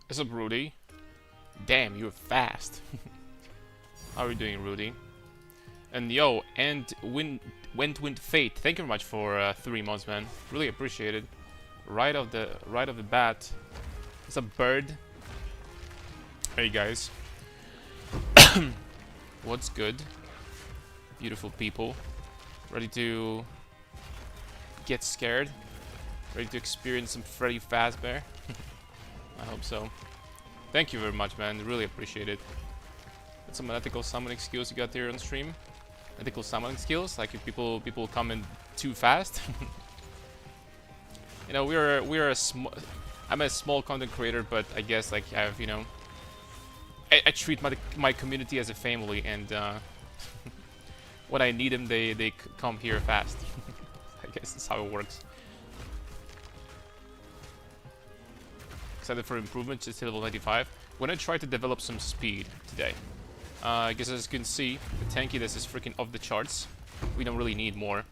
What's up, Rudy? Damn, you're fast. How are you doing, Rudy? And yo, and went with Fate. Thank you very much for 3 months, man. Really appreciate it. Right off the bat. It's a bird. Hey guys, what's good? Beautiful people, ready to get scared? Ready to experience some Freddy Fazbear? I hope so. Thank you very much, man. Really appreciate it. That's some ethical summoning skills you got there on stream. Ethical summoning skills, like if people come in too fast. You know, we're a small. I'm a small content creator, but I guess like I have, you know, I treat my community as a family, and when I need them, they come here fast. I guess that's how it works. Excited for improvement, just hit level 95. When I try to develop some speed today, I guess as you can see, the tankiness is freaking off the charts. We don't really need more.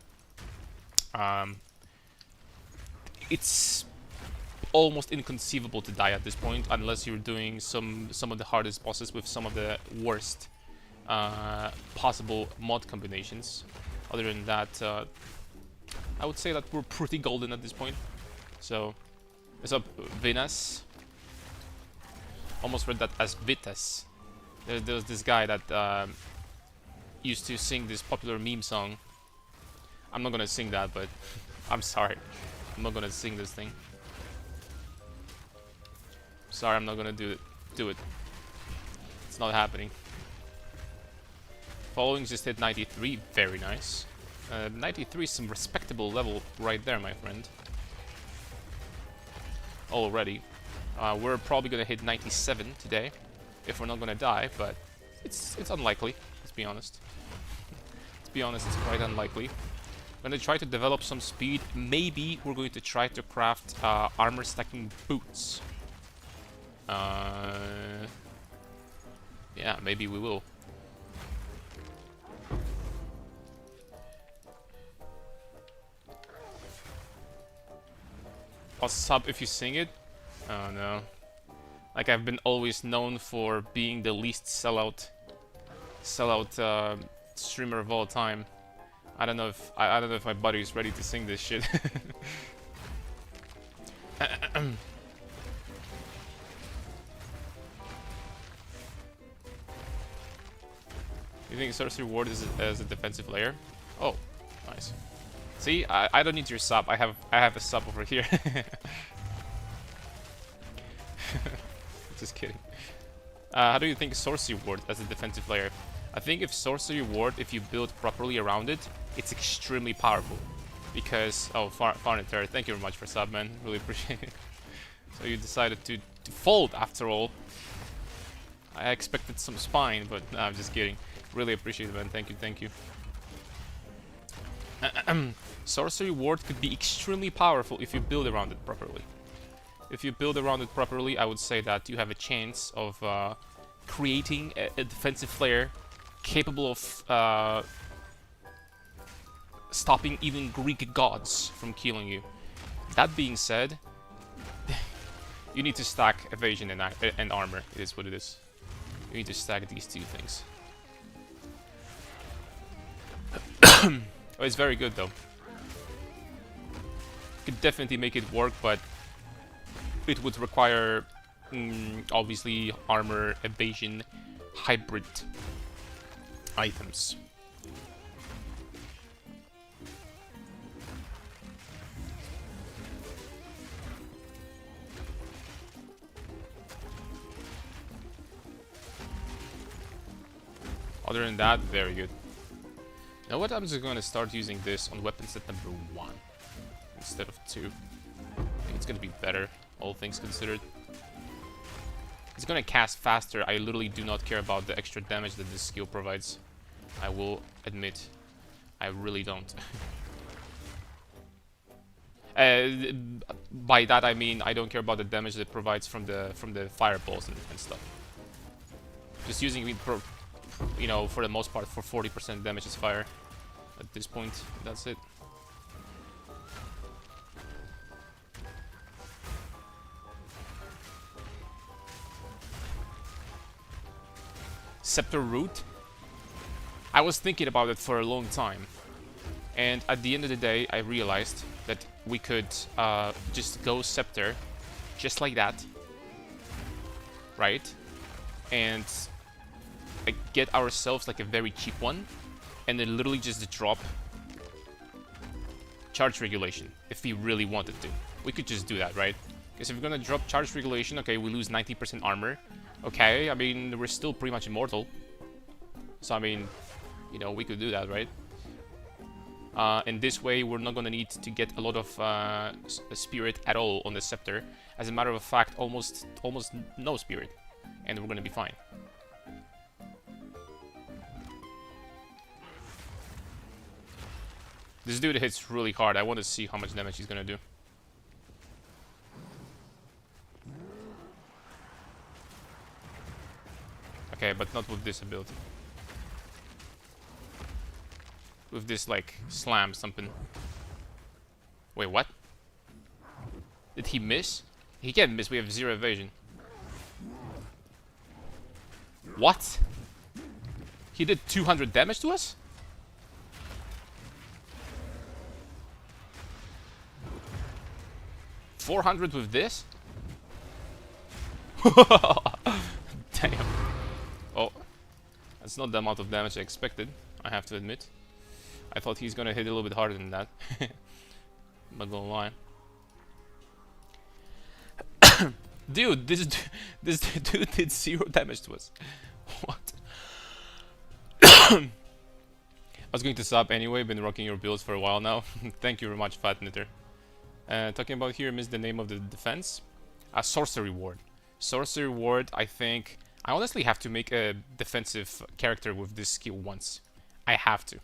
It's almost inconceivable to die at this point unless you're doing some of the hardest bosses with some of the worst possible mod combinations. Other than that, I would say that we're pretty golden at this point. So, what's up, Venus? Almost read that as Vitas. There was this guy that used to sing this popular meme song. I'm not gonna sing that, but I'm sorry. I'm not gonna sing this thing. Sorry, I'm not gonna do it. It's not happening. Following just hit 93. Very nice. 93 is some respectable level right there, my friend. Already. We're probably gonna hit 97 today, if we're not gonna die, but it's unlikely. Let's be honest. Let's be honest, it's quite unlikely. I'm gonna try to develop some speed. Maybe we're going to try to craft armor stacking boots. Yeah, maybe we will. I'll sub if you sing it. Oh no. Like I've been always known for being the least sellout streamer of all time. I don't know if my buddy is ready to sing this shit. You think Sorcery Ward is as a defensive layer? Oh, nice. See, I don't need your sub. I have a sub over here. Just kidding. How do you think Sorcery Ward as a defensive layer? I think if Sorcery Ward, if you build properly around it, it's extremely powerful. Because Farniter, thank you very much for sub, man. Really appreciate it. So you decided to fold after all. I expected some spine, but no, I'm just kidding. Really appreciate it, man. Thank you. Sorcery Ward could be extremely powerful if you build around it properly. If you build around it properly, I would say that you have a chance of creating a defensive flare capable of stopping even Greek gods from killing you. That being said, you need to stack evasion and armor. It is what it is. You need to stack these two things. Oh, it's very good though. Could definitely make it work, but it would require obviously armor, evasion, hybrid items. Other than that, very good. Now what, I'm just going to start using this on weapon set number 1 instead of 2. I think it's going to be better, all things considered. It's going to cast faster. I literally do not care about the extra damage that this skill provides. I will admit, I really don't. By that I mean I don't care about the damage that it provides from the fireballs and stuff. Just using it, you know, for the most part, for 40% damage is fire. At this point, that's it. Scepter route, I was thinking about it for a long time. And at the end of the day, I realized that we could just go Scepter, just like that, right? And like, get ourselves like a very cheap one, and then literally just drop charge regulation if we really wanted to. We could just do that, right? Because if we're gonna drop charge regulation, okay, we lose 90% armor. Okay, I mean, we're still pretty much immortal. So, I mean, you know, we could do that, right? And this way, we're not gonna need to get a lot of spirit at all on the Scepter. As a matter of fact, almost no spirit. And we're gonna be fine. This dude hits really hard. I want to see how much damage he's gonna do. Okay, but not with this ability. With this, like, slam something. Wait, what? Did he miss? He can't miss, we have 0 evasion. What? He did 200 damage to us? $400 with this? Damn. Oh. That's not the amount of damage I expected, I have to admit. I thought he's gonna hit a little bit harder than that. Not gonna lie. Dude, this dude did 0 damage to us. What? I was going to sub anyway, been rocking your builds for a while now. Thank you very much, Fat Knitter. Talking about here, missed the name of the defense. Sorcery ward. Sorcery ward, I think... I honestly have to make a defensive character with this skill once. I have to.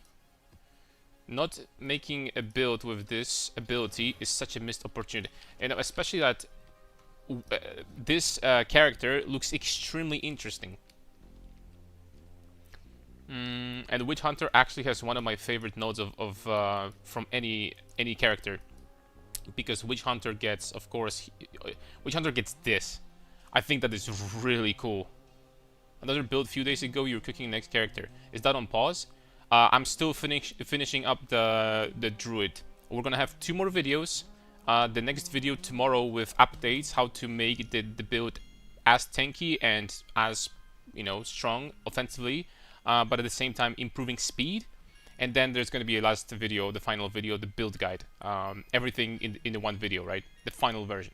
Not making a build with this ability is such a missed opportunity. And especially that this character looks extremely interesting. And Witch Hunter actually has one of my favorite nodes of from any character. Because Witch Hunter gets, of course, Witch Hunter gets this. I think that is really cool. Another build a few days ago, you're cooking next character. Is that on pause? I'm still finishing up the druid. We're gonna have 2 more videos. The next video tomorrow with updates, how to make the build as tanky and as, you know, strong offensively, but at the same time improving speed. And then there's gonna be a last video, the final video, the build guide. Everything in the one video, right? The final version.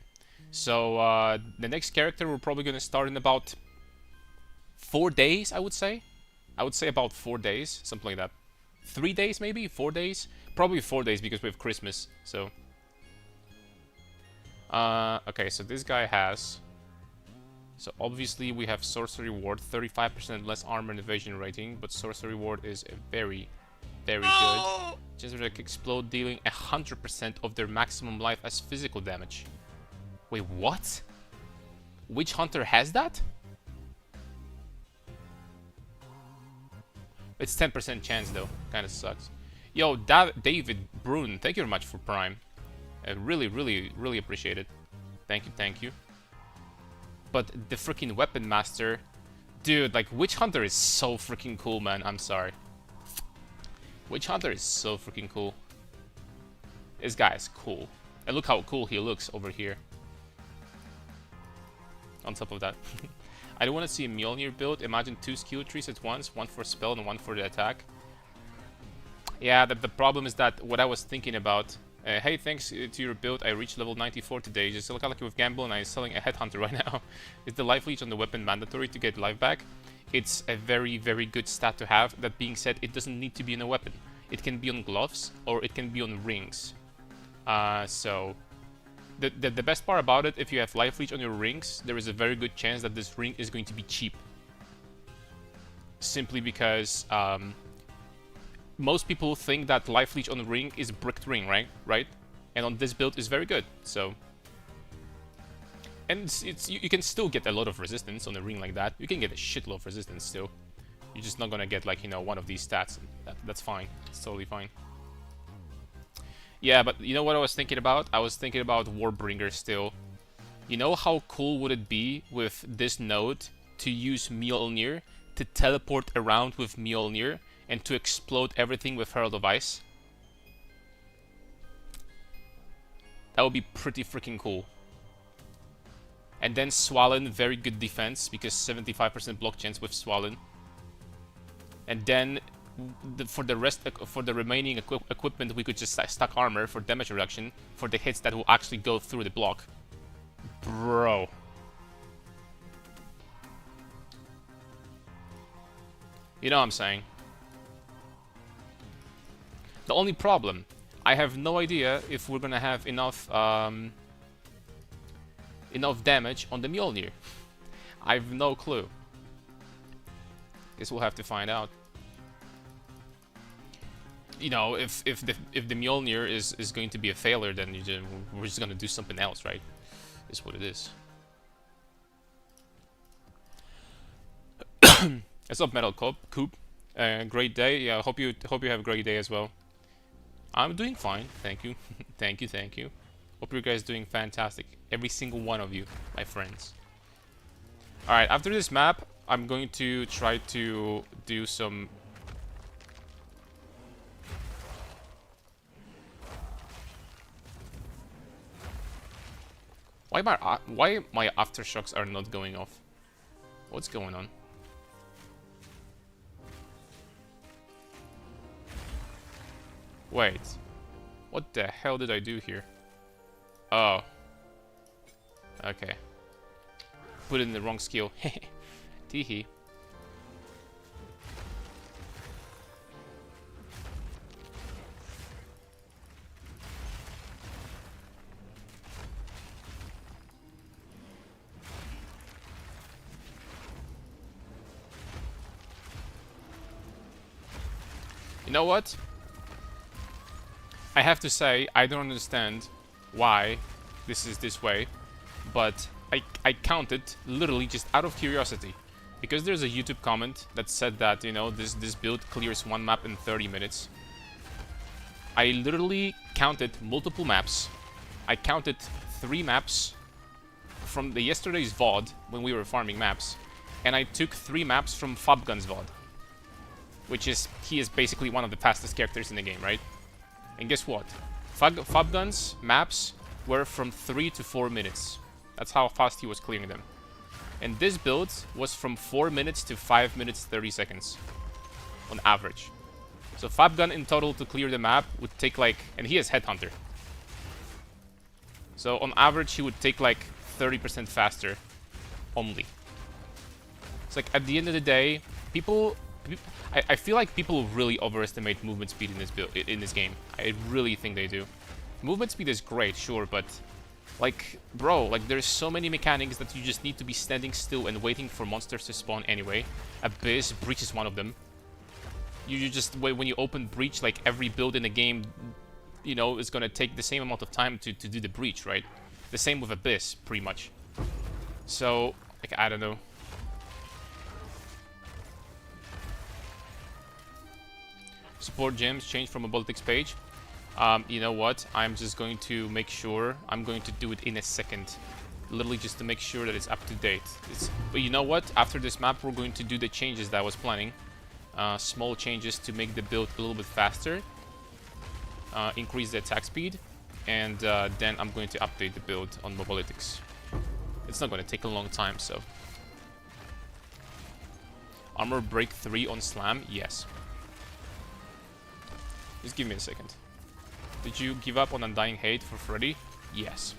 So the next character we're probably gonna start in about 4 days, I would say. I would say about 4 days, something like that. 3 days maybe? 4 days? Probably 4 days because we have Christmas, so... okay, so this guy has... So obviously we have Sorcery Ward, 35% less armor and evasion rating, but Sorcery Ward is a very good. Just like explode, dealing 100% of their maximum life as physical damage. Wait, what? Witch Hunter has that? It's 10% chance though, kinda sucks. Yo, David Brun, thank you very much for Prime. I really appreciate it. Thank you. But the freaking Weapon Master... Dude, like, Witch Hunter is so freaking cool, man, I'm sorry. Witch Hunter is so freaking cool. This guy is cool. And look how cool he looks over here. On top of that. I don't want to see a Mjolnir build. Imagine 2 skill trees at once, one for spell and one for the attack. Yeah, the problem is that what I was thinking about... hey, thanks to your build, I reached level 94 today. Just look like with Gamble and I'm selling a Headhunter right now. Is the life leech on the weapon mandatory to get life back? It's a very good stat to have. That being said, it doesn't need to be in a weapon. It can be on gloves or it can be on rings. So... The best part about it, if you have life leech on your rings, there is a very good chance that this ring is going to be cheap. Simply because most people think that life leech on the ring is a bricked ring, right? And on this build is very good, so... And you can still get a lot of resistance on a ring like that. You can get a shitload of resistance still. You're just not gonna get, like, you know, one of these stats. That's fine. It's totally fine. Yeah, but you know what I was thinking about? I was thinking about Warbringer still. You know how cool would it be with this node to use Mjolnir to teleport around with Mjolnir and to explode everything with Herald of Ice. That would be pretty freaking cool. And then Swollen, very good defense because 75% block chance with Swollen. And then for the remaining equipment, we could just stack armor for damage reduction for the hits that will actually go through the block. Bro. You know what I'm saying? The only problem, I have no idea if we're gonna have enough enough damage on the Mjolnir. I have no clue. Guess we'll have to find out. You know, if the Mjolnir is going to be a failure, then we're just gonna do something else, right? Is what it is. What's up, Metal Coop? Great day. Yeah, hope you have a great day as well. I'm doing fine, thank you. thank you. Hope you guys doing fantastic. Every single one of you, my friends. Alright, after this map, I'm going to try to do some... Why my aftershocks are not going off? What's going on? Wait. What the hell did I do here? Oh. Okay. Put in the wrong skill. Teehee. You know what? I have to say, I don't understand why this is this way, but I counted literally just out of curiosity. Because there's a YouTube comment that said that, you know, this build clears one map in 30 minutes. I literally counted multiple maps. I counted 3 maps from the yesterday's VOD when we were farming maps. And I took 3 maps from Fabgun's VOD. Which is, he is basically one of the fastest characters in the game, right? And guess what? Fabgun's maps were from 3 to 4 minutes. That's how fast he was clearing them. And this build was from 4 minutes to 5 minutes 30 seconds. On average. So Fabgun in total to clear the map would take like... And he is Headhunter. So on average he would take like 30% faster. Only. It's like at the end of the day, people... I feel like people really overestimate movement speed in this game. I really think they do. Movement speed is great, sure, but like, bro, like there's so many mechanics that you just need to be standing still and waiting for monsters to spawn anyway. Abyss, Breach is one of them. You just when you open Breach, like every build in the game, you know, is gonna take the same amount of time to do the Breach, right? The same with Abyss, pretty much. So, like, I don't know. Support gems change from a politics page. You know what? I'm just going to make sure. I'm going to do it in a second. Literally just to make sure that it's up to date. But you know what? After this map, we're going to do the changes that I was planning. Small changes to make the build a little bit faster. Increase the attack speed. And then I'm going to update the build on Mobalytics. It's not going to take a long time, so. Armor break 3 on Slam? Yes. Just give me a second. Did you give up on Undying Hate for Freddy? Yes.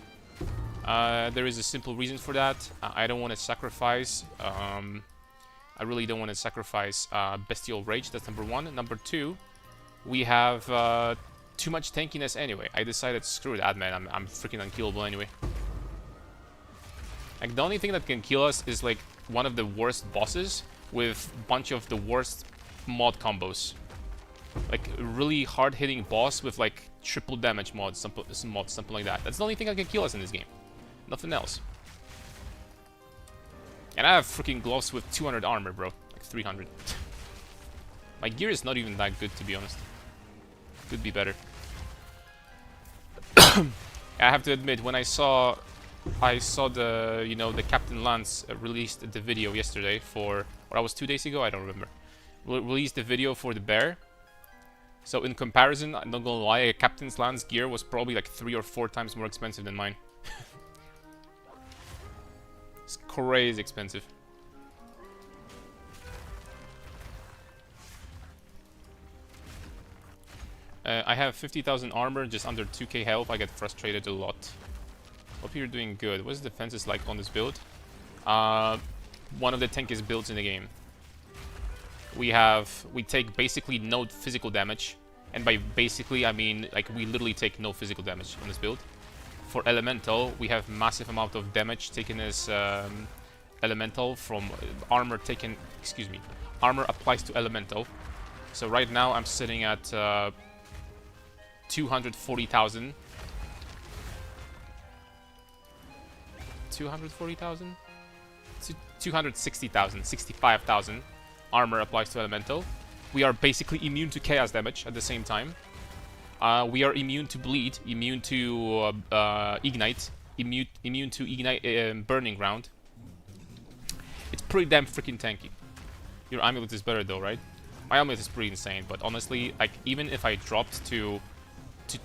There is a simple reason for that. I don't want to sacrifice... I really don't want to sacrifice Bestial Rage, that's number 1. Number 2, we have too much tankiness anyway. I decided, screw that, man. I'm freaking unkillable anyway. Like, the only thing that can kill us is, like, one of the worst bosses with a bunch of the worst mod combos. Like, a really hard-hitting boss with, like, triple damage mods, something like that. That's the only thing that can kill us in this game. Nothing else. And I have freaking gloves with 200 armor, bro. Like, 300. My gear is not even that good, to be honest. Could be better. I have to admit, when I saw I saw the, you know, the Captain Lance released the video yesterday for, or that was 2 days ago, I don't remember. Released the video for the bear. So in comparison, I'm not gonna lie, a Captain's Lance gear was probably like 3 or 4 times more expensive than mine. It's crazy expensive. I have 50,000 armor, just under 2k health. I get frustrated a lot. Hope you're doing good. What's the defenses like on this build? One of the tankiest builds in the game. We take basically no physical damage. And by basically, I mean, like, we literally take no physical damage on this build. For elemental, we have massive amount of damage taken as elemental from armor taken, excuse me, armor applies to elemental. So right now I'm sitting at 240,000. 240,000? 260,000, 65,000 armor applies to elemental. We are basically immune to chaos damage at the same time. We are immune to bleed, immune to ignite, immune to ignite burning ground. It's pretty damn freaking tanky. Your amulet is better though, right? My amulet is pretty insane, but honestly, like, even if I dropped to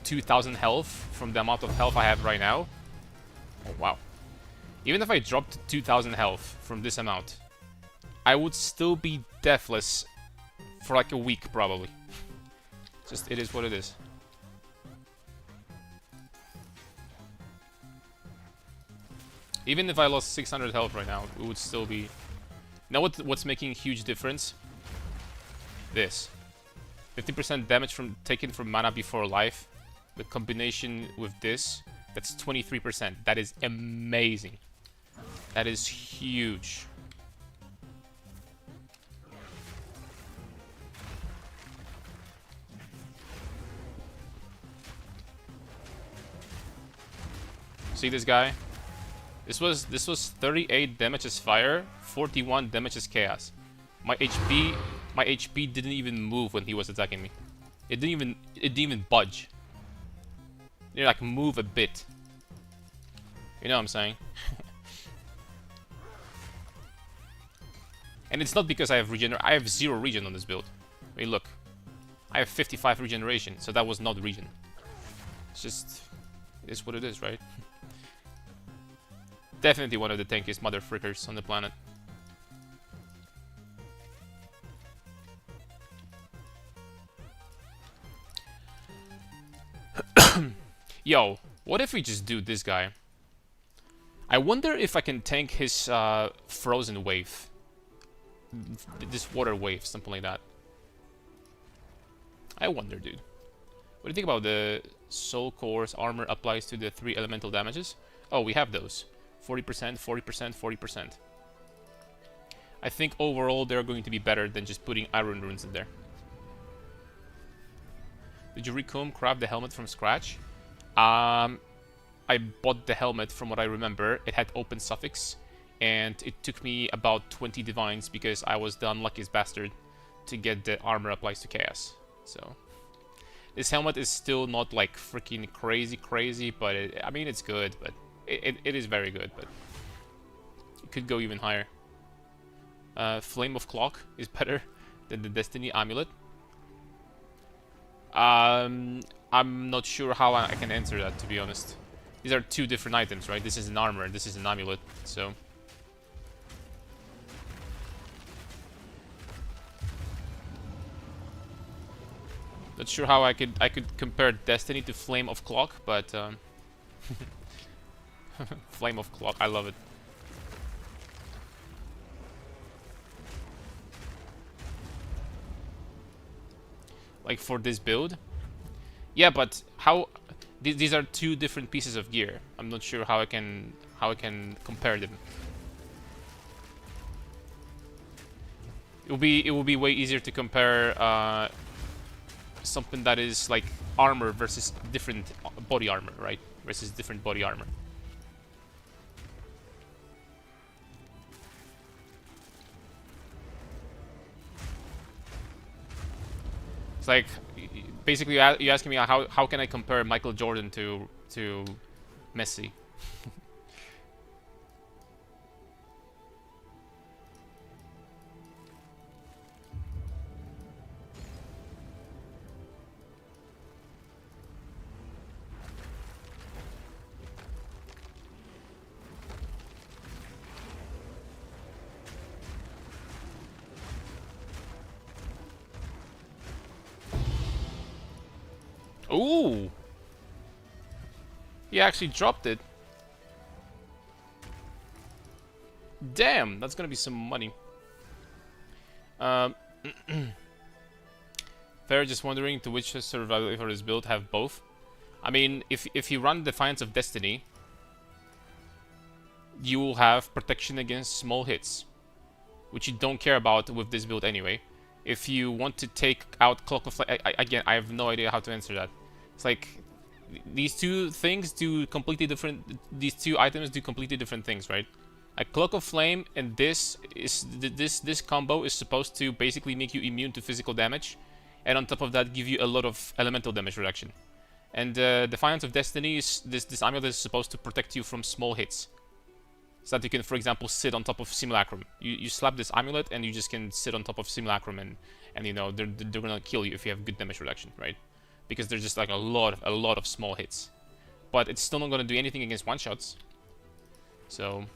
2,000 health from the amount of health I have right now, oh wow. Even if I dropped to 2,000 health from this amount, I would still be deathless for like a week probably. Just, it is what it is. Even if I lost 600 health right now, it would still be... Now what's making a huge difference? This. 50% damage taken from mana before life. The combination with this, that's 23%. That is amazing. That is huge. See this guy? This was 38 damage as fire, 41 damage as chaos. My HP didn't even move when he was attacking me. It didn't even budge. It didn't like move a bit. You know what I'm saying? And it's not because I have I have 0 regen on this build. I mean, look. I have 55 regeneration, so that was not regen. It's just... It is what it is, right? Definitely one of the tankiest motherfrickers on the planet. Yo, what if we just do this guy? I wonder if I can tank his frozen wave. This water wave, something like that. I wonder, dude. What do you think about the soul core's armor applies to the 3 elemental damages? Oh, we have those. 40%, 40%, 40%. I think overall they're going to be better than just putting iron runes in there. Did you craft the helmet from scratch? I bought the helmet from what I remember. It had open suffix, and it took me about 20 divines because I was the unluckiest bastard to get the armor applies to chaos. So this helmet is still not like freaking crazy, but I mean, it's good, but it is very good, but it could go even higher. Flame of Cloak is better than the Destiny Amulet. I'm not sure how I can answer that, to be honest. These are 2 different items, right? This is an armor, this is an amulet, so... Not sure how I could compare Destiny to Flame of Cloak, but Flame of Cloak, I love it. Like for this build? Yeah, but how... These are 2 different pieces of gear. I'm not sure how I can compare them. It will be way easier to compare something that is like armor versus different body armor, right? Versus different body armor. It's like, basically you're asking me how can I compare Michael Jordan to Messi? Ooh! He actually dropped it. Damn, that's gonna be some money. Fair, just wondering to which survivability for this build have both. I mean, if you run Defiance of Destiny, you will have protection against small hits, which you don't care about with this build anyway. If you want to take out Cloak of Flame, again, I have no idea how to answer that. It's like these two things do completely different. These two items do completely different things, right? A Cloak of Flame and this combo is supposed to basically make you immune to physical damage, and on top of that, give you a lot of elemental damage reduction. And Defiance of Destiny is this amulet is supposed to protect you from small hits, so that you can, for example, sit on top of Simulacrum. You slap this amulet and you just can sit on top of Simulacrum, and you know they're gonna kill you if you have good damage reduction, right? Because there's just like a lot of small hits, but it's still not gonna do anything against one shots. So.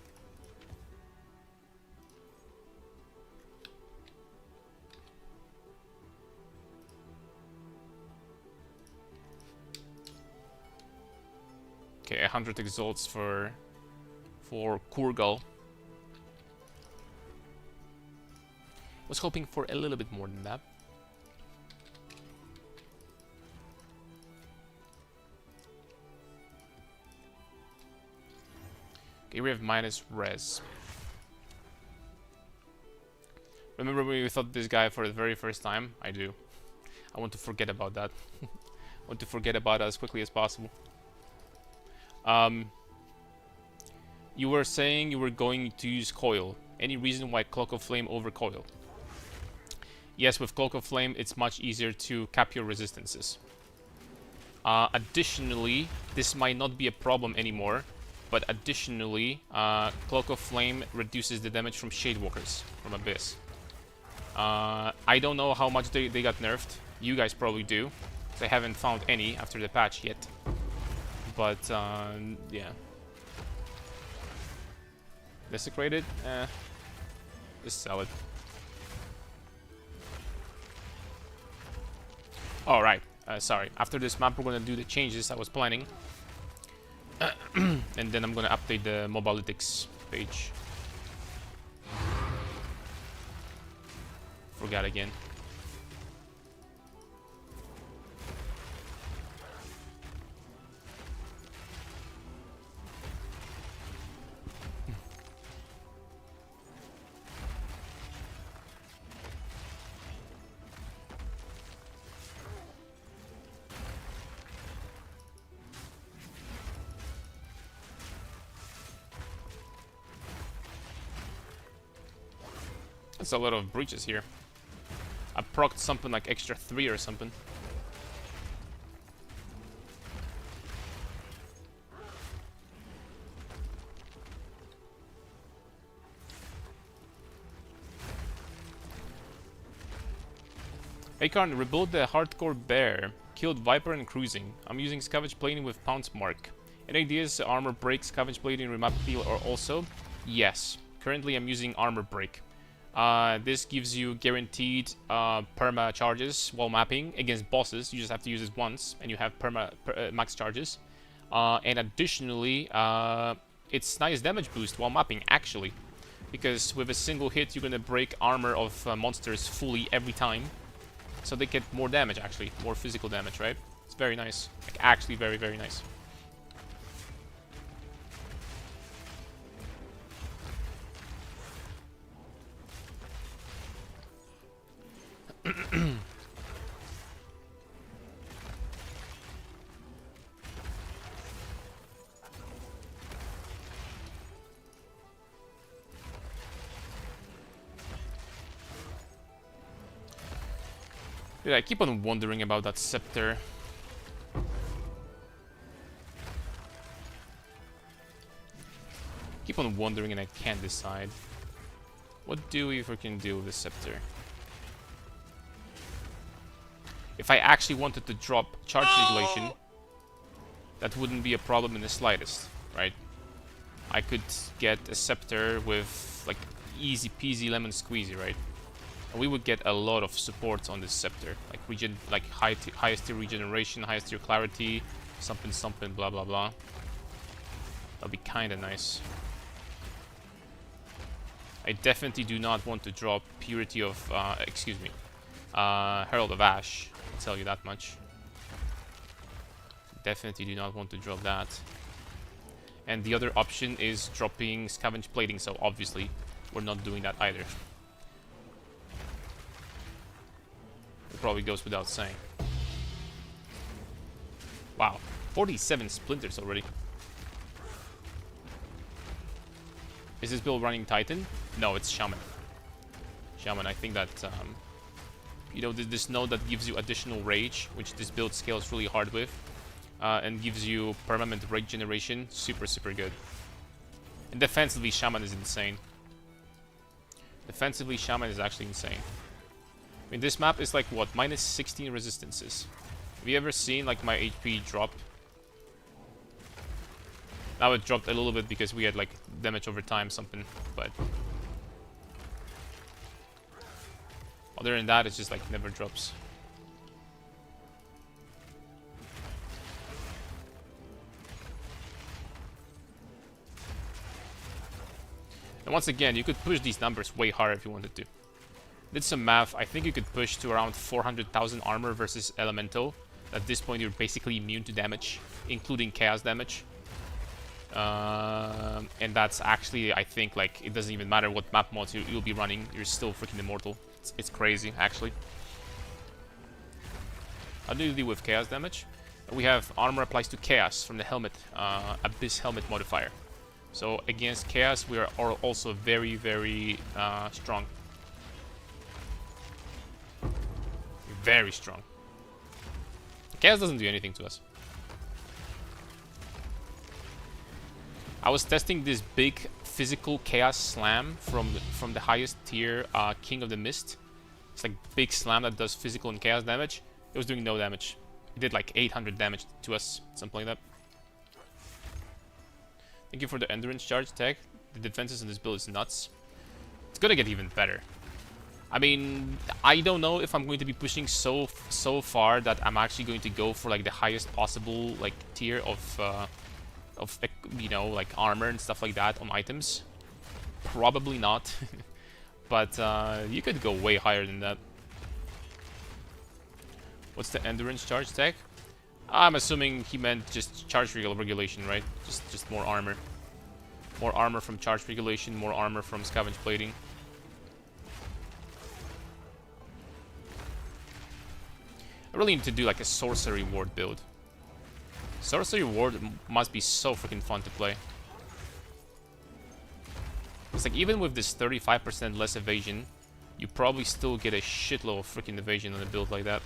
Okay, 100 exalts for Kurgal. Was hoping for a little bit more than that. Okay, we have minus res. Remember when we thought this guy for the very first time? I do. I want to forget about that. I want to forget about it as quickly as possible. You were saying you were going to use Coil. Any reason why Cloak of Flame over Coil? Yes, with Cloak of Flame, it's much easier to cap your resistances. Additionally, this might not be a problem anymore, but additionally, Cloak of Flame reduces the damage from Shadewalkers, from Abyss. I don't know how much they got nerfed. You guys probably do, because I haven't found any after the patch yet. But, yeah. Desecrated? Just sell it. Alright, sorry. After this map, we're gonna do the changes I was planning. And then I'm gonna update the Mobalytics page. Forgot again. That's a lot of breaches here. I procced something like extra 3 or something. Acorn, rebuild the hardcore bear. Killed Viper and cruising. I'm using Scavenge Plating with Pounce Mark. Any ideas? Armor break, Scavenge Plating, Remap Peel or also? Yes. Currently I'm using Armor Break. This gives you guaranteed perma charges while mapping against bosses. You just have to use it once, and you have max charges. And additionally, it's nice damage boost while mapping, actually, because with a single hit, you're gonna break armor of monsters fully every time, so they get more damage, actually, more physical damage, right? It's very nice, like actually very, very nice. Dude, I keep on wondering about that Scepter. Keep on wondering and I can't decide. What do we freaking do with the Scepter? If I actually wanted to drop charge regulation, that wouldn't be a problem in the slightest, right? I could get a Scepter with like easy peasy lemon squeezy, right? And we would get a lot of supports on this Scepter, like highest tier regeneration, highest tier clarity, something something, blah blah blah. That'd be kind of nice. I definitely do not want to drop Purity of, Herald of Ash. I'll tell you that much. Definitely do not want to drop that. And the other option is dropping Scavenge Plating, so obviously we're not doing that either. It probably goes without saying. Wow, 47 splinters already. Is this build running Titan? No, it's Shaman. Shaman, I think that, you know, this node that gives you additional rage, which this build scales really hard with, and gives you permanent rage generation, super, super good. And defensively, Shaman is insane. Defensively, Shaman is actually insane. I mean, this map is like, what, minus 16 resistances. Have you ever seen, like, my HP drop? Now it dropped a little bit because we had, like, damage over time, something, but... other than that, it's just, like, never drops. And once again, you could push these numbers way harder if you wanted to. Did some math, I think you could push to around 400,000 armor versus Elemental. At this point, you're basically immune to damage, including chaos damage. And that's actually, I think, like, it doesn't even matter what map mods you'll be running, you're still freaking immortal. It's crazy, actually. How do you deal with chaos damage? We have armor applies to chaos from the helmet, Abyss helmet modifier. So against chaos, we are also very, very strong. Very strong. Chaos doesn't do anything to us. I was testing this big physical chaos slam from the highest tier King of the Mist. It's like big slam that does physical and chaos damage. It was doing no damage. It did like 800 damage to us, something like that. Thank you for the endurance charge tag. The defenses in this build is nuts. It's gonna get even better. I mean, I don't know if I'm going to be pushing so far that I'm actually going to go for like the highest possible like tier of you know, like armor and stuff like that on items. Probably not. But you could go way higher than that. What's the endurance charge tag? I'm assuming he meant just charge regulation, right? Just more armor. More armor from charge regulation, more armor from scavenge plating. I really need to do like a sorcery ward build. Sorcery ward must be so freaking fun to play. It's like even with this 35% less evasion, you probably still get a shitload of freaking evasion on a build like that.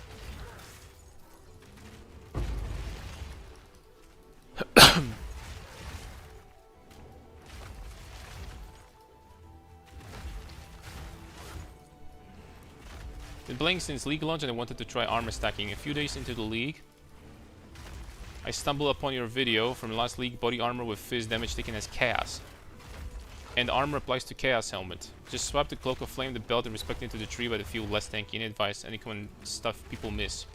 Been playing since League launch and I wanted to try armor stacking. A few days into the league, I stumbled upon your video from last league, body armor with fizz damage taken as chaos. And armor applies to chaos helmet. Just swap the Cloak of Flame, the belt, and respect into the tree by the few less tanky. Any advice? Any common stuff people miss?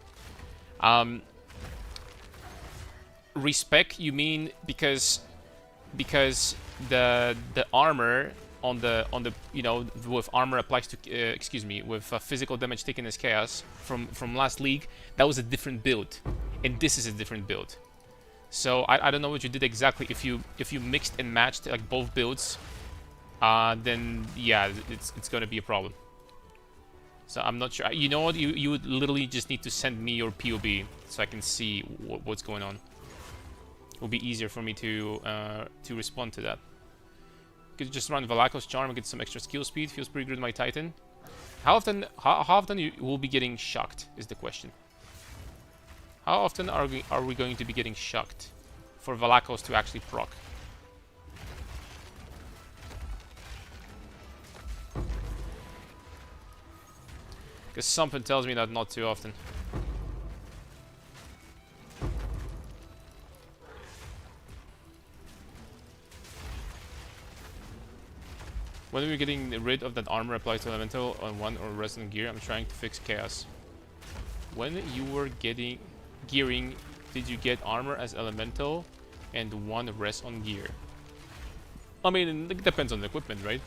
Respec, you mean because the armor on the you know, with armor applies to with physical damage taken as chaos from last league, that was a different build, and this is a different build. So I don't know what you did exactly. If you mixed and matched like both builds, then yeah, it's gonna be a problem. So I'm not sure. You know what? You would literally just need to send me your POB so I can see what's going on. It will be easier for me to respond to that. Could just run Valako's Charm and get some extra skill speed. Feels pretty good with my Titan. How often you will be getting shocked is the question. How often are we going to be getting shocked for Valakos to actually proc? Because something tells me that not too often. When are we getting rid of that armor applied to elemental on one or resonant gear? I'm trying to fix chaos. When you were getting gearing, did you get armor as elemental and one rest on gear? I mean, it depends on the equipment, right?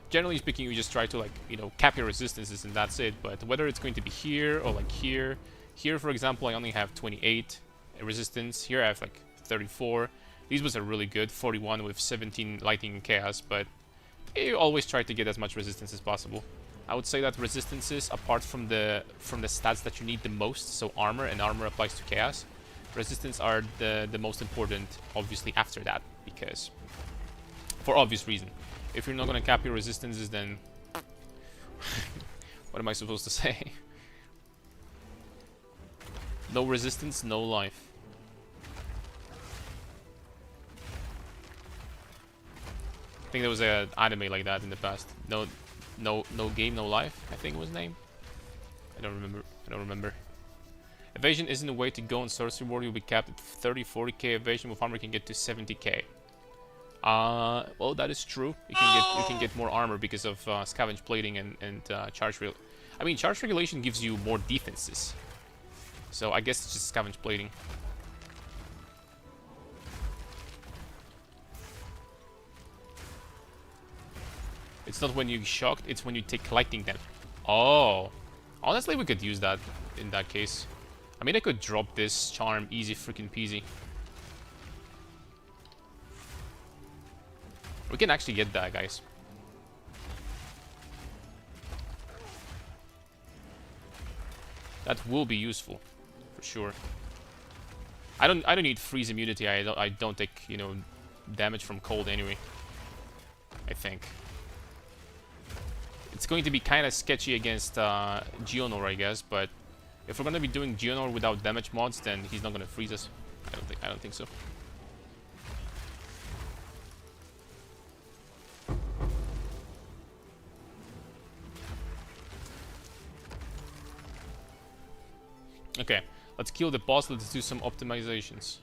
Generally speaking, you just try to, like, you know, cap your resistances and that's it. But whether it's going to be here or like here, for example, I only have 28 resistance. Here I have like 34. These ones are really good, 41 with 17 lightning and chaos, but you always try to get as much resistance as possible. I would say that resistances, apart from the stats that you need the most, so armor, and armor applies to chaos, resistance are the most important, obviously, after that, because for obvious reason. If you're not going to cap your resistances, then what am I supposed to say? No resistance, no life. I think there was an anime like that in the past. No game, no life, I think it was named. I don't remember. Evasion isn't a way to go on Sorcery World. You'll be capped at 30-40k evasion. With armor, you can get to 70k. Well, that is true. You can get more armor because of scavenge plating and charge rel. I mean, charge regulation gives you more defenses. So I guess it's just scavenge plating. It's not when you shocked, it's when you take lightning damage. Oh. Honestly, we could use that in that case. I mean, I could drop this charm easy freaking peasy. We can actually get that, guys. That will be useful, for sure. I don't need freeze immunity. I don't take, you know, damage from cold anyway. I think. It's going to be kind of sketchy against Geonor, I guess, but if we're going to be doing Geonor without damage mods, then he's not going to freeze us. I don't think so. Okay, let's kill the boss. Let's do some optimizations.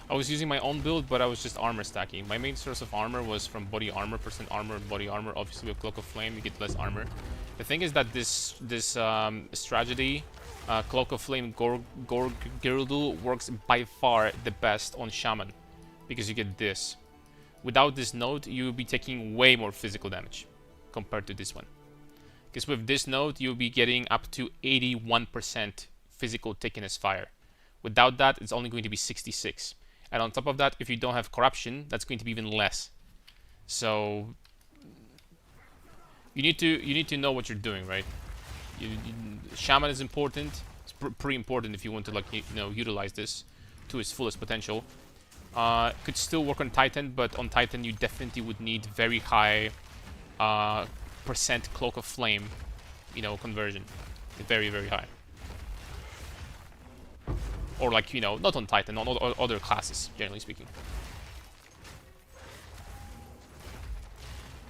I was using my own build, but I was just armor stacking. My main source of armor was from body armor, percent armor, body armor. Obviously, with Cloak of Flame, you get less armor. The thing is that this strategy, Cloak of Flame Girdle, works by far the best on Shaman, because you get this. Without this node, you will be taking way more physical damage compared to this one. Because with this node, you'll be getting up to 81% physical tankiness fire. Without that, it's only going to be 66. And on top of that, if you don't have corruption, that's going to be even less. So you need to know what you're doing, right? Shaman is important. It's pretty important if you want to, like, you know, utilize this to its fullest potential. Could still work on Titan, but on Titan you definitely would need very high percent Cloak of Flame, you know, conversion. Very, very high. Or, like, you know, not on Titan, on other classes, generally speaking.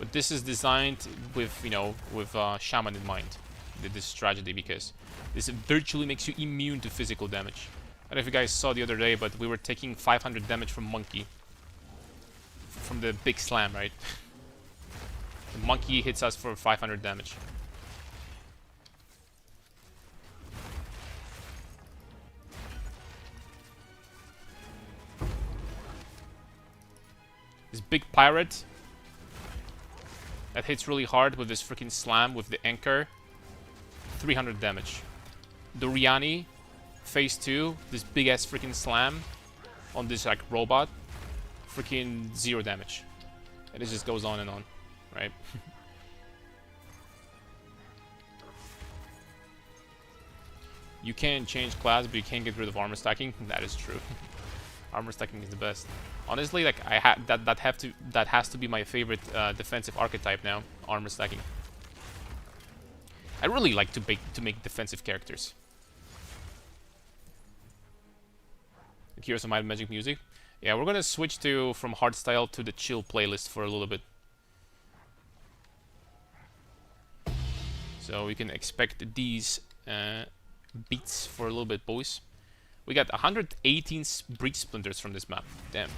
But this is designed with, you know, with Shaman in mind, this strategy, because this virtually makes you immune to physical damage. I don't know if you guys saw the other day, but we were taking 500 damage from Monkey. From the big slam, right? The Monkey hits us for 500 damage. This big pirate that hits really hard with this freaking slam with the anchor. 300 damage. Doriani, phase 2, this big ass freaking slam on this, like, robot. Freaking 0 damage. And it just goes on and on, right? You can change class, but you can't get rid of armor stacking. That is true. Armor stacking is the best. Honestly, like, that has to be my favorite defensive archetype now. Armor stacking. I really like to make defensive characters. Here's some Might Magic music. Yeah, we're gonna switch from hardstyle to the chill playlist for a little bit. So we can expect these beats for a little bit, boys. We got 118 breach splinters from this map. Damn.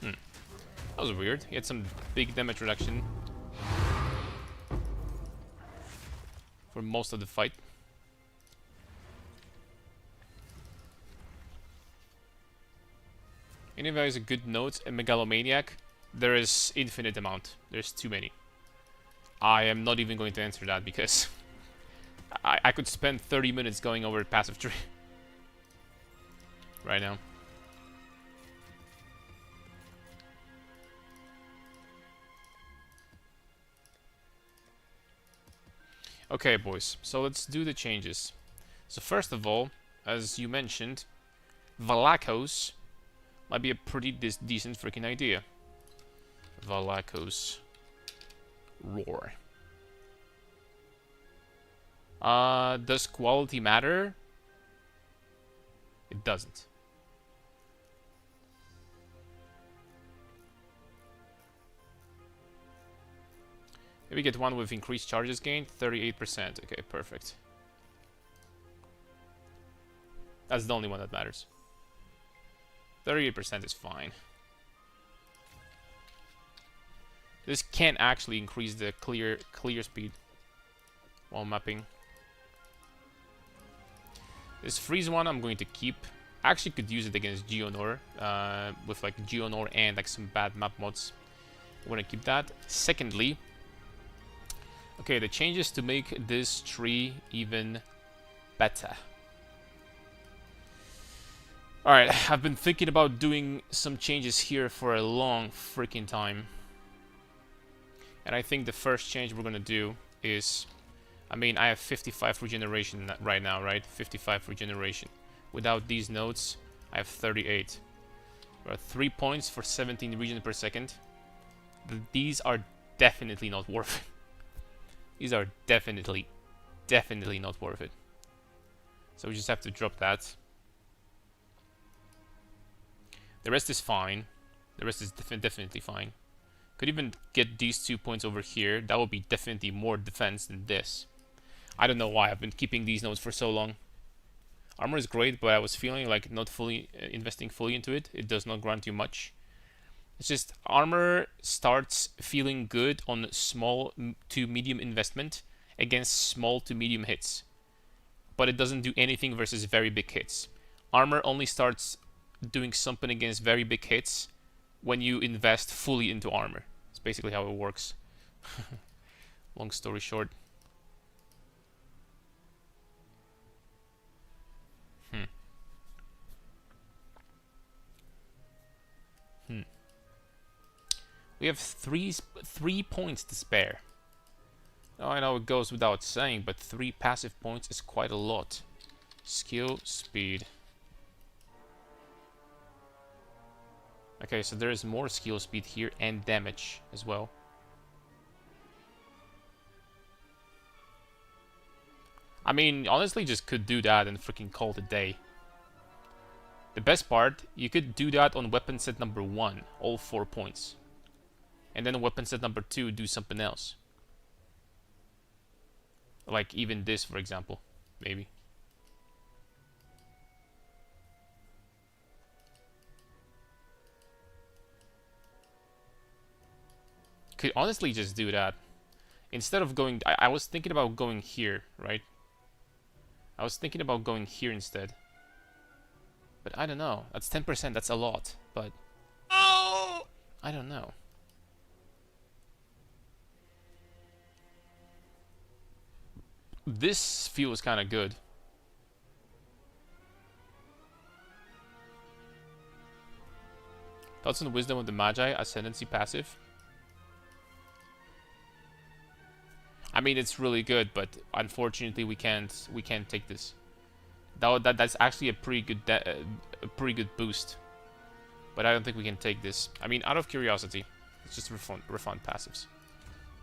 That was weird. He had some big damage reduction for most of the fight. Anyway, is a good note. A megalomaniac. There is infinite amount. There's too many. I am not even going to answer that because I could spend 30 minutes going over passive tree right now. Okay, boys, so let's do the changes. So first of all, as you mentioned, Valakos might be a pretty decent freaking idea. Valakos Roar. Does quality matter? It doesn't. Maybe get one with increased charges gained, 38%. Okay, perfect. That's the only one that matters. 38% is fine. This can actually increase the clear speed while mapping. This freeze one I'm going to keep. I actually could use it against Geonor with like Geonor and like some bad map mods. I'm gonna keep that. Secondly, okay, the changes to make this tree even better. Alright, I've been thinking about doing some changes here for a long freaking time. And I think the first change we're gonna do is, I mean, I have 55 regeneration right now, right? 55 regeneration. Without these nodes, I have 38. We're at 3 points for 17 regen per second. These are definitely not worth it. These are definitely not worth it. So we just have to drop that. The rest is fine. The rest is definitely fine. Could even get these 2 points over here. That would be definitely more defense than this. I don't know why I've been keeping these nodes for so long. Armor is great, but I was feeling like not fully investing fully into it. It does not grant you much. It's just armor starts feeling good on small to medium investment against small to medium hits. But it doesn't do anything versus very big hits. Armor only starts doing something against very big hits when you invest fully into armor. It's basically how it works. Long story short. We have three points to spare. Now, I know it goes without saying, but 3 passive points is quite a lot. Skill, speed. Okay, so there is more skill speed here and damage as well. I mean, honestly, just could do that and freaking call it a day. The best part, you could do that on weapon set number 1, all 4 points. And then weapon set number 2, do something else. Like even this, for example, maybe. Could honestly just do that. Instead of going... I was thinking about going here, right? I was thinking about going here instead. But I don't know. That's 10%, that's a lot. But... oh! I don't know. This feels kind of good. Thoughts on the Wisdom of the Magi, Ascendancy passive? I mean, it's really good, but unfortunately we can't take this. That's actually a pretty good boost. But I don't think we can take this. I mean, out of curiosity, let's just refund passives.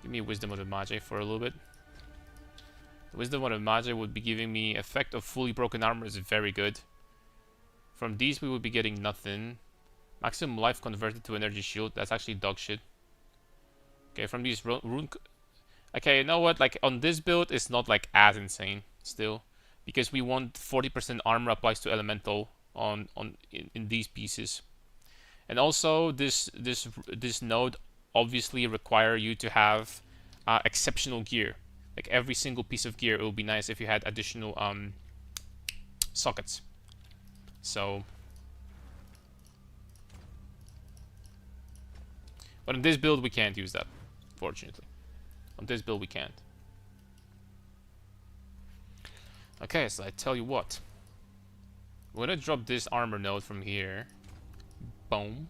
Give me a Wisdom of the Magi for a little bit. Wisdom of the Magi would be giving me effect of fully broken armor is very good. From these we would be getting nothing. Maximum life converted to energy shield. That's actually dog shit. Okay, from these rune. Okay, you know what? Like on this build, it's not like as insane still, because we want 40% armor applies to elemental in these pieces, and also this node obviously require you to have exceptional gear. Like every single piece of gear, it would be nice if you had additional sockets. So, but in this build we can't use that, fortunately. On this build we can't. Okay, so I tell you what. We're gonna drop this armor node from here. Boom.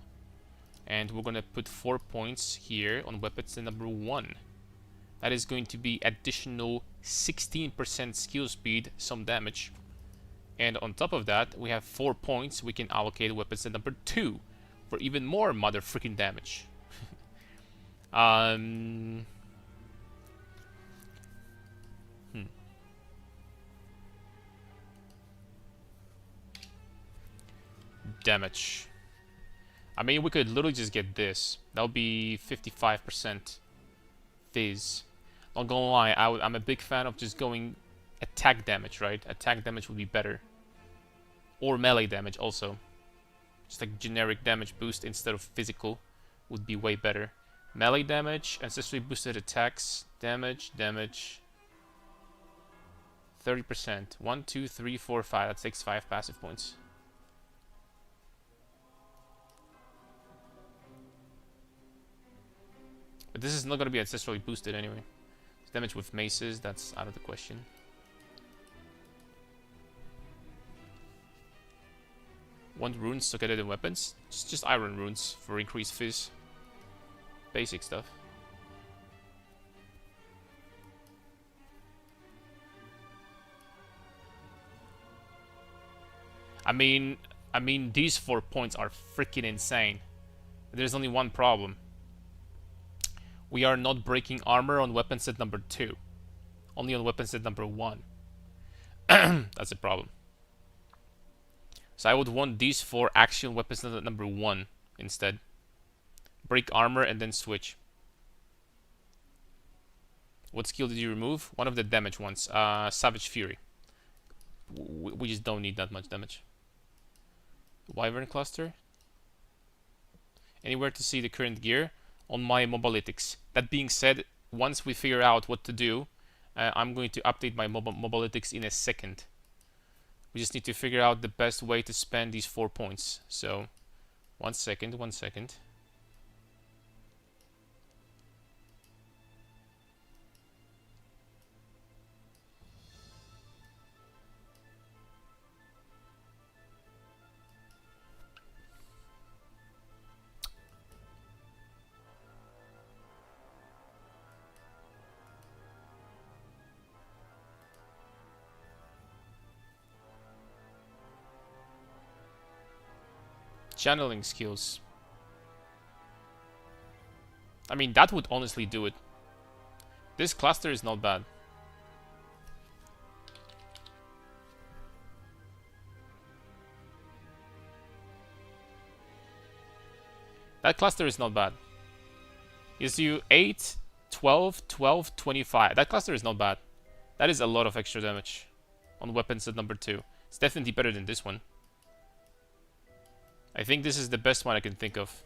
And we're gonna put 4 points here on weapons number 1. That is going to be additional 16% skill speed, some damage. And on top of that, we have 4 points we can allocate weapons number 2 for even more mother freaking damage. Damage. I mean, we could literally just get this. That would be 55% fizz. Not gonna lie, I'm a big fan of just going attack damage, right? Attack damage would be better. Or melee damage also. Just like generic damage boost instead of physical would be way better. Melee damage, ancestry boosted attacks, damage. 30%. 1, 2, 3, 4, 5. That takes 5 passive points. But this is not going to be ancestrally boosted anyway. Damage with maces, that's out of the question. Want runes to get it in weapons? Just iron runes for increased fizz. Basic stuff. I mean, these 4 points are freaking insane. There's only one problem. We are not breaking armor on weapon set number 2. Only on weapon set number 1. That's a problem. So I would want these 4 action weapons set number 1 instead. Break armor and then switch. What skill did you remove? One of the damage ones. Savage Fury. We just don't need that much damage. Wyvern Cluster. Anywhere to see the current gear? On my mobalytics. That being said, once we figure out what to do, I'm going to update my mobalytics in a second. We just need to figure out the best way to spend these 4 points. So, 1 second. Channeling skills. I mean, that would honestly do it. This cluster is not bad. That cluster is not bad. Gives you 8, 12, 12, 25. That cluster is not bad. That is a lot of extra damage on weapons at number 2. It's definitely better than this one. I think this is the best one I can think of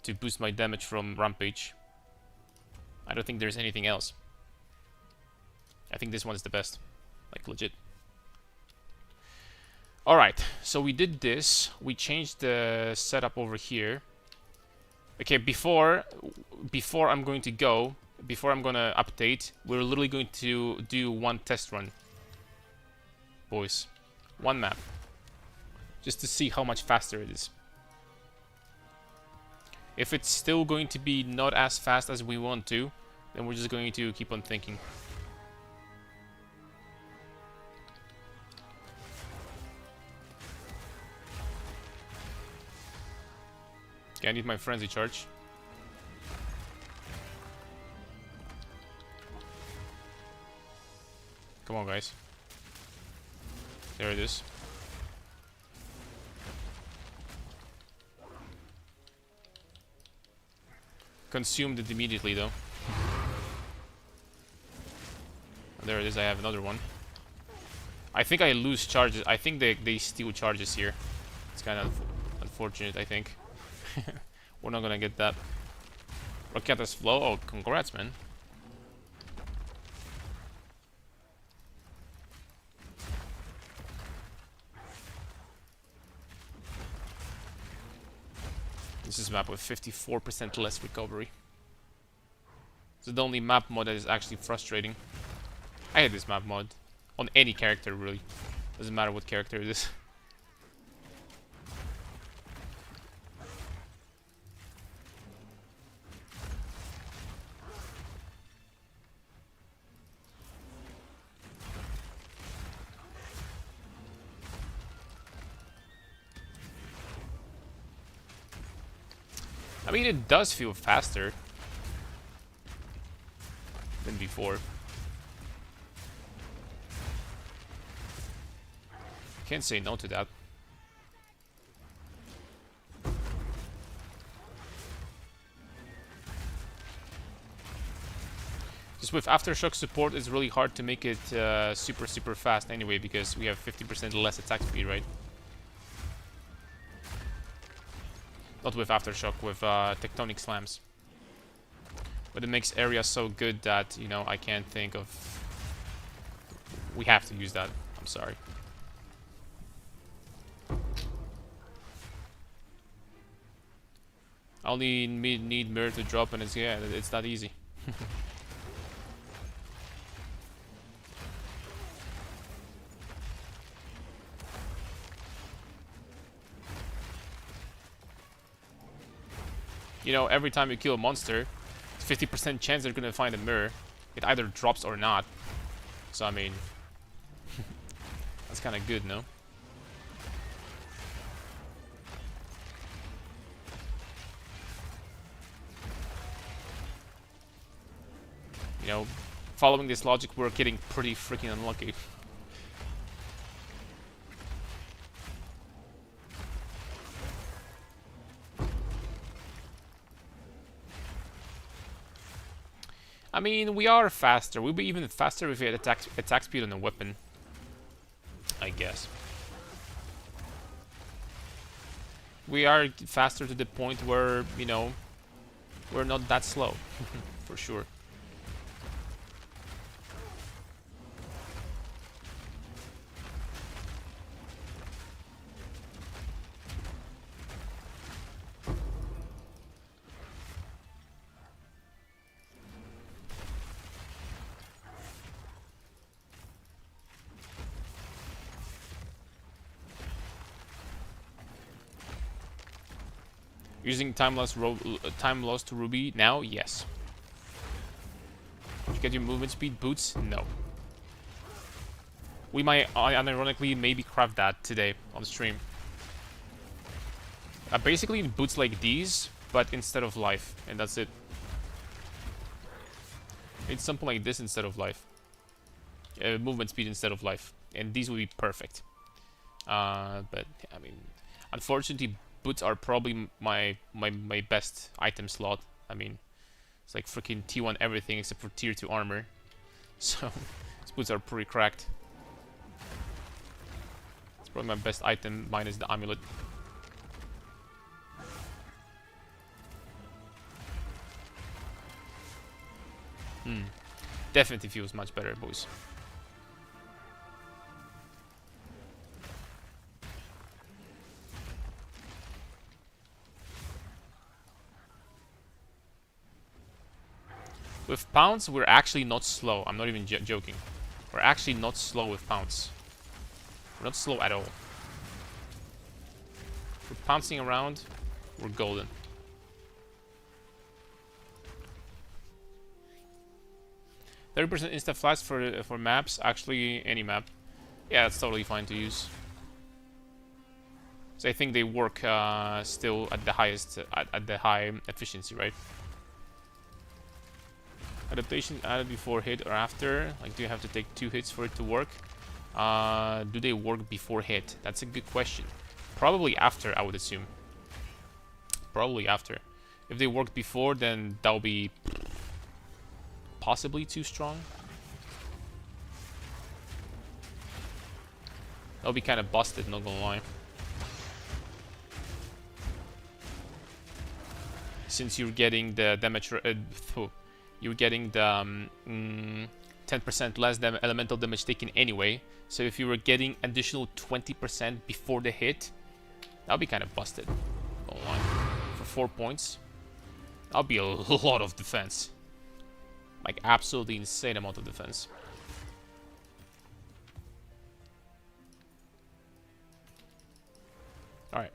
to boost my damage from Rampage. I don't think there's anything else. I think this one is the best. Like, legit. Alright, so we did this. We changed the setup over here. Okay, before I'm going to go, before I'm gonna update, we're literally going to do one test run. Boys. One map. Just to see how much faster it is. If it's still going to be not as fast as we want to, then we're just going to keep on thinking. Okay, I need my frenzy charge. Come on, guys. There it is. Consumed it immediately, though. There it is, I have another one. I think I lose charges. I think they steal charges here. It's kind of unfortunate, I think. We're not gonna get that. Rocketa's flow? Oh, congrats, man. This is a map with 54% less recovery. This is the only map mod that is actually frustrating. I hate this map mod. On any character, really. Doesn't matter what character it is. I mean, it does feel faster than before. Can't say no to that. Just with Aftershock support, it's really hard to make it super fast anyway, because we have 50% less attack speed, right? Not with Aftershock, with Tectonic Slams. But it makes areas so good that, you know, I can't think of... We have to use that. I'm sorry. I only need mirror to drop, and it's that easy. You know, every time you kill a monster, it's 50% chance they're gonna find a mirror. It either drops or not. So I mean, that's kind of good, no? You know, following this logic, we're getting pretty freaking unlucky. I mean, we are faster. We'll be even faster if we had attack speed on a weapon, I guess. We are faster to the point where, you know, we're not that slow, for sure. Using time loss to Ruby now? Yes. Did you get your movement speed boots? No. We might unironically maybe craft that today on stream. Basically boots like these, but instead of life, and that's it. It's something like this instead of life. Movement speed instead of life, and these would be perfect. But I mean, unfortunately, boots are probably my best item slot. I mean, it's like freaking T1 everything except for tier 2 armor. So these boots are pretty cracked. It's probably my best item minus the amulet. Definitely feels much better, boys. With pounds, we're actually not slow. I'm not even joking. We're actually not slow with pounds. We're not slow at all. We're pouncing around. We're golden. %30 insta flash for maps. Actually, any map. Yeah, that's totally fine to use. So I think they work still at the highest at the high efficiency, right? Adaptation added before hit or after? Like, do you have to take 2 hits for it to work? Do they work before hit? That's a good question. Probably after, I would assume. Probably after. If they worked before, then that'll be possibly too strong. That'll be kind of busted, not gonna lie. Since you're getting the damage, you're getting the 10% less elemental damage taken anyway. So if you were getting additional 20% before the hit, that'll be kind of busted. Not gonna lie. For 4 points, that'll be a lot of defense. Like, absolutely insane amount of defense. Alright.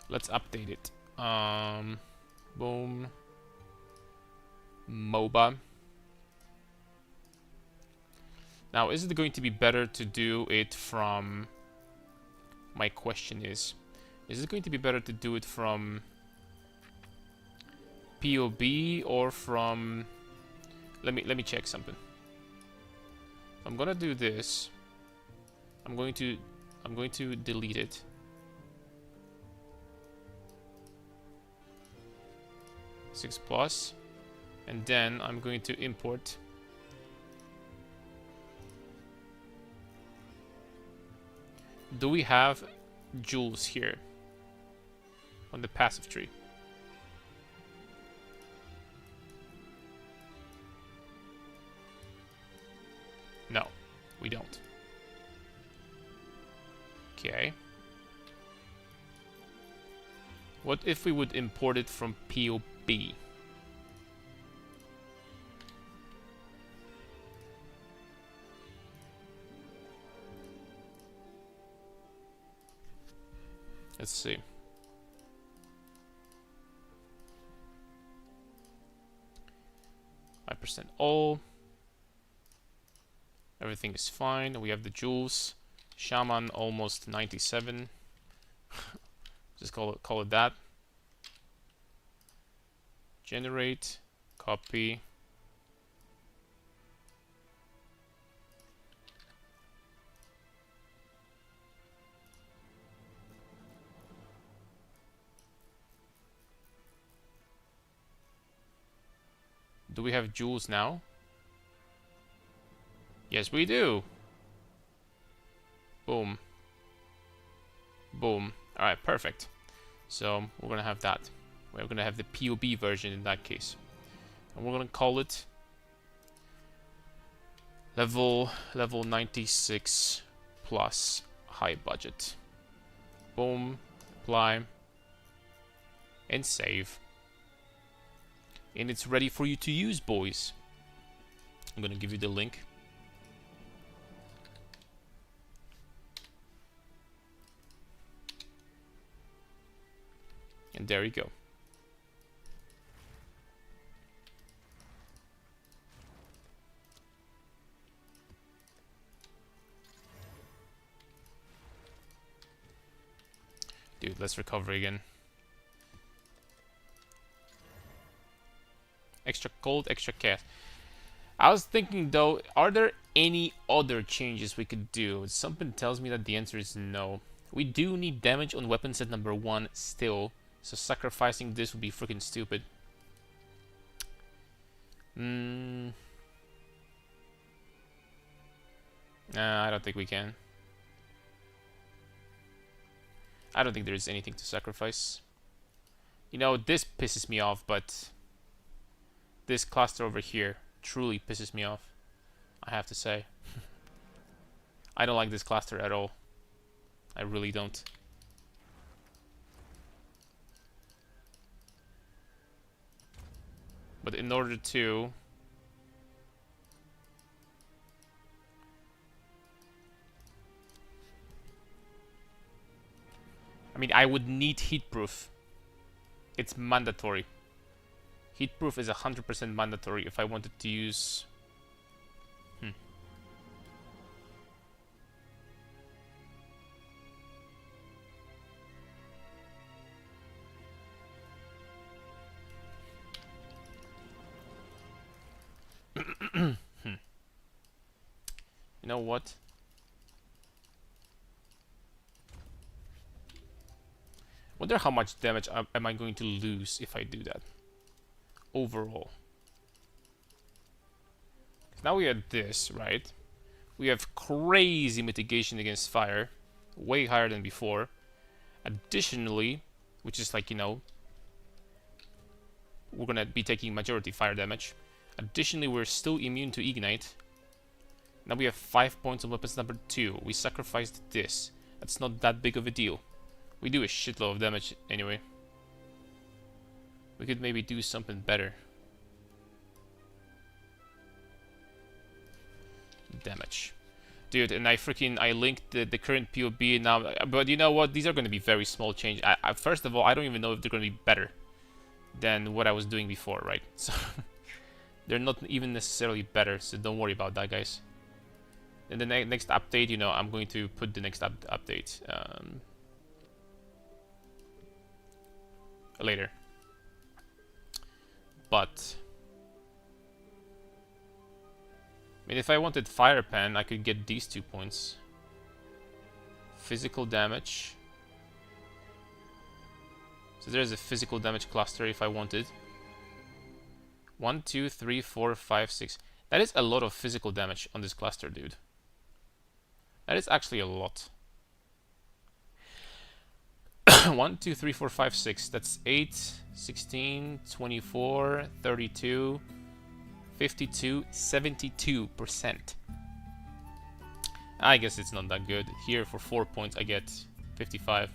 Let's update it. Boom. MOBA. Now, is it going to be better to do it from... My question is it going to be better to do it from POB or from... Let me check something. I'm gonna do this. I'm going to delete it. Six plus, and then I'm going to import do we have jewels here on the passive tree? No, we don't. Okay. What if we would import it from POB? Let's see. %, all. Everything is fine. We have the jewels. Shaman almost 97. Just call it that. Generate, copy. Do we have jewels now? Yes, we do. Boom. Boom. Alright, perfect. So we're gonna have that. We're gonna have the POB version in that case. And we're gonna call it level 96 plus high budget. Boom. Apply. And save. And it's ready for you to use, boys. I'm gonna give you the link. And there you go. Dude, let's recover again. Extra cold, extra cat. I was thinking though, are there any other changes we could do? Something tells me that the answer is no. We do need damage on weapon set number 1 still, so sacrificing this would be freaking stupid. Nah, I don't think we can. I don't think there's anything to sacrifice. You know, this pisses me off, but this cluster over here truly pisses me off, I have to say. I don't like this cluster at all. I really don't. But in order to... I mean, I would need heatproof. It's mandatory. Heatproof is 100% mandatory if I wanted to use... You know what? Wonder how much damage am I going to lose if I do that overall. Now we have this, right? We have crazy mitigation against fire, way higher than before. Additionally, which is like, you know, we're gonna be taking majority fire damage. Additionally, we're still immune to ignite. Now we have 5 points on weapons number 2. We sacrificed this. That's not that big of a deal. We do a shitload of damage anyway. We could maybe do something better. Damage. Dude, and I linked the current POB now, but you know what? These are going to be very small change. First of all, I don't even know if they're going to be better than what I was doing before, right? So they're not even necessarily better, so don't worry about that, guys. In the next update, you know, I'm going to put the next update later. But I mean, if I wanted Fire Pen, I could get these 2 points. Physical damage. So there's a physical damage cluster if I wanted. 1, 2, 3, 4, 5, 6. That is a lot of physical damage on this cluster, dude. That is actually a lot. 1, 2, 3, 4, 5, 6. That's 8, 16, 24, 32, 52, 72%. I guess it's not that good. Here for 4 points I get 55.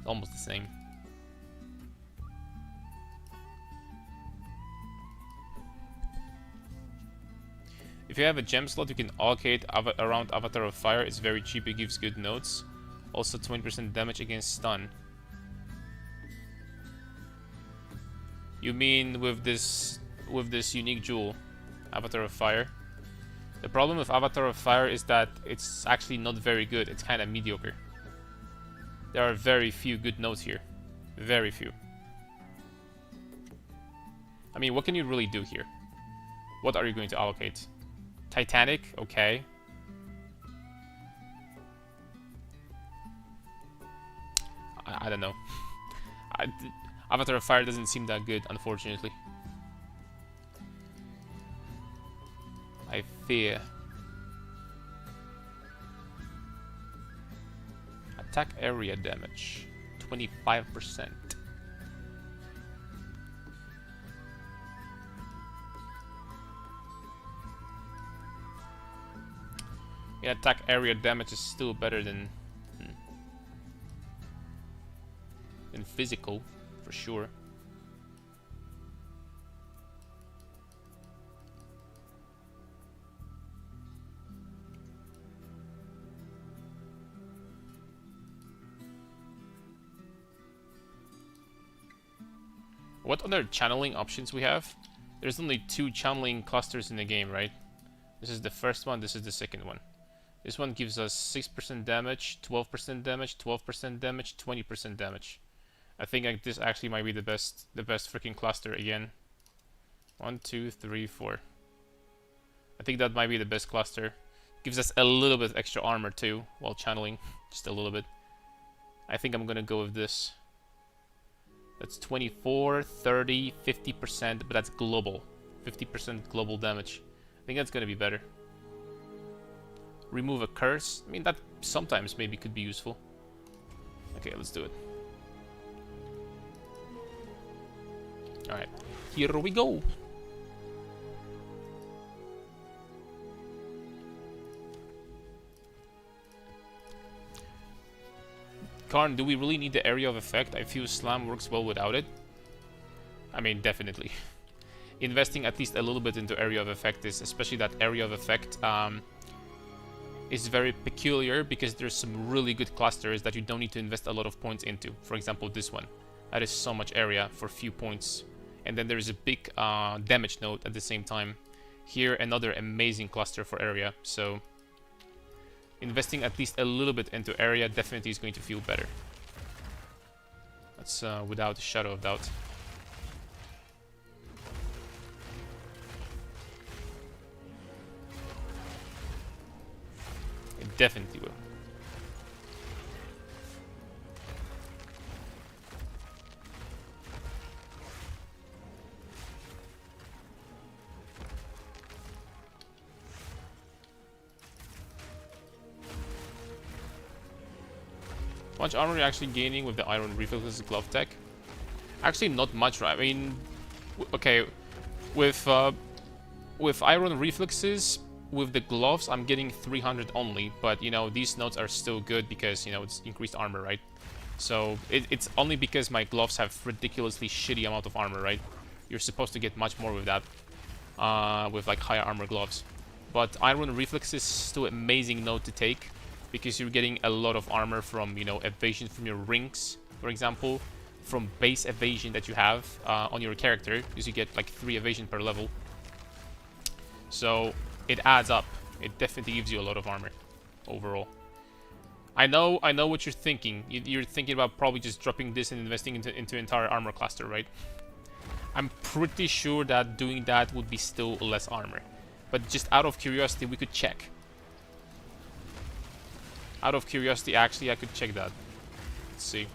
Almost the same. If you have a gem slot, you can allocate around Avatar of Fire. It's very cheap, it gives good notes. Also 20% damage against stun. You mean with this unique jewel, Avatar of Fire? The problem with Avatar of Fire is that it's actually not very good. It's kind of mediocre. There are very few good notes here. Very few. I mean, what can you really do here? What are you going to allocate? Titanic? Okay. I don't know. Avatar of Fire doesn't seem that good, unfortunately. I fear. Attack area damage. 25%. Yeah, attack area damage is still better than physical, for sure. What other channeling options we have? There's only 2 channeling clusters in the game, right? This is the first one, this is the second one. This one gives us 6% damage, 12% damage, 12% damage, 20% damage. I think this actually might be the best freaking cluster again. 1, 2, 3, 4. I think that might be the best cluster. Gives us a little bit extra armor too while channeling, just a little bit. I think I'm gonna go with this. That's 24, 30, 50%, but that's global. 50% global damage. I think that's gonna be better. Remove a curse. I mean, that sometimes maybe could be useful. Okay, let's do it. Alright, here we go. Karn, do we really need the area of effect? I feel Slam works well without it. I mean, definitely. Investing at least a little bit into area of effect is, especially that area of effect, is very peculiar because there's some really good clusters that you don't need to invest a lot of points into. For example, this one. That is so much area for few points. And then there's a big damage node at the same time. Here, another amazing cluster for area. So investing at least a little bit into area definitely is going to feel better. That's without a shadow of doubt. definitely will. How much armor are you actually gaining with the iron reflexes glove tech? Actually, not much, right? I mean, okay, with iron reflexes, with the gloves, I'm getting 300 only, but you know, these notes are still good because, you know, it's increased armor, right? So it's only because my gloves have ridiculously shitty amount of armor, right? You're supposed to get much more with that, with like higher armor gloves. But iron reflexes is still an amazing note to take because you're getting a lot of armor from, you know, evasion from your rings, for example, from base evasion that you have on your character, because you get like 3 evasion per level. So it adds up. It definitely gives you a lot of armor overall. I know what you're thinking. You're thinking about probably just dropping this and investing into entire armor cluster, right? I'm pretty sure that doing that would be still less armor. But just out of curiosity, we could check. Out of curiosity, actually, I could check that. Let's see.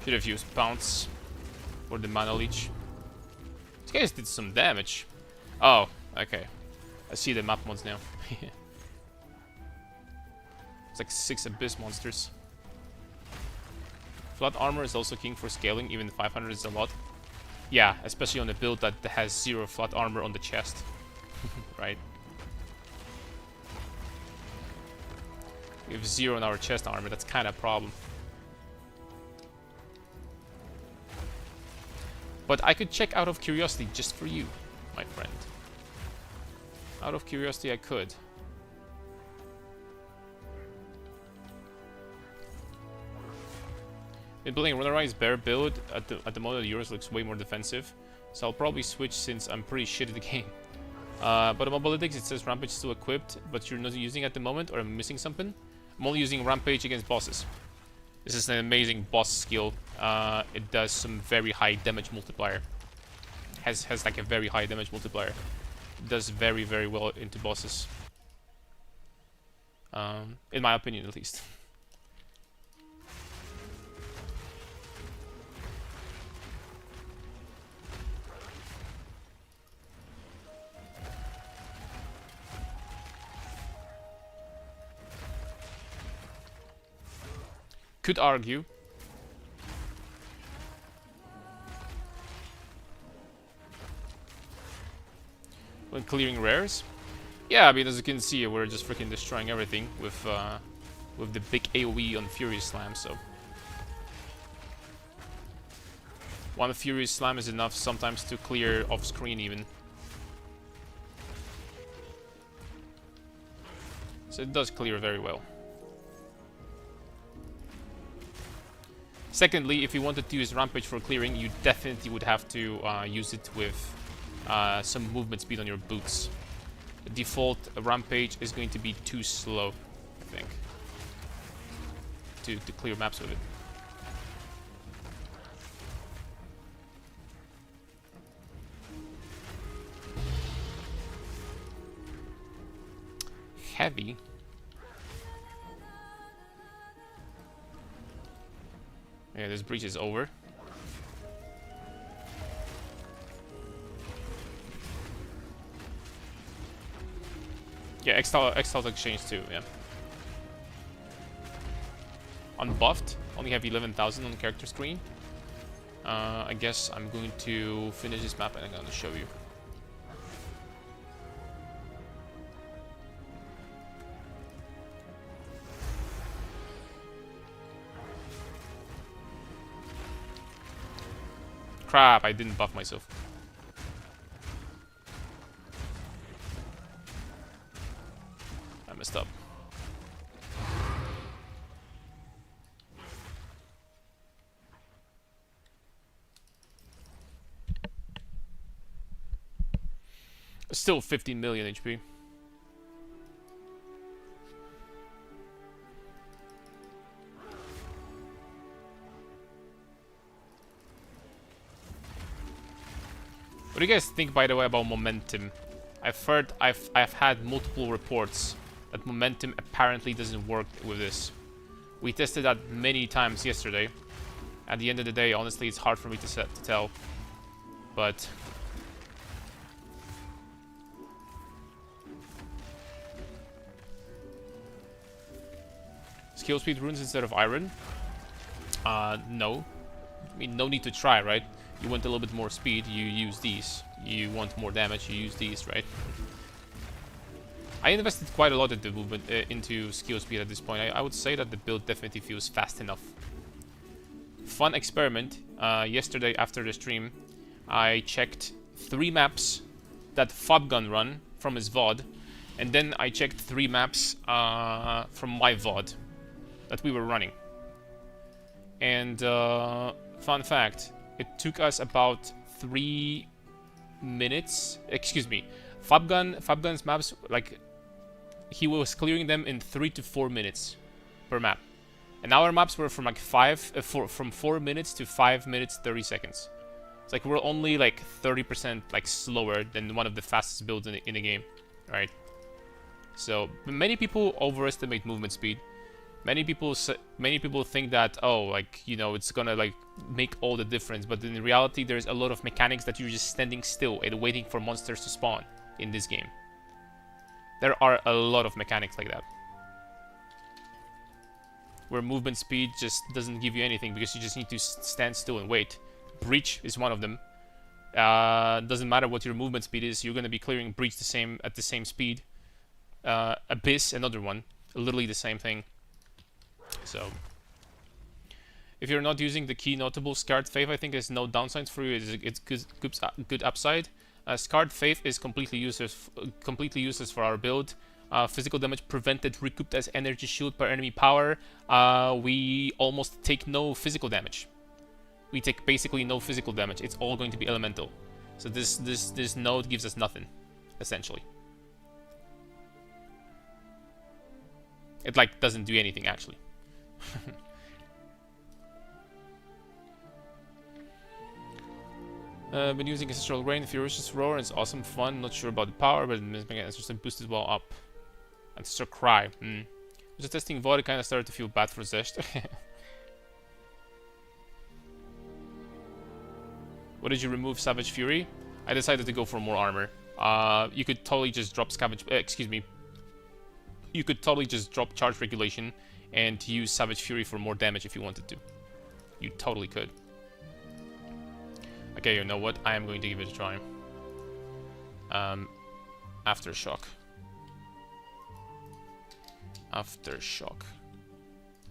Should have used Bounce for the mana leech. These guys did some damage. Oh, okay. I see the map mods now. It's like 6 Abyss monsters. Flat armor is also king for scaling, even 500 is a lot. Yeah, especially on a build that has 0 flat armor on the chest. Right? We have 0 on our chest armor, that's kind of a problem. But I could check out of curiosity just for you, my friend. Out of curiosity, I could. Been building a runnerized bear build. At the moment, yours looks way more defensive. So I'll probably switch since I'm pretty shit at the game. But on mobilityx, it says Rampage is still equipped, but you're not using it at the moment, or I'm missing something. I'm only using Rampage against bosses. This is an amazing boss skill. It does some very high damage multiplier. Has like a very high damage multiplier. It does very, very well into bosses. In my opinion, at least. Could argue. When clearing rares? Yeah, I mean, as you can see, we're just freaking destroying everything with the big AoE on Furious Slam, so. One Furious Slam is enough sometimes to clear off screen even. So it does clear very well. Secondly, if you wanted to use Rampage for clearing, you definitely would have to use it with some movement speed on your boots. The default Rampage is going to be too slow, I think, to clear maps with it. Heavy. Yeah, this breach is over. Yeah, X-Tiles exchange too, yeah. Unbuffed, only have 11,000 on the character screen. I guess I'm going to finish this map and I'm going to show you. Crap, I didn't buff myself. I messed up. Still 15 million HP. What do you guys think, by the way, about momentum? I've had multiple reports that momentum apparently doesn't work with this. We tested that many times yesterday. At the end of the day, honestly, it's hard for me to tell. But skill speed runes instead of iron? No. I mean, no need to try, right? You want a little bit more speed, you use these. You want more damage, you use these, right? I invested quite a lot into movement, into skill speed at this point. I would say that the build definitely feels fast enough. Fun experiment. Yesterday after the stream, I checked 3 maps that Fabgun run from his VOD, and then I checked 3 maps from my VOD that we were running. And fun fact, it took us about 3 minutes. Excuse me, Fabgun's maps, like, he was clearing them in 3 to 4 minutes per map, and our maps were from like 4 minutes to 5 minutes 30 seconds. It's like we're only like 30% like slower than one of the fastest builds in the game, right? So many people overestimate movement speed. Many people think that, oh, like, you know, it's gonna like make all the difference, but in reality there's a lot of mechanics that you're just standing still and waiting for monsters to spawn in this game. There are a lot of mechanics like that, where movement speed just doesn't give you anything because you just need to stand still and wait. Breach is one of them. Doesn't matter what your movement speed is, you're gonna be clearing breach at the same speed. Abyss, another one, literally the same thing. So, if you're not using the key notable, Scarred Faith, I think, is no downsides for you. It's good upside. Scarred Faith is completely useless for our build. Physical damage prevented, recouped as energy shield per enemy power. We almost take no physical damage. We take basically no physical damage. It's all going to be elemental. So this node gives us nothing, essentially. It like doesn't do anything actually. Been using Ancestral Rain, Ferocious Roar, and it's awesome fun. Not sure about the power, but it's making Ancestral boosted well up. Ancestral Cry. Just testing VOD, kind of started to feel bad for Zest. What did you remove? Savage Fury? I decided to go for more armor. You could totally just drop You could totally just drop charge regulation and use Savage Fury for more damage if you wanted to. You totally could. Okay, you know what? I am going to give it a try. Aftershock. Aftershock.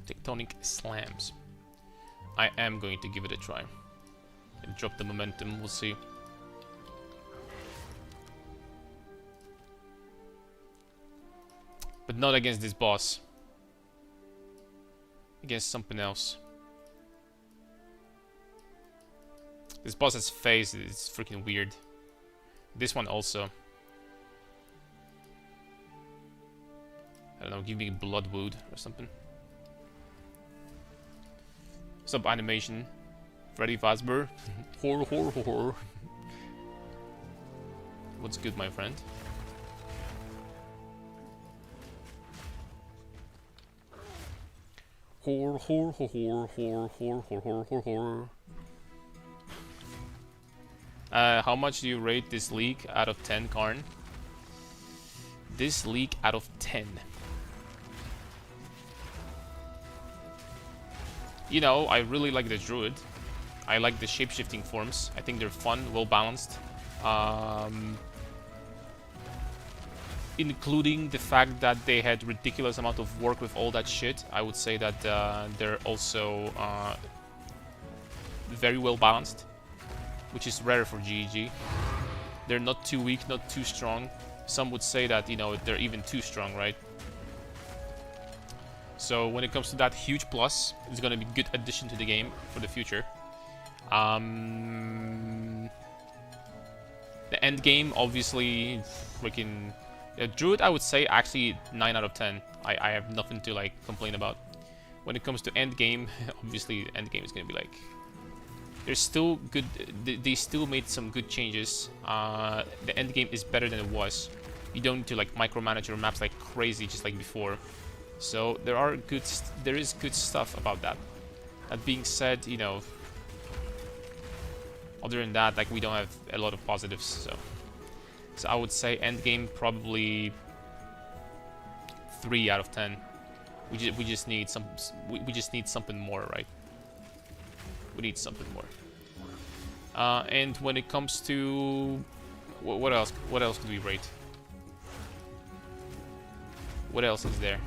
Tectonic Slams. I am going to give it a try. And drop the momentum, we'll see. But not against this boss. Against something else. This boss's face is freaking weird. This one also. I don't know, give me Blood Wound or something. Sub animation. Freddy Fazbear. Horror. What's good, my friend? Horror. How much do you rate this league out of 10, Karn? This league out of 10. You know, I really like the Druid. I like the shape-shifting forms. I think they're fun, well-balanced. Including the fact that they had ridiculous amount of work with all that shit. I would say that they're also very well-balanced, which is rare for GEG. They're not too weak, not too strong. Some would say that, you know, they're even too strong, right? So when it comes to that huge plus, it's gonna be a good addition to the game for the future. The Endgame, obviously, freaking Druid. I would say actually 9 out of 10. I have nothing to like complain about. When it comes to Endgame, obviously Endgame is gonna be like. There's still good. They still made some good changes. The Endgame is better than it was. You don't need to like micromanage your maps like crazy, just like before. So there is good stuff about that. That being said, you know, other than that, like we don't have a lot of positives. So I would say Endgame probably 3 out of 10. We just need something more, right? We need something more. And when it comes to what else? What else could we rate? What else is there?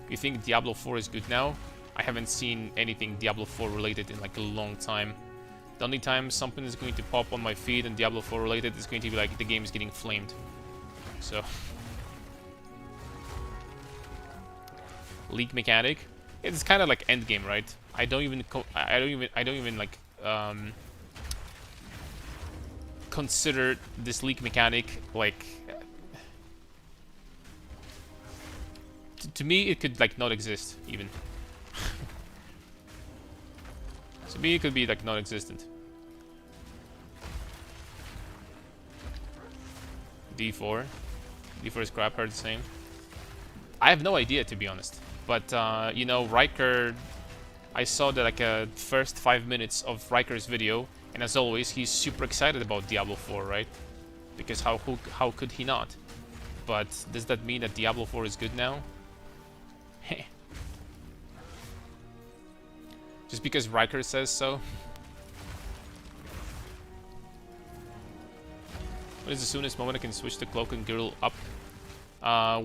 You think Diablo 4 is good now? I haven't seen anything Diablo 4 related in like a long time. The only time something is going to pop on my feed and Diablo 4 related is going to be like the game is getting flamed. So leak mechanic. It's kind of like Endgame, right? I don't even like consider this leak mechanic like. To me, it could like not exist even. To me, it could be like non-existent. D4 is crap. Heard the same. I have no idea, to be honest. But you know, Riker. I saw the like first 5 minutes of Riker's video, and as always, he's super excited about Diablo 4, right? Because how could he not? But does that mean that Diablo 4 is good now? Heh. Just because Riker says so? What is the soonest moment I can switch the Cloak and Girdle up?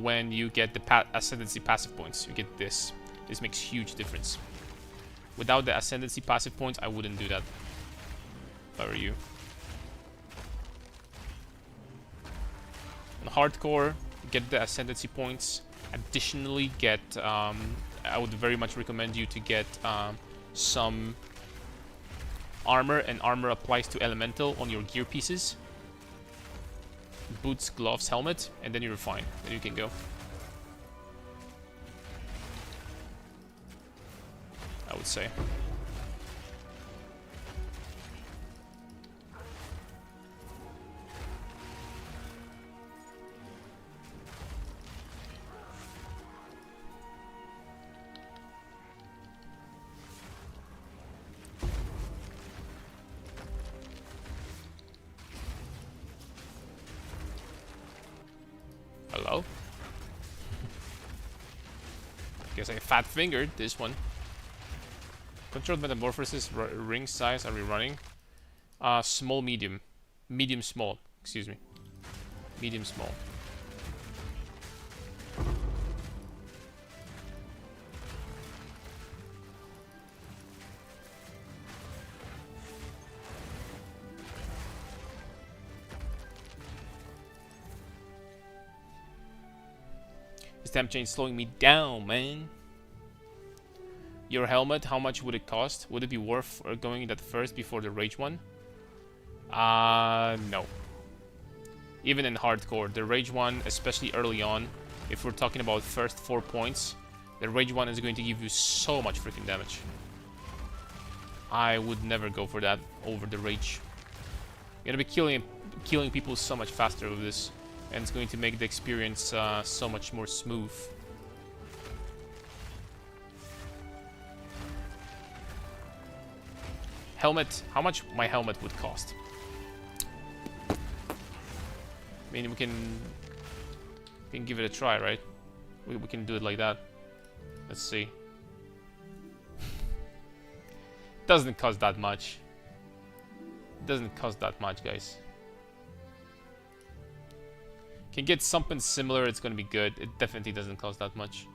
When you get the Ascendancy passive points. You get this. This makes huge difference. Without the Ascendancy passive points, I wouldn't do that. If I were you. On Hardcore, get the Ascendancy points. Additionally, get... I would very much recommend you to get some armor, and armor applies to elemental on your gear pieces. Boots, gloves, helmet, and then you're fine. Then you can go. I would say. Hello? Guess I fat-fingered this one. Controlled metamorphosis, ring size, are we running? Small, medium. Medium, small. Excuse me. Medium, small. This temp change slowing me down, man. Your helmet, how much would it cost? Would it be worth going that first before the rage one? No. Even in hardcore, the rage one, especially early on, if we're talking about first 4 points, the rage one is going to give you so much freaking damage. I would never go for that over the rage. You're gonna be killing people so much faster with this, and it's going to make the experience so much more smooth. Helmet, how much my helmet would cost? I mean, we can give it a try, right? We can do it like that. Let's see. Doesn't cost that much. It doesn't cost that much, guys. Can get something similar, it's gonna be good. It definitely doesn't cost that much.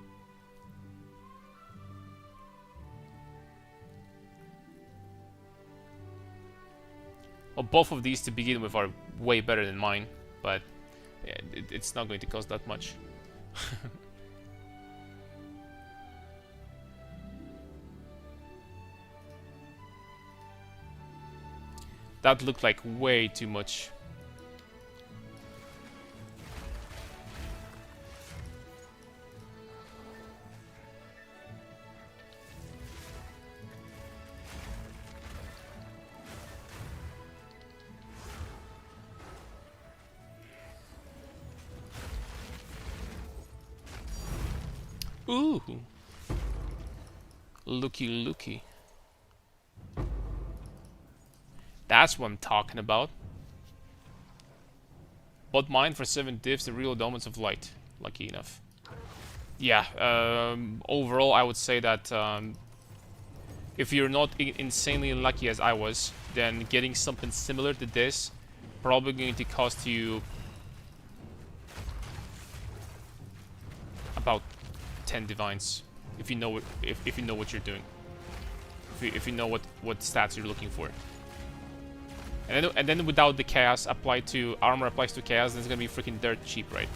Well, both of these to begin with are way better than mine, but yeah, it's not going to cost that much. That looked like way too much. Ooh. Looky. That's what I'm talking about. But mine for 7 divs, the real Dominance of Light. Lucky enough. Yeah, overall I would say that if you're not insanely unlucky as I was, then getting something similar to this probably going to cost you about 10 divines if you know if you know what you're doing. If you know what stats you're looking for. And then without the chaos applied to armor applies to chaos, then it's gonna be freaking dirt cheap, right?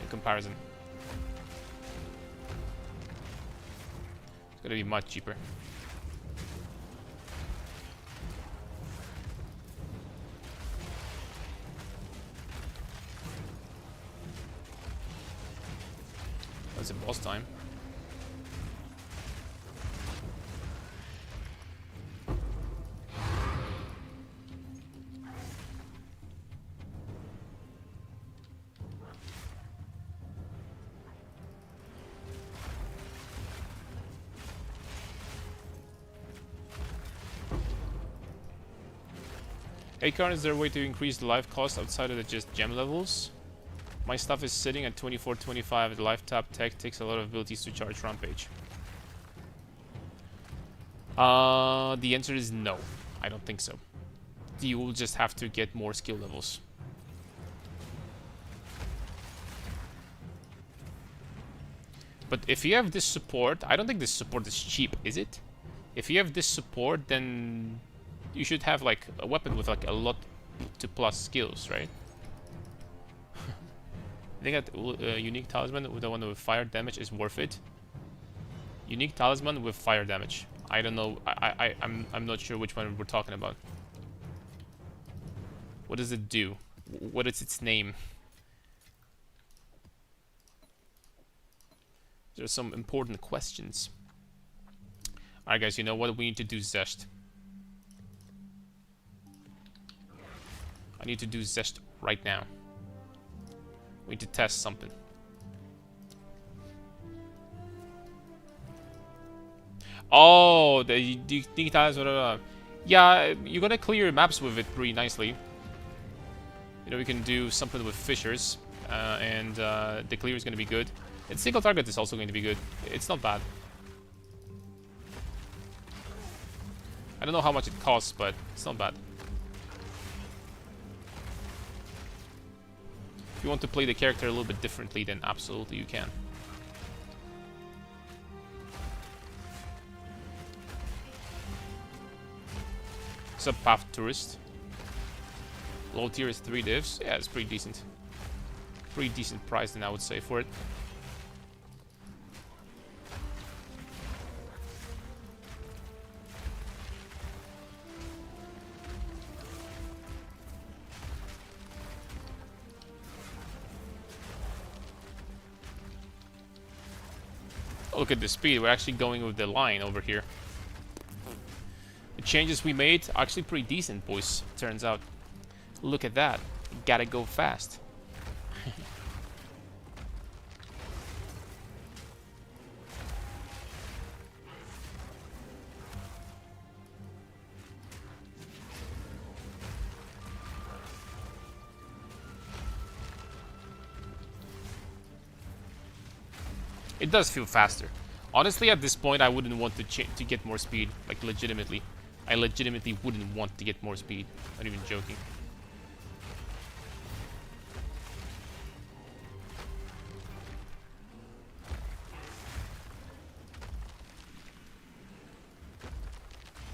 In comparison. It's gonna be much cheaper. That's a boss time. Hey Karn, is there a way to increase the life cost outside of the just gem levels? My stuff is sitting at 24-25. The life tap tech takes a lot of abilities to charge Rampage. The answer is no. I don't think so. You will just have to get more skill levels. But if you have this support, I don't think this support is cheap, is it? If you have this support, then you should have like a weapon with like a lot to plus skills, right? I think that unique talisman with the one with fire damage is worth it. Unique talisman with fire damage. I don't know. I'm not sure which one we're talking about. What does it do? What is its name? There's some important questions. Alright guys, you know what? We need to do Zest. I need to do Zest right now. We need to test something. Oh, the unique talisman. Yeah, you're gonna clear your maps with it pretty nicely. You know, we can do something with fissures, and the clear is gonna be good. And single target is also going to be good. It's not bad. I don't know how much it costs, but it's not bad. If you want to play the character a little bit differently, then absolutely you can. Sub-path tourist. Low tier is 3 divs. Yeah, it's pretty decent. Pretty decent price then I would say for it. Look at the speed, we're actually going with the line over here. The changes we made are actually pretty decent, boys, turns out. Look at that. Gotta go fast. It does feel faster. Honestly, at this point, I wouldn't want to get more speed. Like, legitimately. I legitimately wouldn't want to get more speed. Not even joking.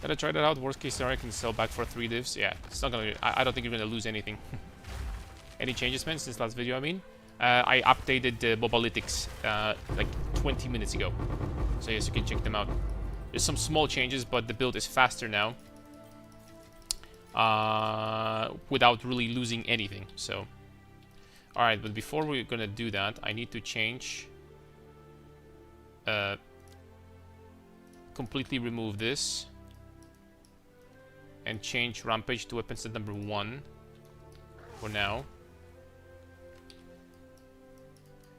Gotta try that out. Worst case scenario, I can sell back for 3 divs. Yeah, it's not gonna. I don't think you're gonna lose anything. Any changes, man, since last video? I mean, I updated the Bobalytics like 20 minutes ago, so yes, you can check them out. There's some small changes, but the build is faster now. without really losing anything. So, alright, but before we're gonna do that, I need to change, completely remove this, and change Rampage to weapon set number 1 for now.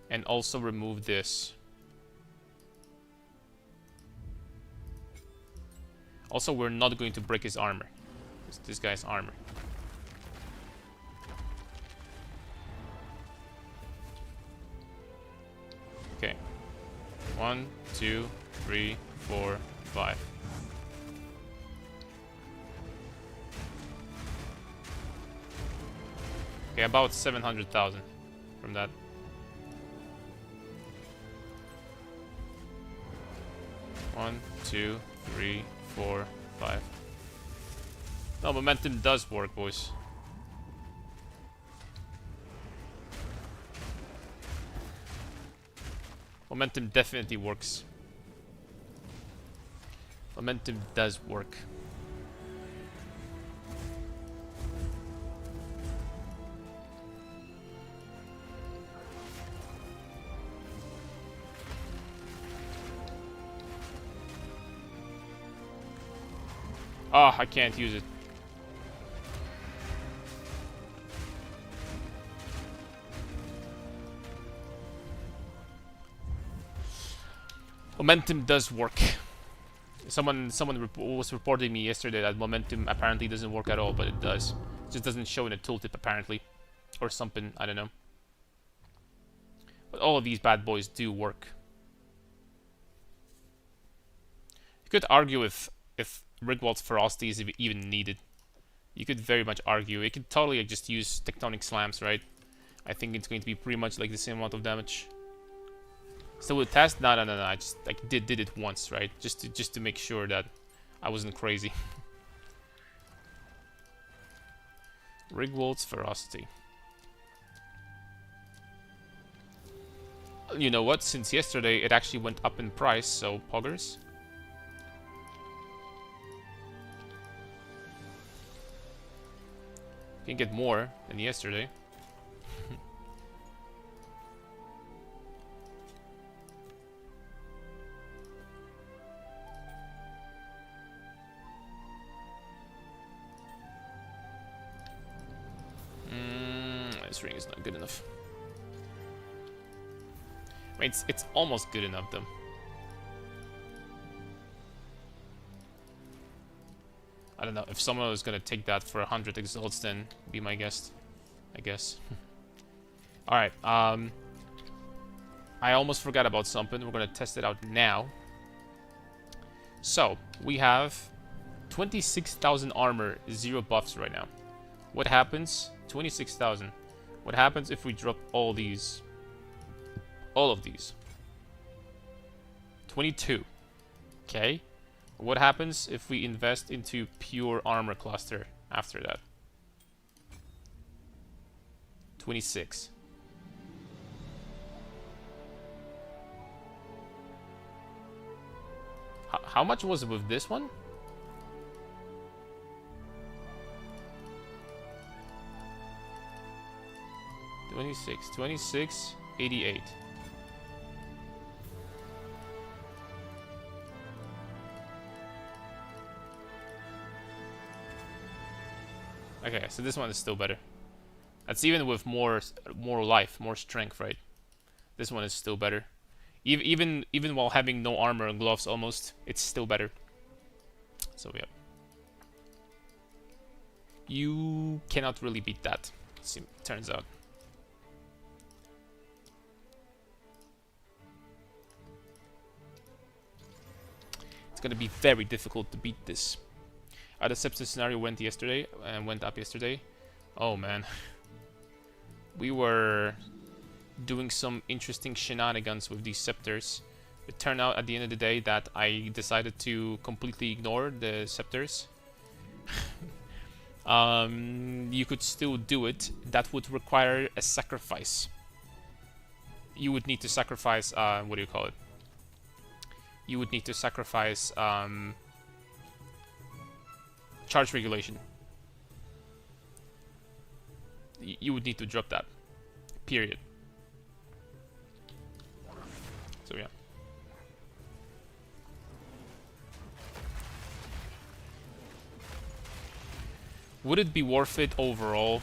And also remove this. Also, we're not going to break his armor. It's this guy's armor. Okay. 1, 2, 3, 4, 5. Okay, about 700,000 from that. One, 2, 3, 4, 5. No, momentum does work, boys. Momentum definitely works. Momentum does work. Oh, I can't use it. Momentum does work. Someone was reporting me yesterday that momentum apparently doesn't work at all, but it does. It just doesn't show in a tooltip apparently, or something. I don't know. But all of these bad boys do work. You could argue if Rigwald's ferocity is even needed. You could very much argue. You could totally just use tectonic slams, right? I think it's going to be pretty much like the same amount of damage. Still with test? No. I just did it once, right? Just to make sure that I wasn't crazy. Rigwald's ferocity. You know what? Since yesterday, it actually went up in price. So poggers. Can get more than yesterday. This ring is not good enough. I mean, it's almost good enough though. I don't know, if someone was gonna take that for 100 exalts, then be my guest, I guess. Alright, I almost forgot about something. We're gonna test it out now. So, we have 26,000 armor, 0 buffs right now. What happens? 26,000. What happens if we drop all these? All of these. 22. Okay. What happens if we invest into pure armor cluster after that? 26. How much was it with this one? $26, 88. Okay, so this one is still better. That's even with more life, more strength, right? This one is still better. Even while having no armor and gloves almost, it's still better. So yeah. You cannot really beat that, turns out. It's gonna be very difficult to beat this. The Scepter scenario went up yesterday. Oh man. We were doing some interesting shenanigans with these Scepters. It turned out at the end of the day that I decided to completely ignore the Scepters. You could still do it. That would require a sacrifice. You would need to sacrifice, what do you call it? You would need to sacrifice charge regulation. You would need to drop that. Period. So yeah. Would it be worth it overall?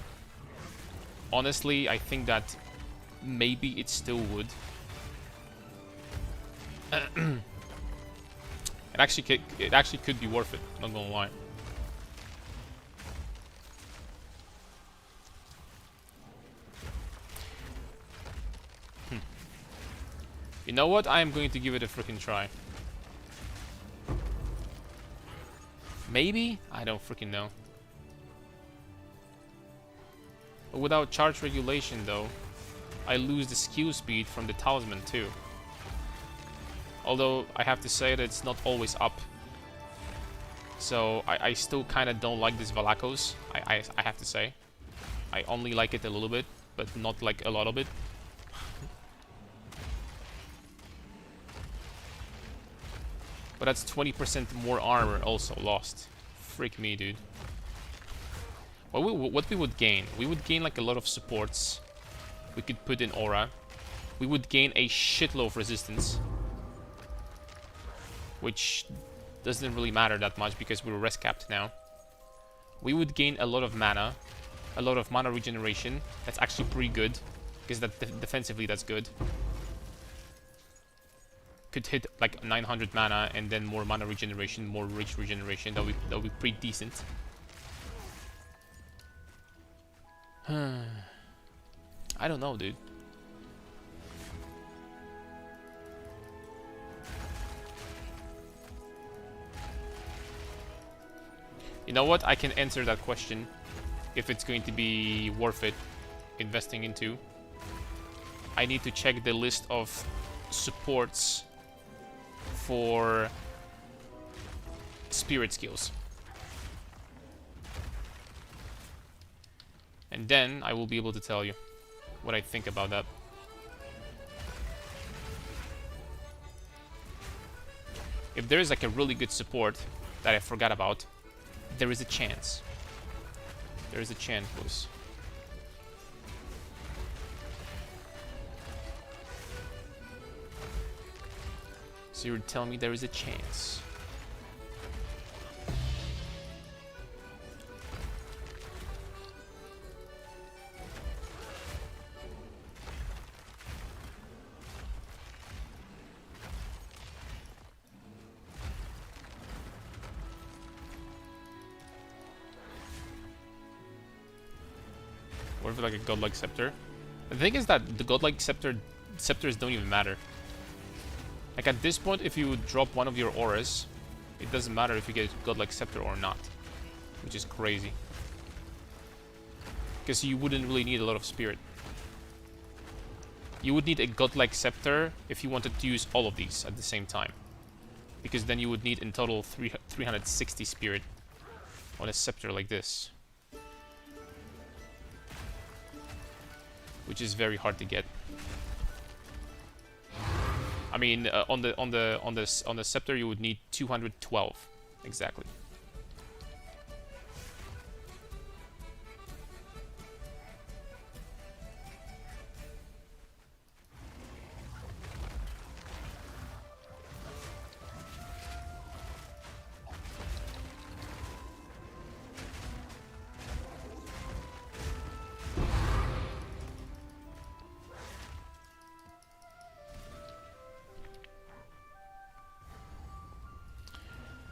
Honestly, I think that maybe it still would. It actually could be worth it, not gonna lie. You know what? I am going to give it a freaking try. Maybe? I don't freaking know. But without charge regulation though, I lose the skill speed from the talisman too. Although I have to say that it's not always up. So I still kind of don't like this Valakos, I have to say. I only like it a little bit, but not like a lot of it. But that's 20% more armor also lost. Freak me, dude. What we would gain? We would gain like a lot of supports. We could put in aura. We would gain a shitload of resistance. Which doesn't really matter that much because we're rest capped now. We would gain a lot of mana. A lot of mana regeneration. That's actually pretty good. Because that defensively that's good. Could hit like 900 mana and then more mana regeneration, more rich regeneration. That would be pretty decent. I don't know, dude. You know what? I can answer that question if it's going to be worth it investing into. I need to check the list of supports for spirit skills. And then I will be able to tell you what I think about that. If there is like a really good support that I forgot about, there is a chance. There is a chance, boys. So you're telling me there is a chance? Or if like a godlike scepter. The thing is that the godlike scepters don't even matter. Like at this point, if you drop one of your auras, it doesn't matter if you get godlike scepter or not, which is crazy. Because you wouldn't really need a lot of spirit. You would need a godlike scepter if you wanted to use all of these at the same time, because then you would need in total 360 spirit on a scepter like this, which is very hard to get. I mean, on the scepter you would need 212 exactly.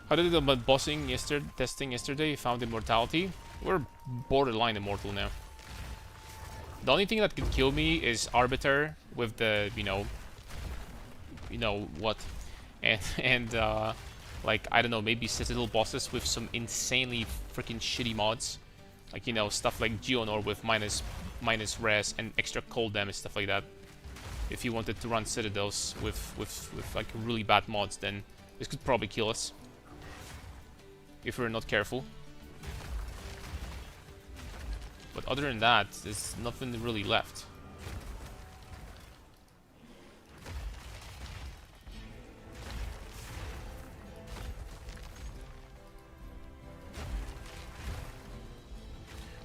How did the bossing testing yesterday? Found immortality. We're borderline immortal now. The only thing that could kill me is Arbiter with the you know what, and like I don't know, maybe Citadel bosses with some insanely freaking shitty mods, like stuff like Geonor with minus res and extra cold damage, stuff like that. If you wanted to run Citadels with like really bad mods, then this could probably kill us if we're not careful. But other than that, there's nothing really left.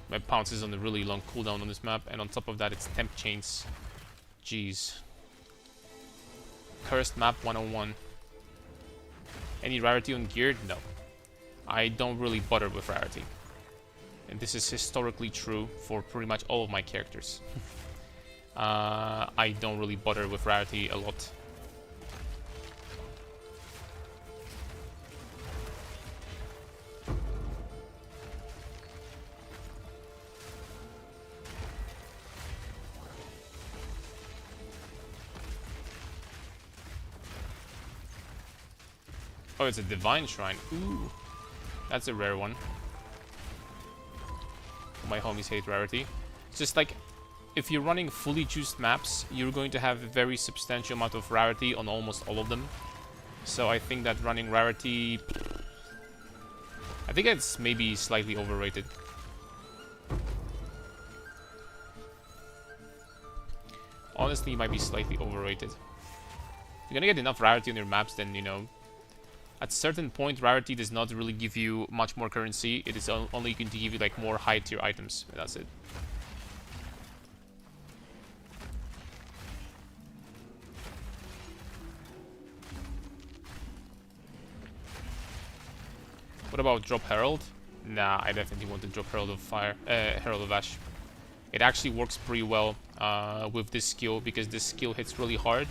My pounce is on a really long cooldown on this map, and on top of that, it's temp chains. Jeez. Cursed map 101. Any rarity on geared? No. I don't really bother with rarity. And this is historically true for pretty much all of my characters. I don't really bother with rarity a lot. Oh, it's a divine shrine. Ooh, that's a rare one. My homies hate rarity. It's just like, if you're running fully juiced maps, you're going to have a very substantial amount of rarity on almost all of them. So I think that running rarity, I think it's maybe slightly overrated. Honestly, it might be slightly overrated. If you're gonna get enough rarity on your maps, then, you know, at a certain point, rarity does not really give you much more currency. It is only going to give you like more high tier items. That's it. What about drop Herald? Nah, I definitely want to drop Herald of Fire, Herald of Ash. It actually works pretty well with this skill, because this skill hits really hard,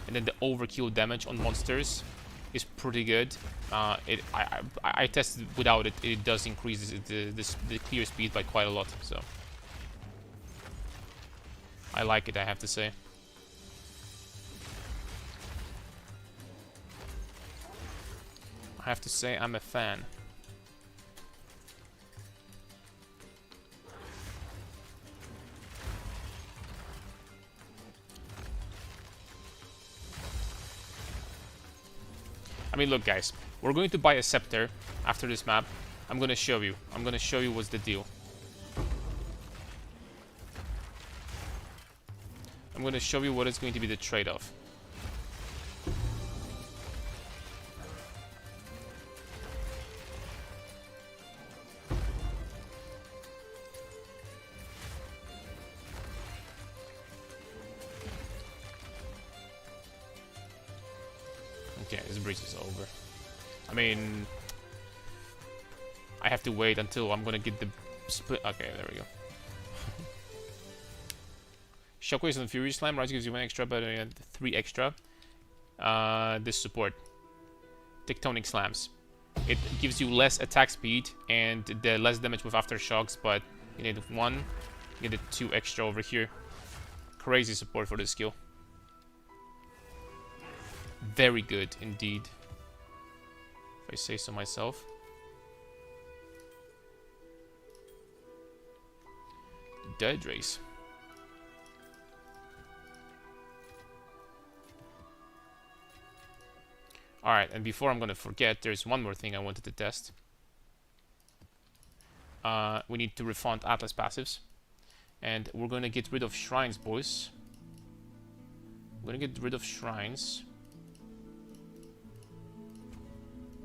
and then the overkill damage on monsters is pretty good. I tested without it. It does increase the clear speed by quite a lot. So I like it, I have to say. I have to say I'm a fan. I mean, look, guys, we're going to buy a Scepter after this map. I'm gonna show you. I'm gonna show you what's the deal. I'm gonna show you what is going to be the trade-off. Okay, this breach is over. I mean, I have to wait until I'm gonna get the split. Okay, there we go. Shockwaves on Fury Slam. Rise gives you 1 extra, but 3 extra. This support. Tectonic Slams. It gives you less attack speed and the less damage with aftershocks, but you need 1. You get 2 extra over here. Crazy support for this skill. Very good indeed, if I say so myself. Dead Race. Alright, and before I'm gonna forget, there's one more thing I wanted to test. We need to refund Atlas passives. And we're gonna get rid of shrines, boys. We're gonna get rid of shrines.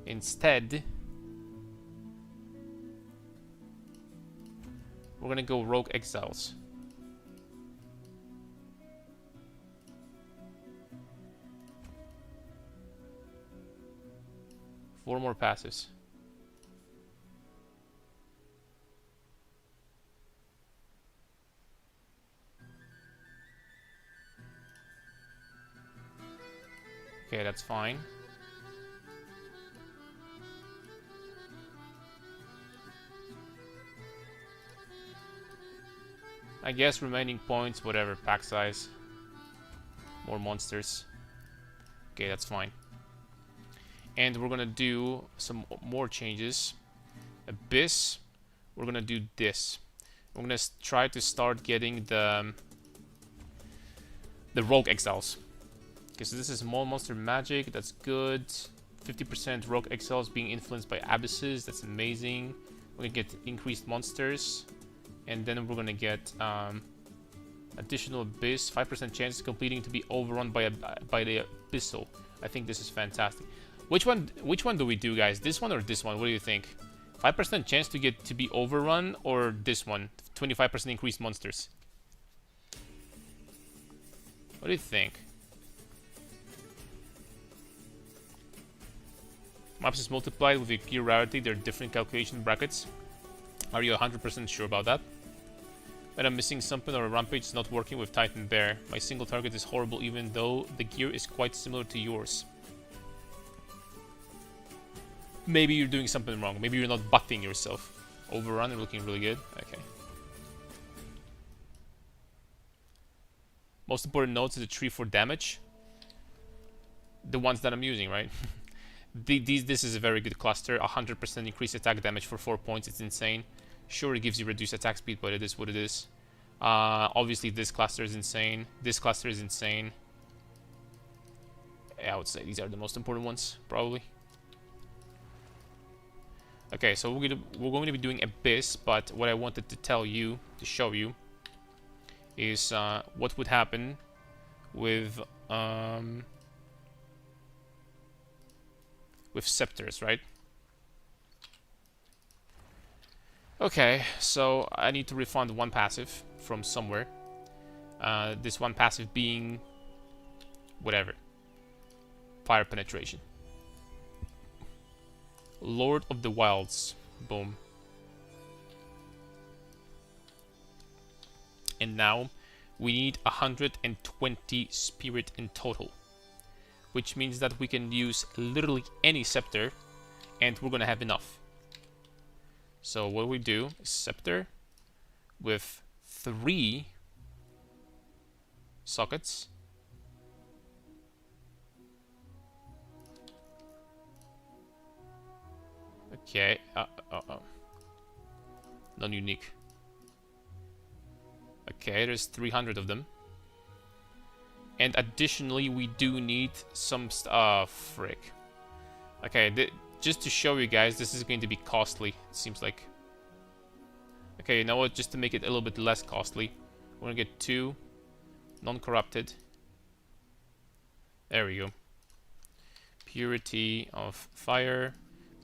Instead, we're gonna go Rogue Exiles. Four more passives. Okay, that's fine. I guess remaining points, whatever, pack size. More monsters. Okay, that's fine. And we're gonna do some more changes. Abyss, we're gonna do this. We're gonna try to start getting the Rogue Exiles. Okay, so this is small monster magic, that's good. 50% Rogue Exiles being influenced by abysses, that's amazing. We're gonna get increased monsters. And then we're gonna get additional Abyss, 5% chance of completing to be overrun by the Abyssal. I think this is fantastic. Which one do we do, guys? This one or this one? What do you think? 5% chance to get to be overrun, or this one, 25% increased monsters. What do you think? Maps is multiplied with your gear rarity. There are different calculation brackets. Are you 100% sure about that? When I'm missing something or a rampage is not working with Titan Bear. My single target is horrible even though the gear is quite similar to yours. Maybe you're doing something wrong. Maybe you're not butting yourself. Overrun, you're looking really good. Okay. Most important notes is the tree for damage. The ones that I'm using, right? This is a very good cluster. 100% increased attack damage for 4 points. It's insane. Sure, it gives you reduced attack speed, but it is what it is. Obviously, this cluster is insane. This cluster is insane. Yeah, I would say these are the most important ones, probably. Okay, so we're going to be doing Abyss, but what I wanted to tell you, to show you, is what would happen with Scepters, right? Okay, so I need to refund one passive from somewhere. This one passive being whatever. Fire penetration. Lord of the Wilds. Boom. And now we need 120 spirit in total, which means that we can use literally any scepter and we're gonna have enough. So what we do is Scepter with 3 sockets. Okay, non-unique. Okay, there's 300 of them. And additionally, we do need some frick. Okay, just to show you guys, this is going to be costly, it seems like. Okay, you know what? Just to make it a little bit less costly, we're gonna get 2 non-corrupted. There we go. Purity of fire,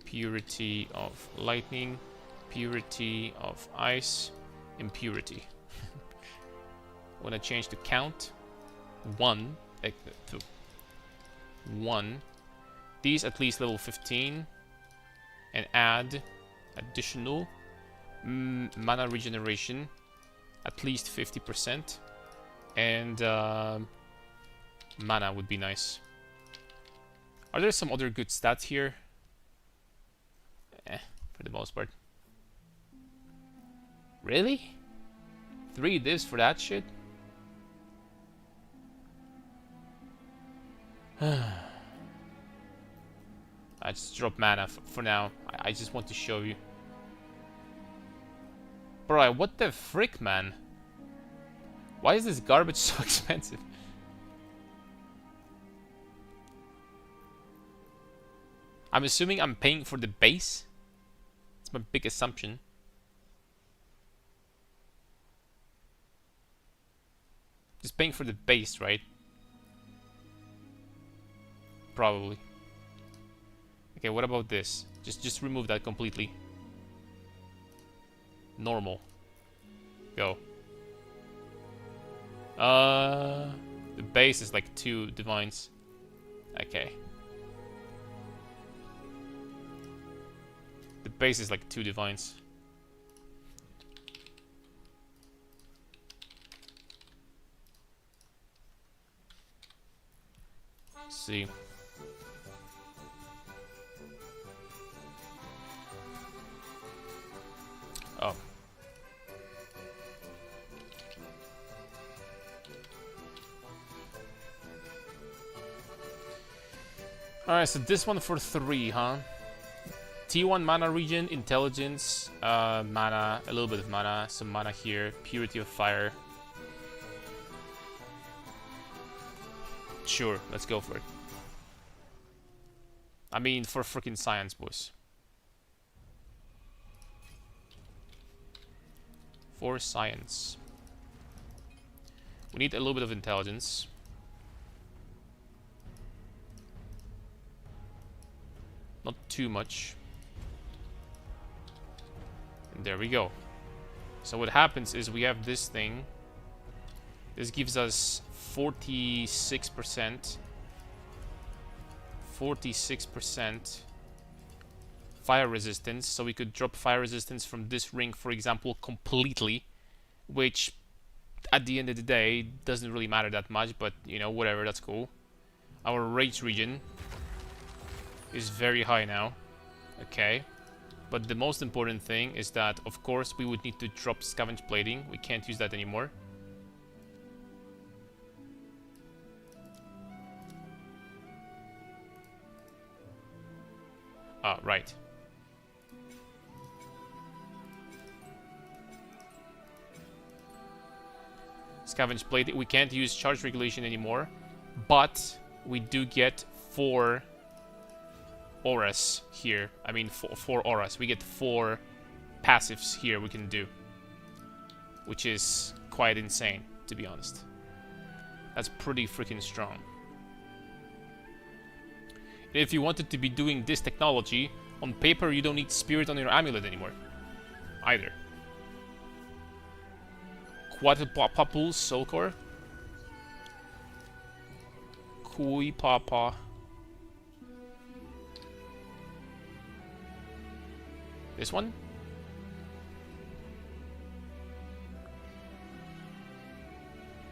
purity of lightning, purity of ice, impurity. I'm gonna change the count 1 to 1. These at least level 15, and add additional mana regeneration, at least 50%, and mana would be nice. Are there some other good stats here? For the most part. Really? 3 divs for that shit? I just drop mana for now. I just want to show you. Bro, what the frick, man? Why is this garbage so expensive? I'm assuming I'm paying for the base. It's my big assumption. Just paying for the base, right? Probably. Okay, what about this? Just remove that completely. Normal. Go. The base is like 2 divines. Okay. The base is like 2 divines. Let's see. Oh. Alright, so this one for 3, huh? T1 mana regen, intelligence, mana, a little bit of mana, some mana here, purity of fire. Sure, let's go for it. I mean, for freaking science, boys. For science. We need a little bit of intelligence. Not too much. There we go. So what happens is we have this thing. This gives us 46%. 46% fire resistance. So we could drop fire resistance from this ring, for example, completely. Which, at the end of the day, doesn't really matter that much. But, you know, whatever, that's cool. Our rage regen is very high now. Okay. But the most important thing is that, of course, we would need to drop scavenge plating. We can't use that anymore. Ah, right. Scavenge plating. We can't use charge regulation anymore. But we do get 4 auras here. I mean, four auras. We get 4 passives here we can do. Which is quite insane, to be honest. That's pretty freaking strong. And if you wanted to be doing this technology, on paper you don't need spirit on your amulet anymore. Either. Quadrupapul Soulcore. Kui Papa. This one?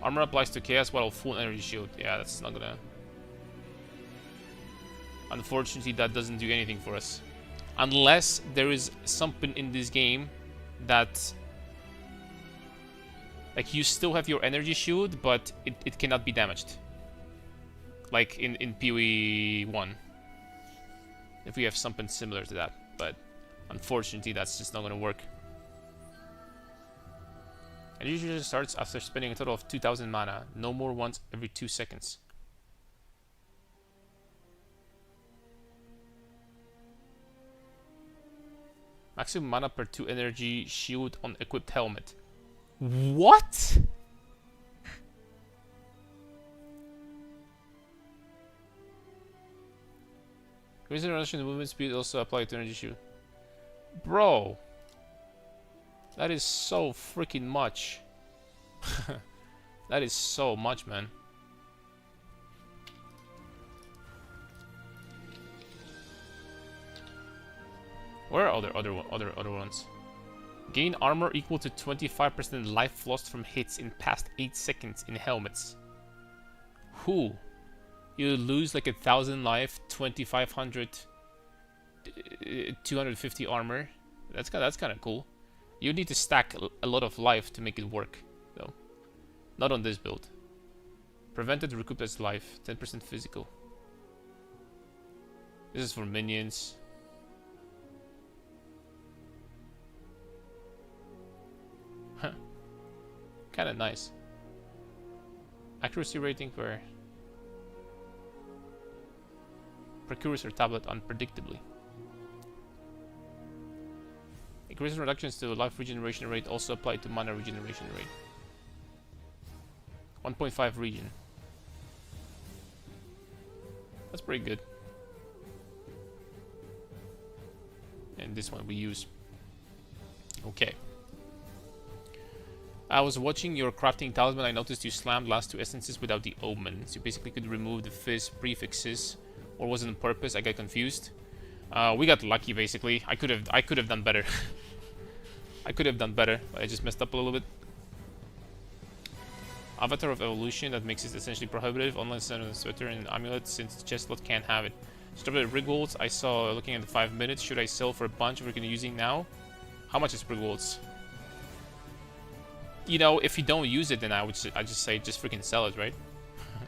Armor applies to chaos while full energy shield. Yeah, that's not gonna... Unfortunately, that doesn't do anything for us. Unless there is something in this game that... Like, you still have your energy shield, but it cannot be damaged. Like in PoE 1. If we have something similar to that. But unfortunately, that's just not gonna work. It usually starts after spending a total of 2000 mana. No more once every 2 seconds. Maximum mana per 2 energy shield on equipped helmet. What? Increasing reduction in movement speed also applied to energy shield. Bro. That is so freaking much. That is so much, man. Where are other ones? Gain armor equal to 25% life lost from hits in past 8 seconds in helmets. Who? You lose like 1,000 life, 2,500, 250 armor. That's kind of cool. You need to stack a lot of life to make it work, though. Not on this build. Prevented recoup as life, 10% physical. This is for minions. Huh. Kinda nice. Accuracy rating for Precursor tablet unpredictably. Increasing reductions to life regeneration rate also apply to mana regeneration rate. 1.5 regen. That's pretty good. And this one we use. Okay. I was watching your crafting talisman. I noticed you slammed last 2 essences without the omen. So you basically could remove the fizz prefixes, or was it on purpose? I got confused. We got lucky basically. I could have done better. I could have done better, but I just messed up a little bit. Avatar of Evolution, that makes it essentially prohibitive unless it's a sweater and amulet, since the chest slot can't have it. Strawberry Rigwolds, I saw looking at the 5 minutes. Should I sell for a bunch we're gonna using now? How much is Rigwolds? You know, if you don't use it, then I just say just freaking sell it, right?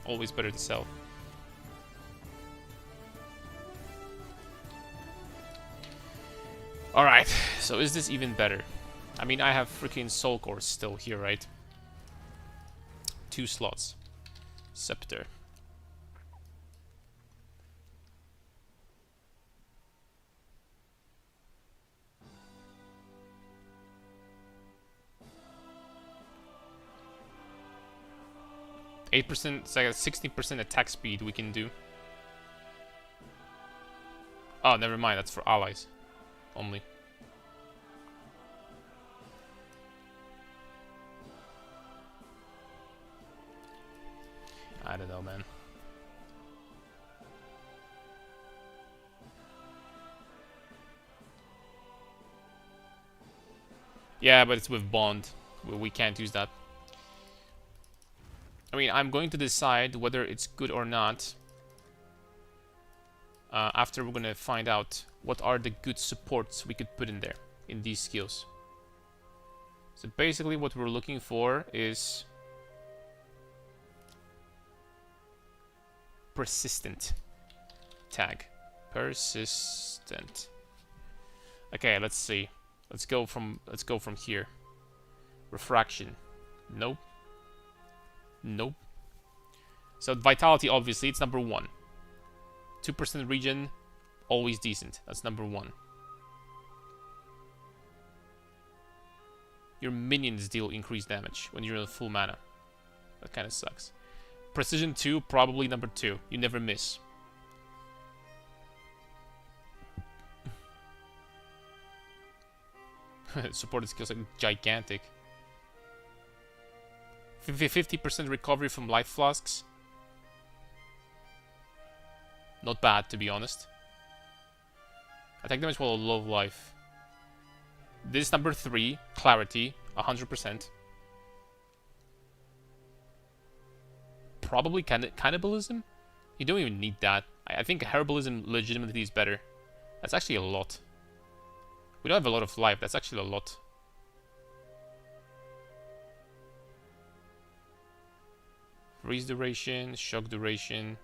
Always better to sell. Alright, so is this even better? I mean, I have freaking soul cores still here, right? 2 slots. Scepter. %, it's like a 16% attack speed we can do. Oh, never mind, that's for allies only. I don't know, man. Yeah, but it's with Bond. We can't use that. I mean, I'm going to decide whether it's good or not after we're gonna find out what are the good supports we could put in there, in these skills. So basically what we're looking for is persistent tag. Persistent. Okay, let's see. Let's go from here. Refraction. Nope. Nope. So vitality, obviously, it's number 1. 2% regen, always decent. That's number 1. Your minions deal increased damage when you're in full mana. That kind of sucks. Precision 2, probably number 2. You never miss. Supported skills are gigantic. 50% recovery from life flasks. Not bad, to be honest. Attack damage while low life. This number 3, clarity, 100%. Probably cannibalism? You don't even need that. I think herbalism legitimately is better. That's actually a lot. We don't have a lot of life, that's actually a lot. Freeze duration, shock duration.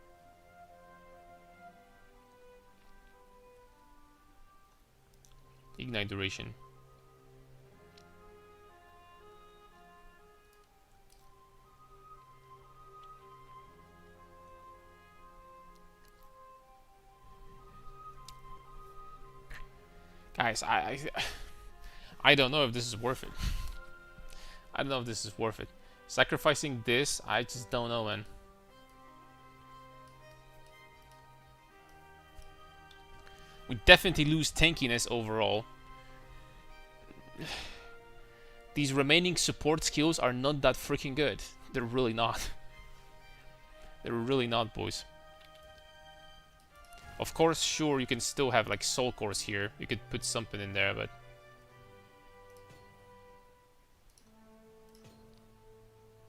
Ignite duration. Guys, I don't know if this is worth it. I don't know if this is worth it. Sacrificing this, I just don't know, man. We definitely lose tankiness overall. These remaining support skills are not that freaking good. They're really not. They're really not, boys. Of course, sure, you can still have like soul cores here. You could put something in there, but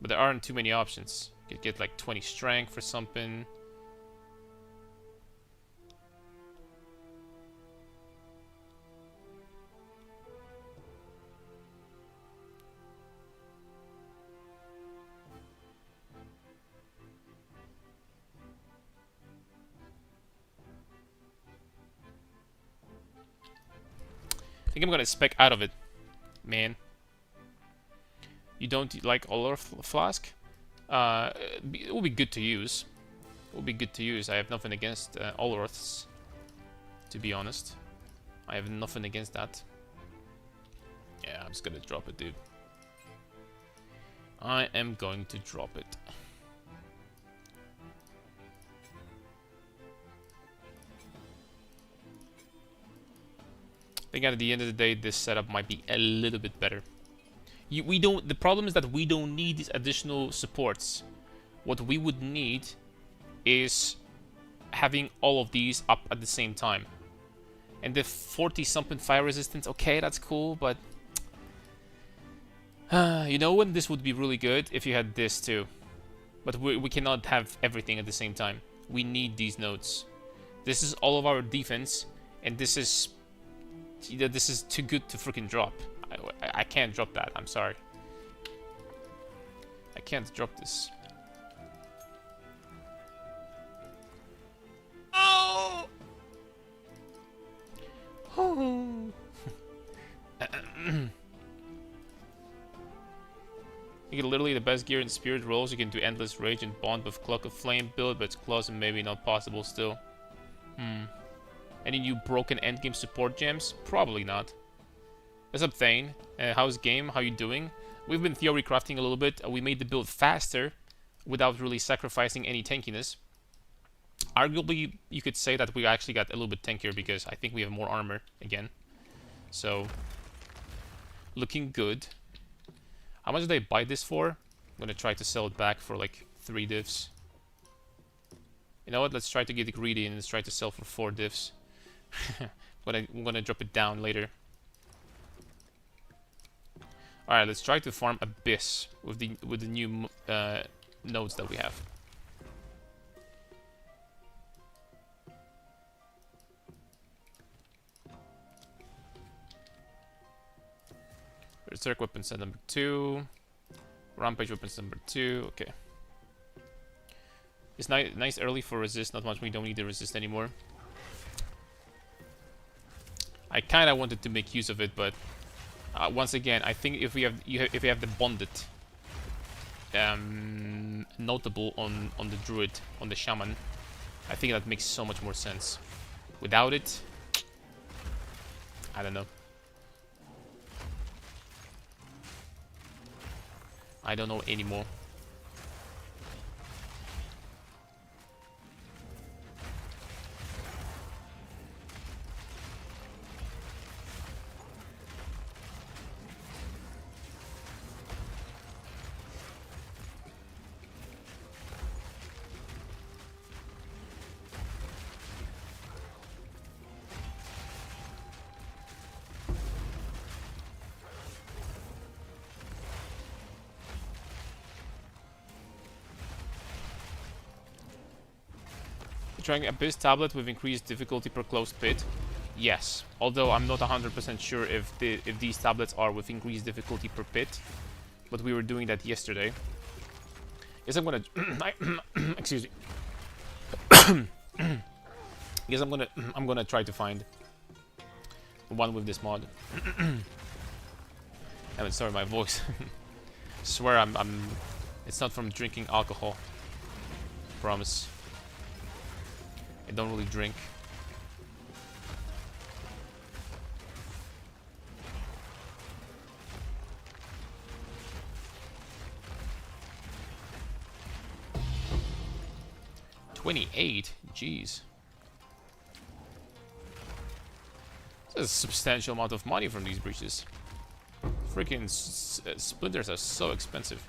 there aren't too many options. You could get like 20 strength for something. I think I'm gonna spec out of it, man. You don't like Allure Flask? It will be good to use. It will be good to use. I have nothing against Allures, to be honest. I have nothing against that. Yeah, I'm just gonna drop it, dude. I am going to drop it. I think at the end of the day, this setup might be a little bit better. We don't. The problem is that we don't need these additional supports. What we would need is having all of these up at the same time. And the 40-something fire resistance, okay, that's cool, but you know when this would be really good if you had this too. But we cannot have everything at the same time. We need these nodes. This is all of our defense, and this is too good to freaking drop. I can't drop that. I'm sorry. I can't drop this. Oh! Oh! You get literally the best gear in spirit rolls. You can do endless rage and bond with Cloak of Flame build, but it's close and maybe not possible still. Any new broken endgame support gems? Probably not. What's up, Thane? How's game? How you doing? We've been theory crafting a little bit. We made the build faster without really sacrificing any tankiness. Arguably, you could say that we actually got a little bit tankier because I think we have more armor again. So, looking good. How much did I buy this for? I'm gonna try to sell it back for like 3 divs. You know what? Let's try to get greedy and let's try to sell for 4 diffs. I'm gonna drop it down later. Alright, let's try to farm Abyss with the new nodes that we have. Berserk weapons at number 2. Rampage weapons number 2. Okay. It's nice early for resist. Not much. We don't need to resist anymore. I kind of wanted to make use of it, but once again, I think if we have the bonded notable on the druid, on the shaman, I think that makes so much more sense. Without it, I don't know. I don't know anymore. Trying Abyss tablet with increased difficulty per closed pit. Yes, although I'm not 100% sure if these tablets are with increased difficulty per pit, but we were doing that yesterday. Yes, I'm gonna excuse me. Yes, I'm gonna try to find one with this mod. I mean, sorry, my voice. Swear I'm it's not from drinking alcohol. Promise. I don't really drink. $28? Jeez. That's a substantial amount of money from these breaches. Freaking splinters are so expensive.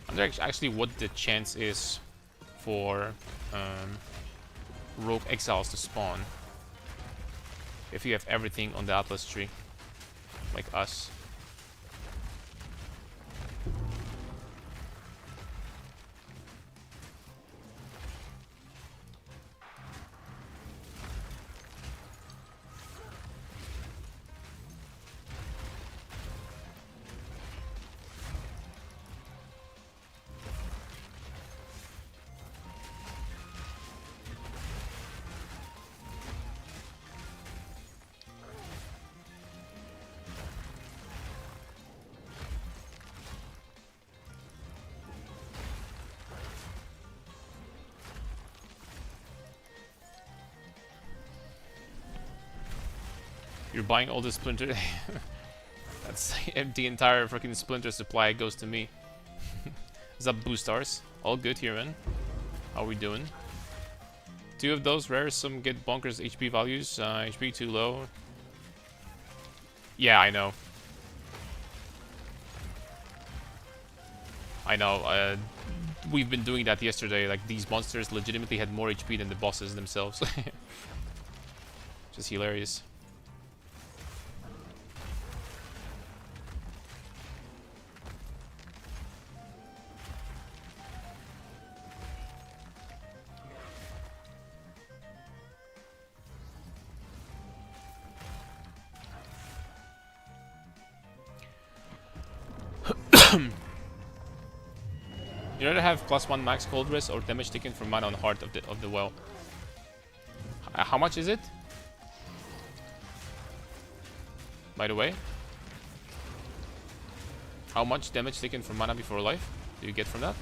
I wonder actually what the chance is for rogue exiles to spawn if you have everything on the Atlas tree, like us. You're buying all the splinter. That's the entire freaking splinter supply goes to me. What's up, Boo Stars? All good here, man. How we doing? 2 of those rares, some get bonkers HP values. HP too low. Yeah, I know. I know. We've been doing that yesterday. Like, these monsters legitimately had more HP than the bosses themselves. Just hilarious. You rather have +1 max cold rest or damage taken from mana on heart of the well. How much is it? By the way, how much damage taken from mana before life do you get from that?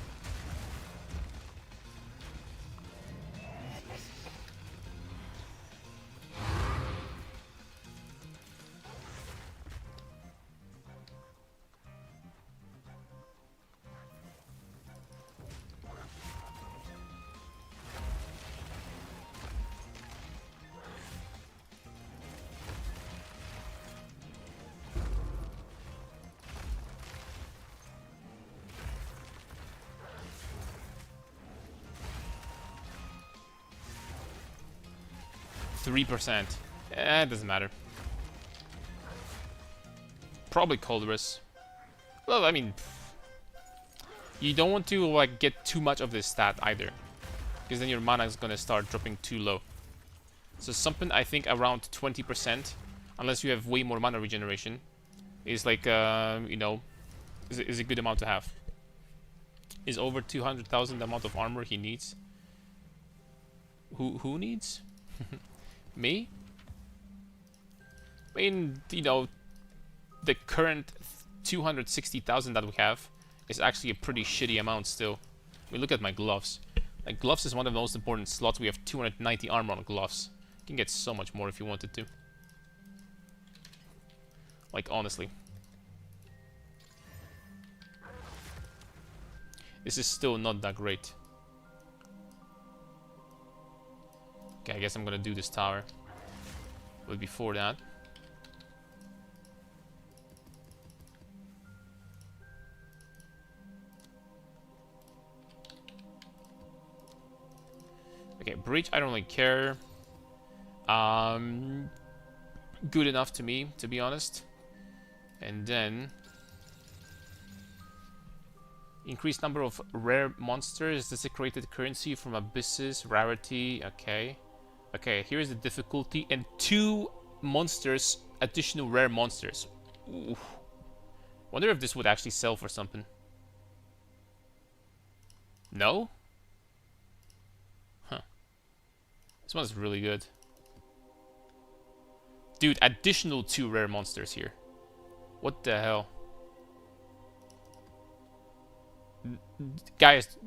3%. It doesn't matter. Probably Colress. Well, I mean, you don't want to like get too much of this stat either, because then your mana is gonna start dropping too low. So something I think around 20%, unless you have way more mana regeneration, is like you know, is a good amount to have. Is over 200,000 the amount of armor he needs? Who needs? Me? I mean, you know, the current 260,000 that we have is actually a pretty shitty amount still. I mean, look at my gloves. Like, gloves is one of the most important slots. We have 290 armor on gloves. You can get so much more if you wanted to. Like, honestly. This is still not that great. Okay, I guess I'm gonna do this tower. But before that... Okay, breach, I don't really care. Good enough to me, to be honest. And then... increased number of rare monsters, desecrated currency from abysses, rarity, okay. Okay, here's the difficulty, and 2 monsters, additional rare monsters. Ooh. Wonder if this would actually sell for something. No? Huh. This one's really good. Dude, additional 2 rare monsters here. What the hell? Guys,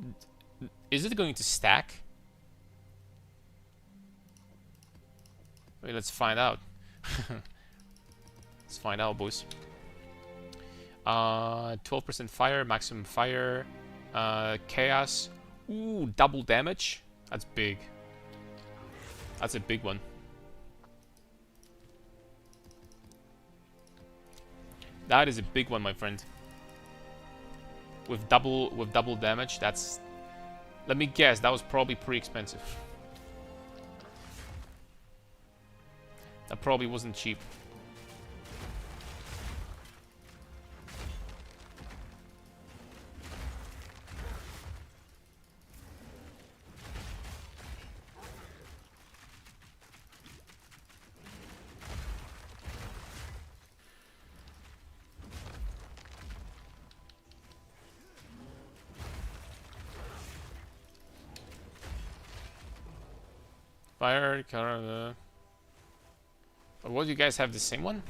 is it going to stack? Wait, let's find out. Let's find out, boys. 12% fire, maximum fire, chaos. Ooh, double damage. That's big. That's a big one. That is a big one, my friend. With double damage, that's... Let me guess, that was probably pretty expensive. That probably wasn't cheap. Fire, Canada. What, do you guys have the same one?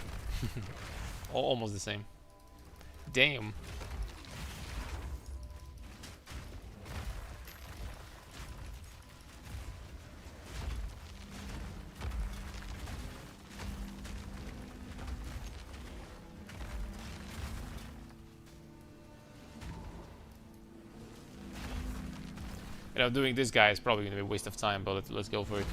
Almost the same. Damn. You know, doing this guy is probably going to be a waste of time, but let's go for it.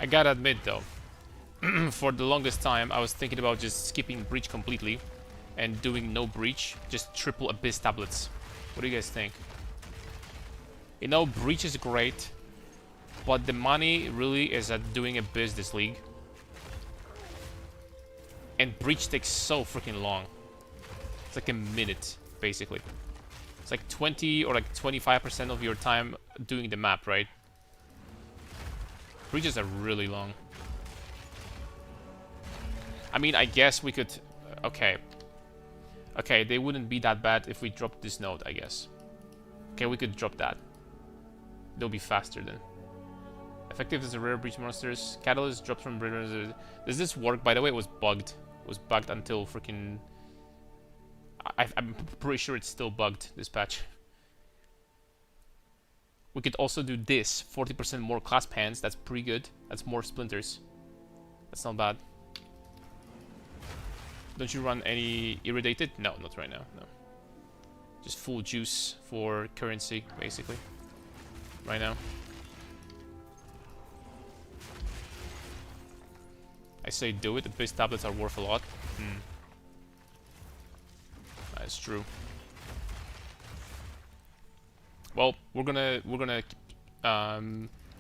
I gotta admit though, for the longest time I was thinking about just skipping breach completely and doing no breach, just triple abyss tablets. What do you guys think? You know, breach is great, but the money really is at doing abyss this league. And breach takes so freaking long. It's like a minute, basically. It's like 20 or like 25% of your time doing the map, right? Breaches are really long. I mean, I guess we could... Okay. Okay, they wouldn't be that bad if we dropped this node, I guess. Okay, we could drop that. They'll be faster then. Effective as a rare breach monsters. Catalyst drops from... Does this work? By the way, it was bugged. It was bugged until freaking I'm pretty sure it's still bugged, this patch. We could also do this, 40% more clasp hands. That's pretty good. That's more splinters. That's not bad. Don't you run any irradiated? No, not right now, no. Just full juice for currency, basically. Right now. I say do it, the base tablets are worth a lot. That's true. Well, we're gonna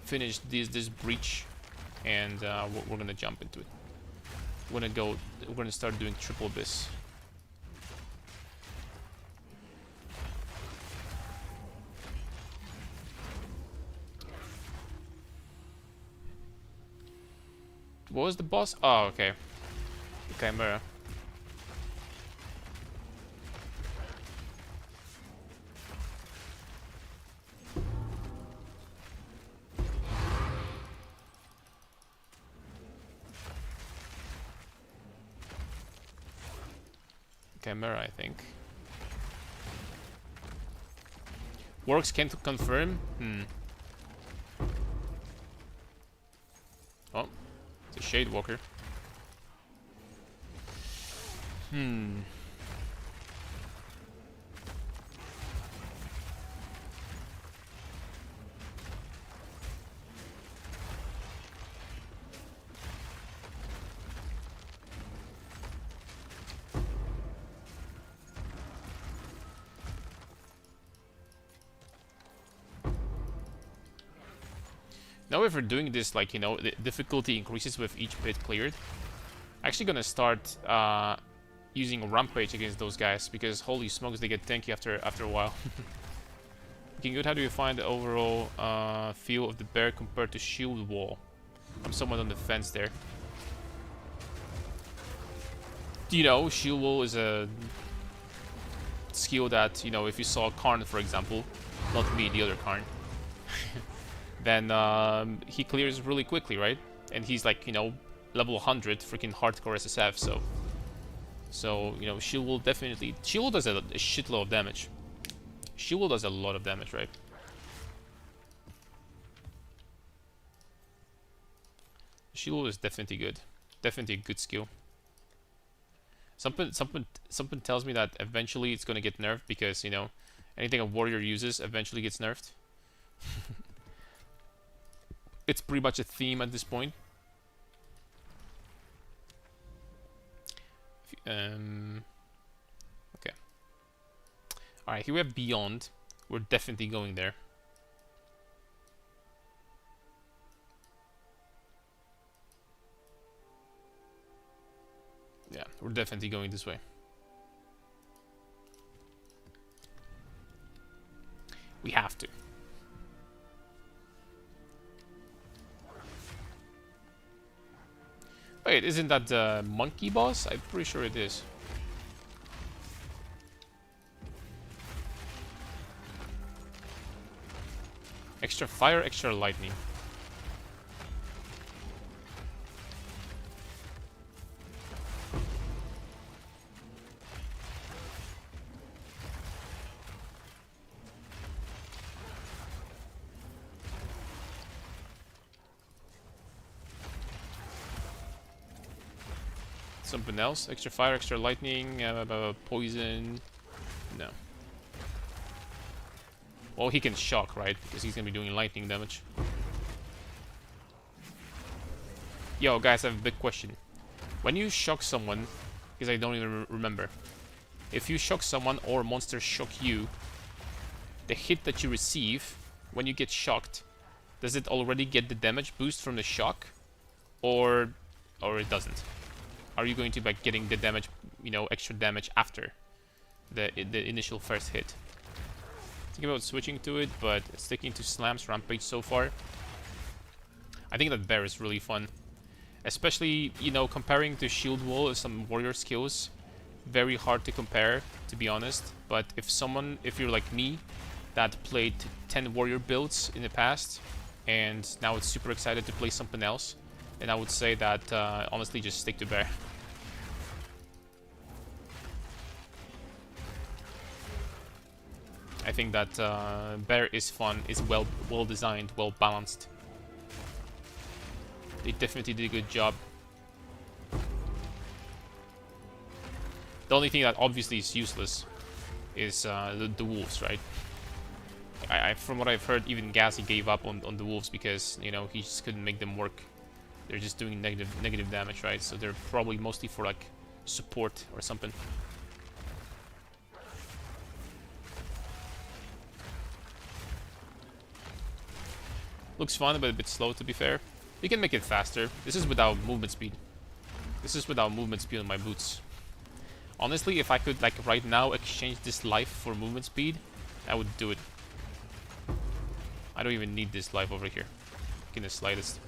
finish this breach, and we're gonna jump into it. We're gonna start doing triple abyss. What was the boss? Oh, okay. The Chimera. Chimera, I think. Works can't confirm? Oh, it's a Shade Walker. Now if we're doing this, like, you know, the difficulty increases with each pit cleared. I'm actually gonna start using Rampage against those guys, because holy smokes, they get tanky after a while. Looking good, how do you find the overall feel of the bear compared to Shield Wall? I'm somewhat on the fence there. You know, Shield Wall is a skill that, you know, if you saw Karn, for example, not me, the other Karn, then he clears really quickly, right? And he's like, you know, level 100, freaking hardcore SSF, so you know, Shield Wall definitely... Shield Wall does a shitload of damage. Shield Wall does a lot of damage, right? Shield Wall is definitely good. Definitely a good skill. Something tells me that eventually it's gonna get nerfed, because, you know, anything a warrior uses eventually gets nerfed. It's pretty much a theme at this point. Okay. Alright, here we have Beyond. We're definitely going there. Yeah, we're definitely going this way. We have to. Wait, isn't that the monkey boss? I'm pretty sure it is. Extra fire, extra lightning. Something else? Extra fire, extra lightning, poison. No. Well, he can shock, right? Because he's gonna be doing lightning damage. Yo, guys, I have a big question. When you shock someone, because I don't even remember, if you shock someone or monsters shock you, the hit that you receive when you get shocked, does it already get the damage boost from the shock, or it doesn't? Are you going to be getting the damage, you know, extra damage after the initial first hit? Think about switching to it, but sticking to Slam's Rampage so far. I think that bear is really fun, especially, you know, comparing to Shield Wall and some warrior skills. Very hard to compare, to be honest. But if you're like me, that played 10 warrior builds in the past, and now it's super excited to play something else, then I would say that honestly, just stick to bear. I think that Bear is fun, is well designed, well balanced. They definitely did a good job. The only thing that obviously is useless is the wolves, right? From what I've heard, even Gassy gave up on the wolves because, you know, he just couldn't make them work. They're just doing negative damage, right? So they're probably mostly for like support or something. Looks fun, but a bit slow to be fair. You can make it faster. This is without movement speed. This is without movement speed on my boots. Honestly, if I could like right now exchange this life for movement speed, I would do it. I don't even need this life over here, in the slightest.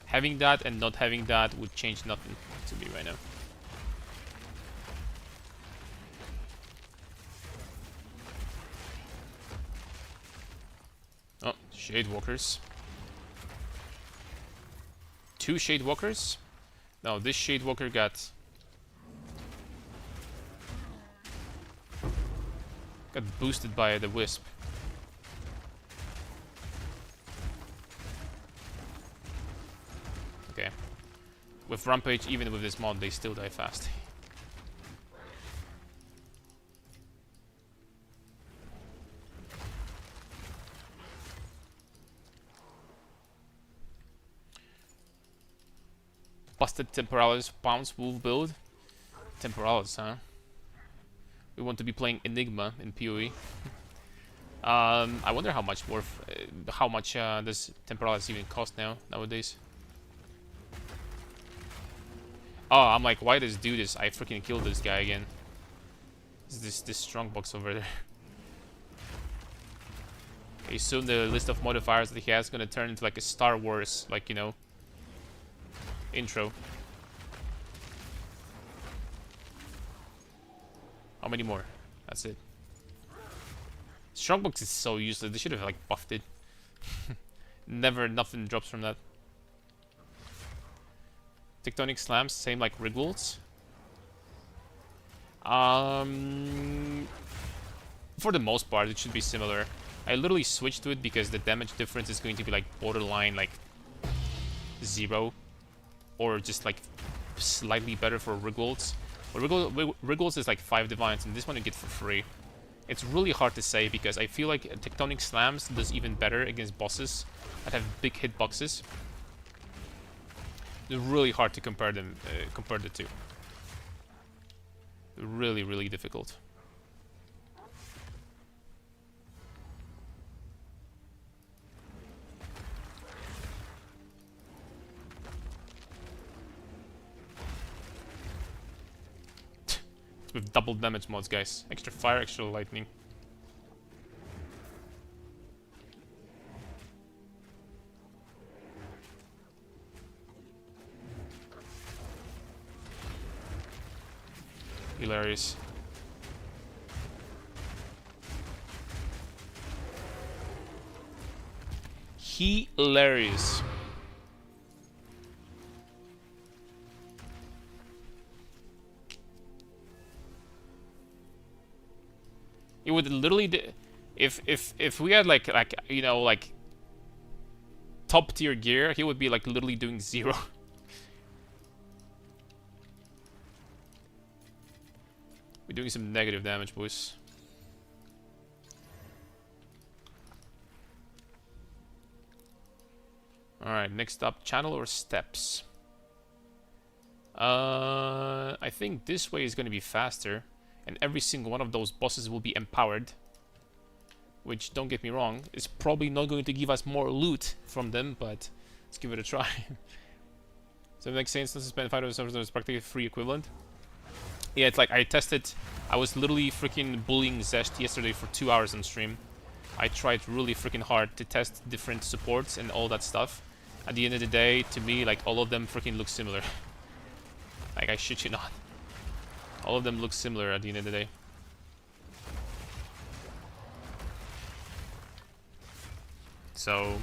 Having that and not having that would change nothing to me right now. Oh, Shade Walkers. 2 Shade Walkers? No, this Shade Walker got boosted by the Wisp. Okay. With Rampage, even with this mod, they still die fast. Busted Temporalis Bounce Wolf build. Temporalis, huh? We want to be playing Enigma in PoE. I wonder how much worth, how much does Temporalis even cost nowadays? Oh, I'm like, why does do this? I freaking killed this guy again. This strong box over there. Okay, soon the list of modifiers that he has is gonna turn into like a Star Wars, like, you know, intro. How many more? That's it. Strongbox is so useless. They should have like buffed it. Never nothing drops from that. Tectonic slams, same like Rigwolds. For the most part, it should be similar. I literally switched to it because the damage difference is going to be like borderline like 0, or just like slightly better for Rigwolds. But Rigwolds is like 5 divines, and this one you get for free. It's really hard to say because I feel like Tectonic Slams does even better against bosses that have big hitboxes. It's really hard to compare them, compare the two. Really, really difficult. With double damage mods, guys. Extra fire, extra lightning. Hilarious. Hilarious. It would literally, if we had like you know, like top tier gear, he would be like literally doing 0. We're doing some negative damage, boys. Alright, next up, channel or steps? I think this way is going to be faster, and every single one of those bosses will be empowered. Which, don't get me wrong, is probably not going to give us more loot from them, but let's give it a try. So it makes sense to spend 5 hours is practically free equivalent. Yeah, it's like I tested. I was literally freaking bullying Zest yesterday for 2 hours on stream. I tried really freaking hard to test different supports and all that stuff. At the end of the day, to me, like all of them freaking look similar. Like, I shit you not. All of them look similar at the end of the day. So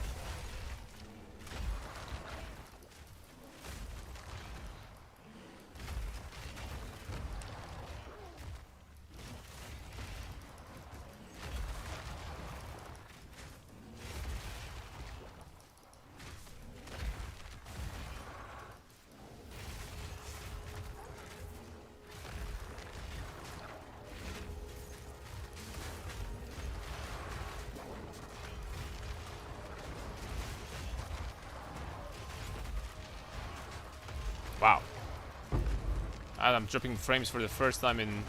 And I'm dropping frames for the first time in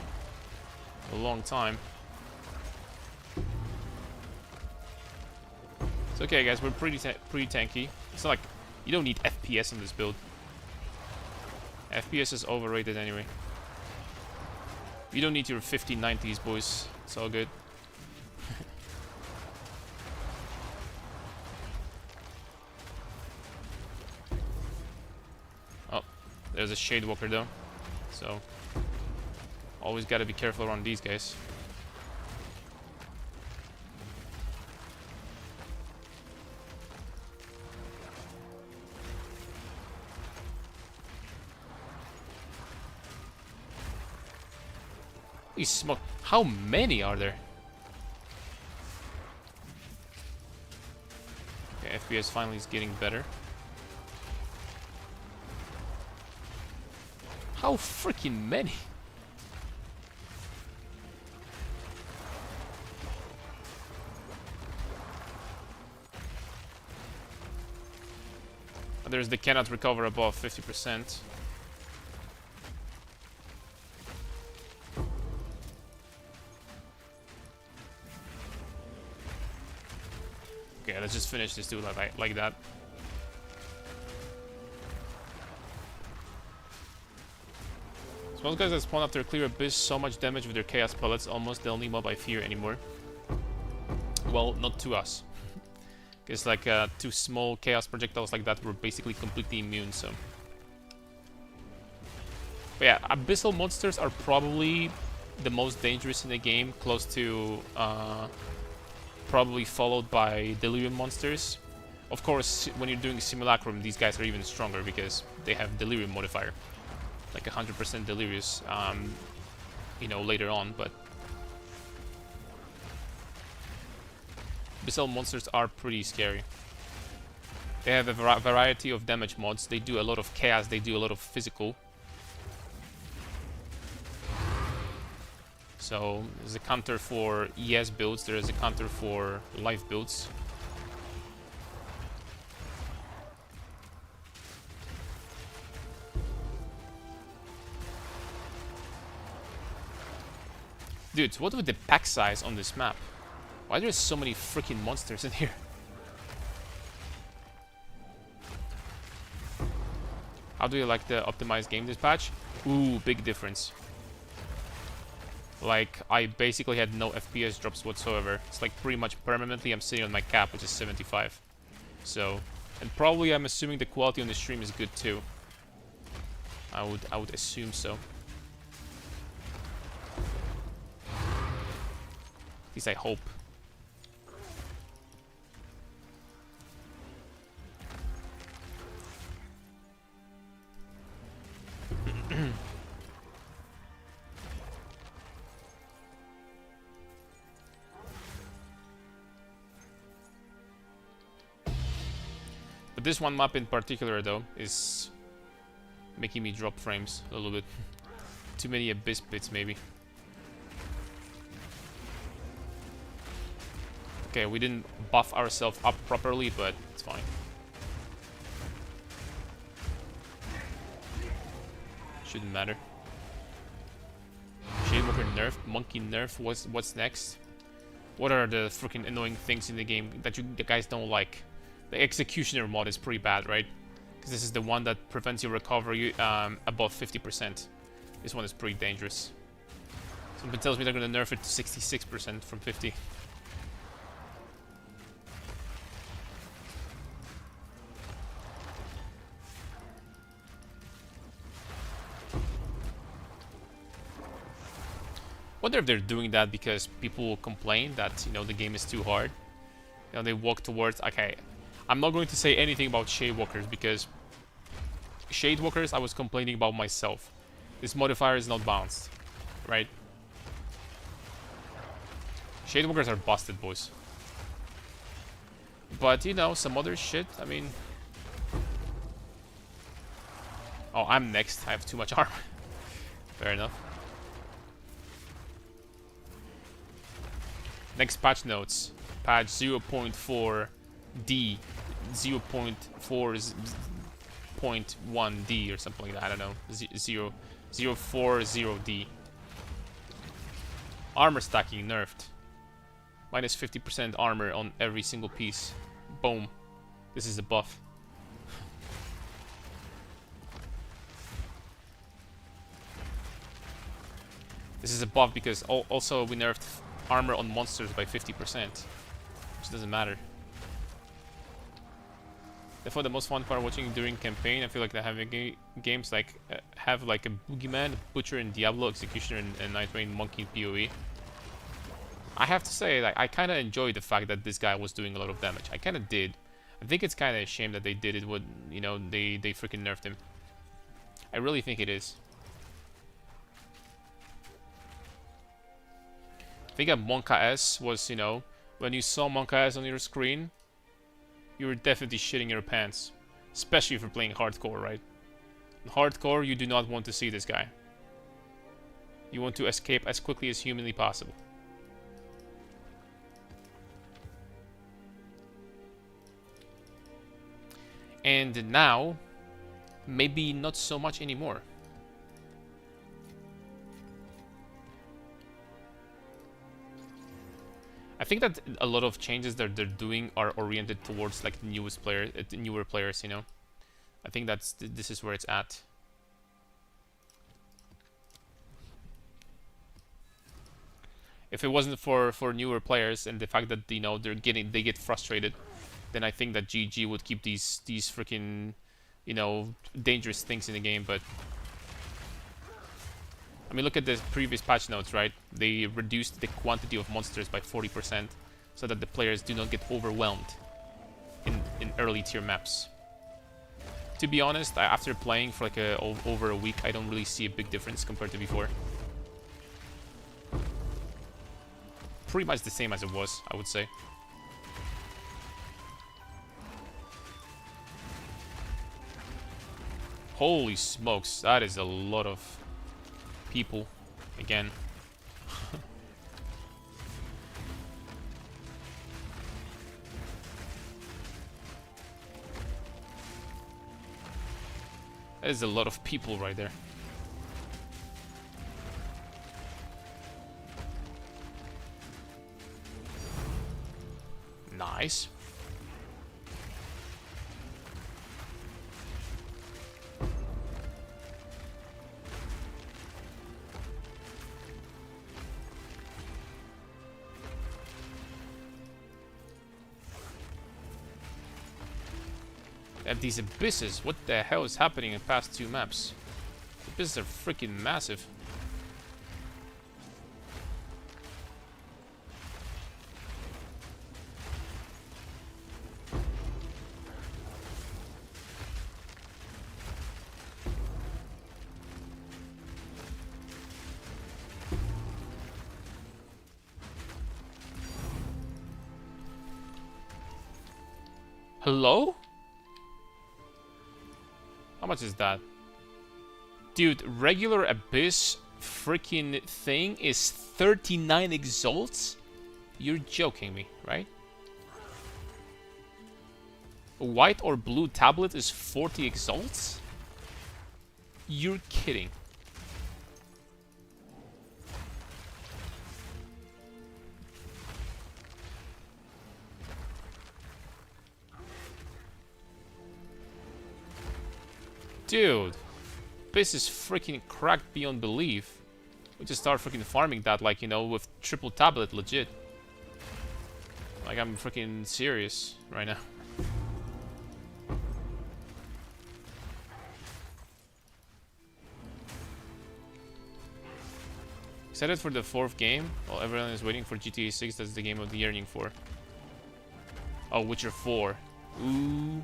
a long time. It's okay, guys. We're pretty tanky. It's not like you don't need FPS in this build. FPS is overrated anyway. You don't need your 1590s, boys. It's all good. Oh, there's a Shade Walker though. So, always gotta be careful around these guys. Holy smoke. How many are there? Okay, FPS finally is getting better. How freaking many? There's the cannot recover above 50%. Okay, let's just finish this dude like that. So most guys that spawn after clear abyss so much damage with their chaos pellets, almost the only mob I fear anymore. Well, not to us. Because like 2 small chaos projectiles like that were basically completely immune, so. But yeah, abyssal monsters are probably the most dangerous in the game, close to probably followed by delirium monsters. Of course, when you're doing simulacrum, these guys are even stronger because they have delirium modifier, like 100% delirious, you know, later on. But abyssal monsters are pretty scary. They have a variety of damage mods. They do a lot of chaos. They do a lot of physical. So there's a counter for ES builds, there is a counter for life builds. Dude, what with the pack size on this map? Why are there so many freaking monsters in here? How do you like the optimized game dispatch? Ooh, big difference. Like, I basically had no FPS drops whatsoever. It's like pretty much permanently I'm sitting on my cap, which is 75. So, and probably I'm assuming the quality on the stream is good too. I would assume so. At least I hope. But this one map in particular, though, is making me drop frames a little bit. Too many abyss bits, maybe. Okay, we didn't buff ourselves up properly, but it's fine. Shouldn't matter. Shadewalker nerf, monkey nerf. What's next? What are the freaking annoying things in the game that you guys don't like? The executioner mod is pretty bad, right? Because this is the one that prevents your recovery above 50%. This one is pretty dangerous. Something tells me they're gonna nerf it to 66% from 50. Wonder if they're doing that because people will complain that, you know, the game is too hard. You know, they walk towards. Okay, I'm not going to say anything about Shadewalkers because Shadewalkers I was complaining about myself. This modifier is not balanced, right? Shadewalkers are busted, boys. But you know, some other shit. I mean, oh, I'm next. I have too much armor. Fair enough. Next patch notes. Patch 0.4D, 0.4.1D or something like that. I don't know. 040D. Armor stacking nerfed. Minus 50% armor on every single piece. Boom. This is a buff. This is a buff because also we nerfed armor on monsters by 50%. Which doesn't matter. Therefore, the most fun part watching during campaign, I feel like they have games like have like a Boogeyman, Butcher, and Diablo, Executioner, and Night Rain, Monkey, PoE. I have to say, like, I kind of enjoyed the fact that this guy was doing a lot of damage. I kind of did. I think it's kind of a shame that they did it when, you know, they freaking nerfed him. I really think it is. I think that Monka S was, you know, when you saw Monka S on your screen, you were definitely shitting your pants. Especially if you're playing hardcore, right? In hardcore, you do not want to see this guy. You want to escape as quickly as humanly possible. And now, maybe not so much anymore. I think that a lot of changes that they're doing are oriented towards like the newest player, newer players. You know, I think this is where it's at. If it wasn't for newer players and the fact that, you know, they get frustrated, then I think that GG would keep these freaking, you know, dangerous things in the game. But I mean, look at the previous patch notes, right? They reduced the quantity of monsters by 40% so that the players do not get overwhelmed in early tier maps. To be honest, after playing for like over a week, I don't really see a big difference compared to before. Pretty much the same as it was, I would say. Holy smokes, that is a lot of people again. That is a lot of people right there. Nice. They have these abysses. What the hell is happening in past two maps? The abysses are freaking massive. Hello? How much is that? Dude, regular abyss freaking thing is 39 exalts? You're joking me, right? A white or blue tablet is 40 exalts? You're kidding. Dude, this is freaking cracked beyond belief. We just start freaking farming that, like, you know, with triple tablet, legit. Like, I'm freaking serious right now. Excited for the 4th game? While everyone is waiting for GTA 6, that's the game of the yearning for. Oh, Witcher 4. Ooh.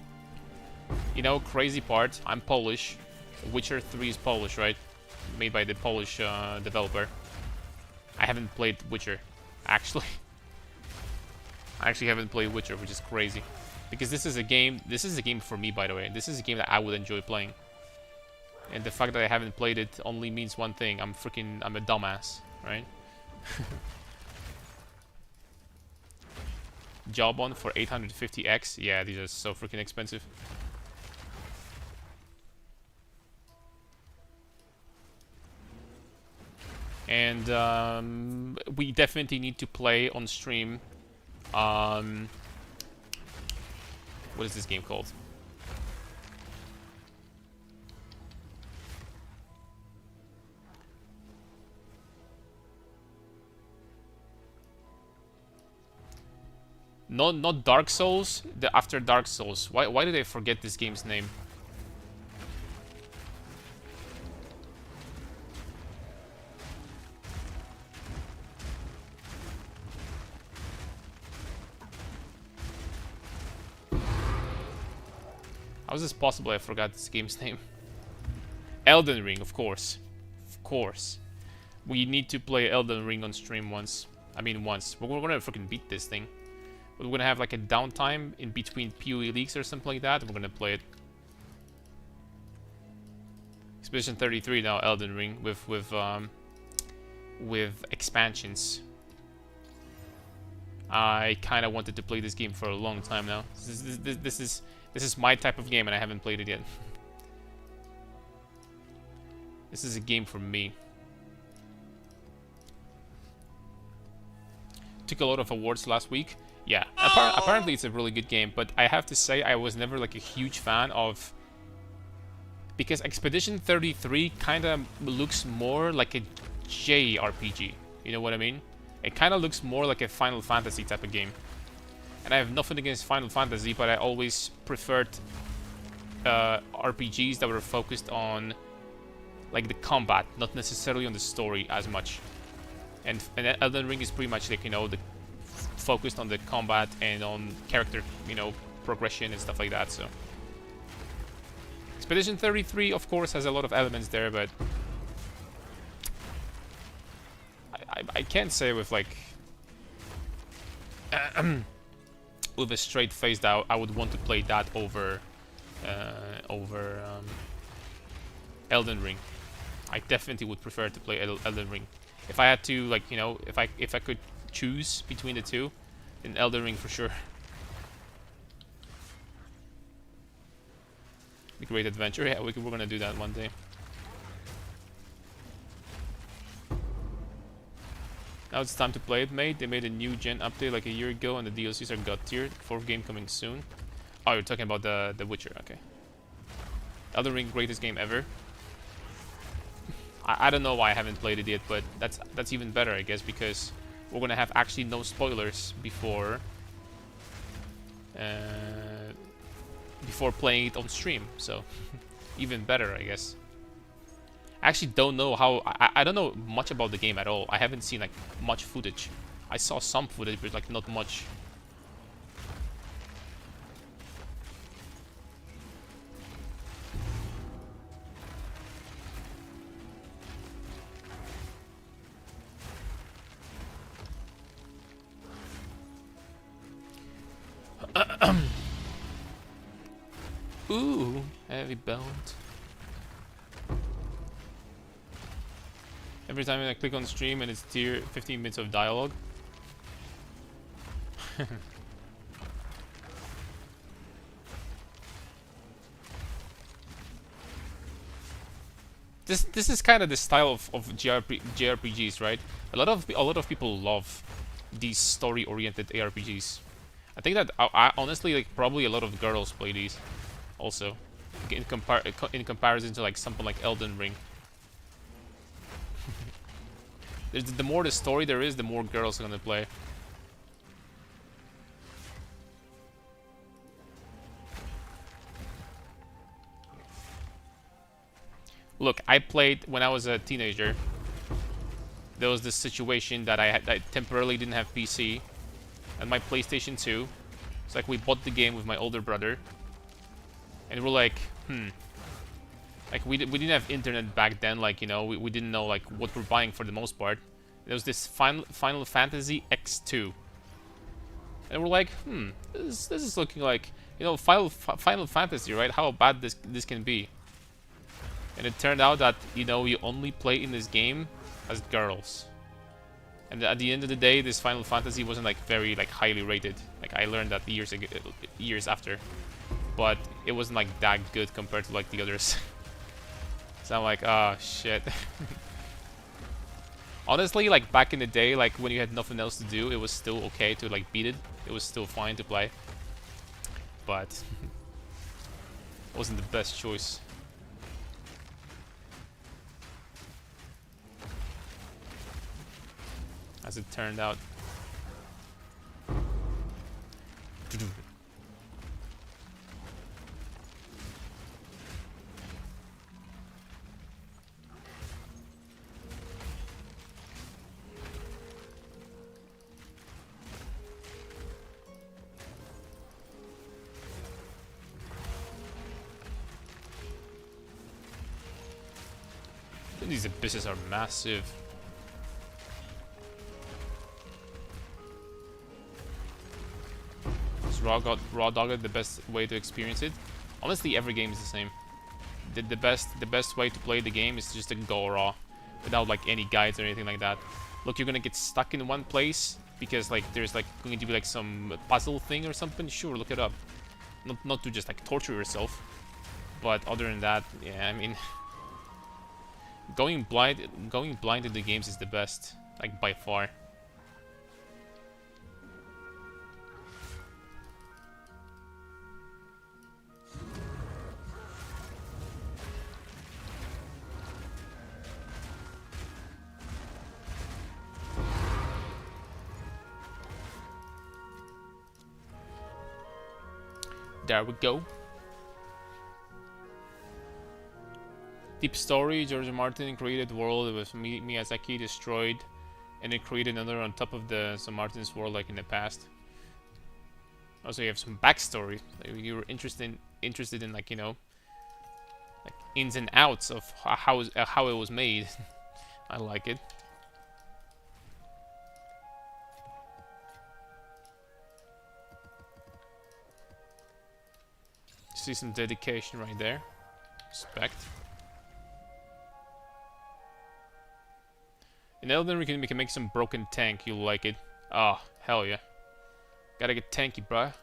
You know, crazy part, I'm Polish. Witcher 3 is Polish, right? Made by the Polish developer. I haven't played Witcher, actually. I actually haven't played Witcher, which is crazy. Because this is a game for me, by the way. This is a game that I would enjoy playing. And the fact that I haven't played it only means one thing. I'm a dumbass, right? Job on for 850x? Yeah, these are so freaking expensive. And we definitely need to play on stream. What is this game called? Not Dark Souls. The After Dark Souls. Why did I forget this game's name? How is this possible? I forgot this game's name. Elden Ring, of course. Of course. We need to play Elden Ring on stream once. I mean once. We're gonna freaking beat this thing. We're gonna have like a downtime in between PoE leagues or something like that. We're gonna play it. Expedition 33 now, Elden Ring with expansions. I kind of wanted to play this game for a long time now. This is my type of game, and I haven't played it yet. This is a game for me. Took a lot of awards last week. Yeah, apparently it's a really good game, but I have to say I was never like a huge fan of... Because Expedition 33 kind of looks more like a JRPG. You know what I mean? It kind of looks more like a Final Fantasy type of game. And I have nothing against Final Fantasy, but I always preferred RPGs that were focused on like the combat, not necessarily on the story as much. And Elden Ring is pretty much like, you know, focused on the combat and on character, you know, progression and stuff like that. So Expedition 33, of course, has a lot of elements there, but I can't say with like with a straight face that I would want to play that over Elden Ring. I definitely would prefer to play Elden Ring. If I had to, like, you know, if I could choose between the two, then Elden Ring for sure. The Great Adventure, yeah, we're gonna do that one day. Now it's time to play it, mate. They made a new gen update like a year ago, and the DLCs are god tiered. 4th game coming soon. Oh, you're talking about the Witcher, okay. Elden Ring, greatest game ever. I don't know why I haven't played it yet, but that's even better, I guess, because we're gonna have actually no spoilers before playing it on stream. So even better, I guess. I actually don't know how... I don't know much about the game at all. I haven't seen like much footage. I saw some footage, but like not much. Ooh, heavy belt. Every time I click on stream and it's tier 15 minutes of dialogue. This is kind of the style of JRPGs, right? A lot of people love these story-oriented ARPGs. I think that I honestly, like, probably a lot of girls play these also, in comparison to like something like Elden Ring. The more the story there is, the more girls are gonna play. Look, I played when I was a teenager. There was this situation that I temporarily didn't have PC and my PlayStation 2. It's like we bought the game with my older brother. And we're like, like we didn't have internet back then, like, you know, we didn't know like what we're buying for the most part. There was this Final Fantasy X2. And we're like, this is looking like, you know, Final Fantasy, right? How bad this can be. And it turned out that, you know, you only play in this game as girls. And at the end of the day, this Final Fantasy wasn't like very like highly rated. Like I learned that years after. But it wasn't like that good compared to like the others. So I'm like, oh shit. Honestly, like back in the day, like when you had nothing else to do, it was still okay to like beat it. It was still fine to play, but it wasn't the best choice. As it turned out. These abysses are massive. Is raw dog the best way to experience it? Honestly, every game is the same. The best way to play the game is just to go raw, without like any guides or anything like that. Look, you're gonna get stuck in one place because like there's like going to be like some puzzle thing or something. Sure, look it up. Not to just like torture yourself, but other than that, yeah, I mean, going blind in the games is the best, like by far. There we go. Deep story, George Martin created world with Miyazaki destroyed, and then created another on top of the St. Martin's world like in the past. Also, you have some backstory. Like, you were interested in like, you know, like ins and outs of how it was made. I like it. See some dedication right there. Respect. In Elden Ring, we can make some broken tank. You'll like it. Oh, hell yeah. Gotta get tanky, bruh.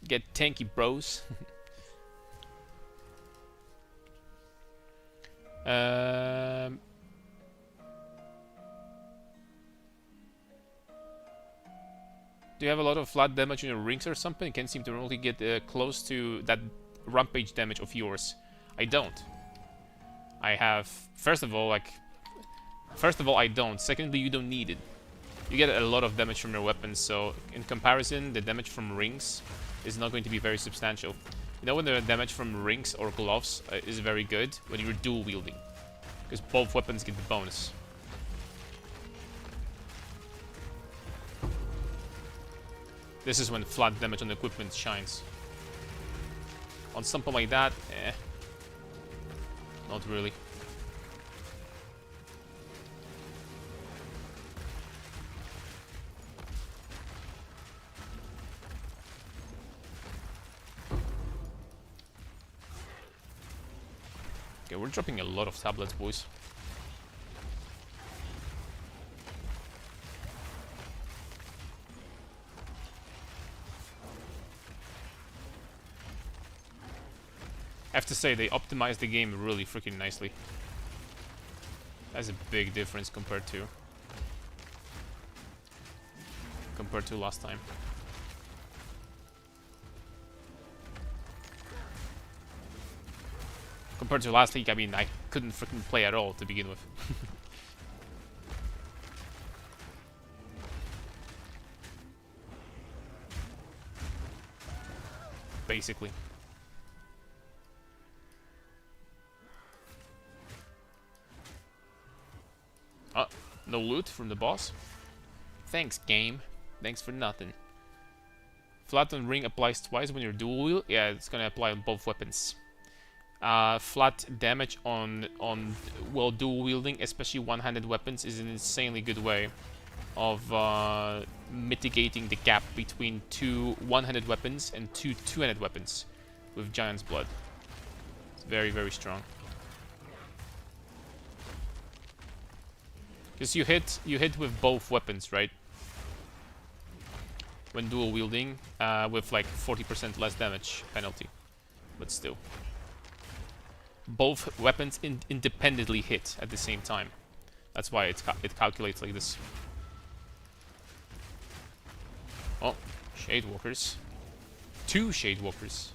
Get tanky, bros. Do you have a lot of flat damage in your rings or something? You can't seem to really get close to that rampage damage of yours. I don't. I have... First of all, I don't. Secondly, you don't need it. You get a lot of damage from your weapons, so in comparison, the damage from rings is not going to be very substantial. You know when the damage from rings or gloves is very good? When you're dual wielding. Because both weapons get the bonus. This is when flat damage on the equipment shines. On something like that, not really. Okay, we're dropping a lot of tablets, boys. I have to say, they optimized the game really freaking nicely. That's a big difference compared to last time. Compared to last week, I mean, I couldn't freaking play at all to begin with. Basically. No loot from the boss? Thanks, game. Thanks for nothing. Flat on ring applies twice when you're dual wield. Yeah, it's gonna apply on both weapons. Flat damage on well, dual wielding, especially one-handed weapons, is an insanely good way of mitigating the gap between two one-handed weapons and two two-handed weapons with Giant's Blood. It's very, very strong. Because you hit with both weapons, right? When dual wielding, with like 40% less damage penalty, but still. Both weapons independently hit at the same time. That's why it calculates like this. Oh, Shade Walkers. 2 Shade Walkers.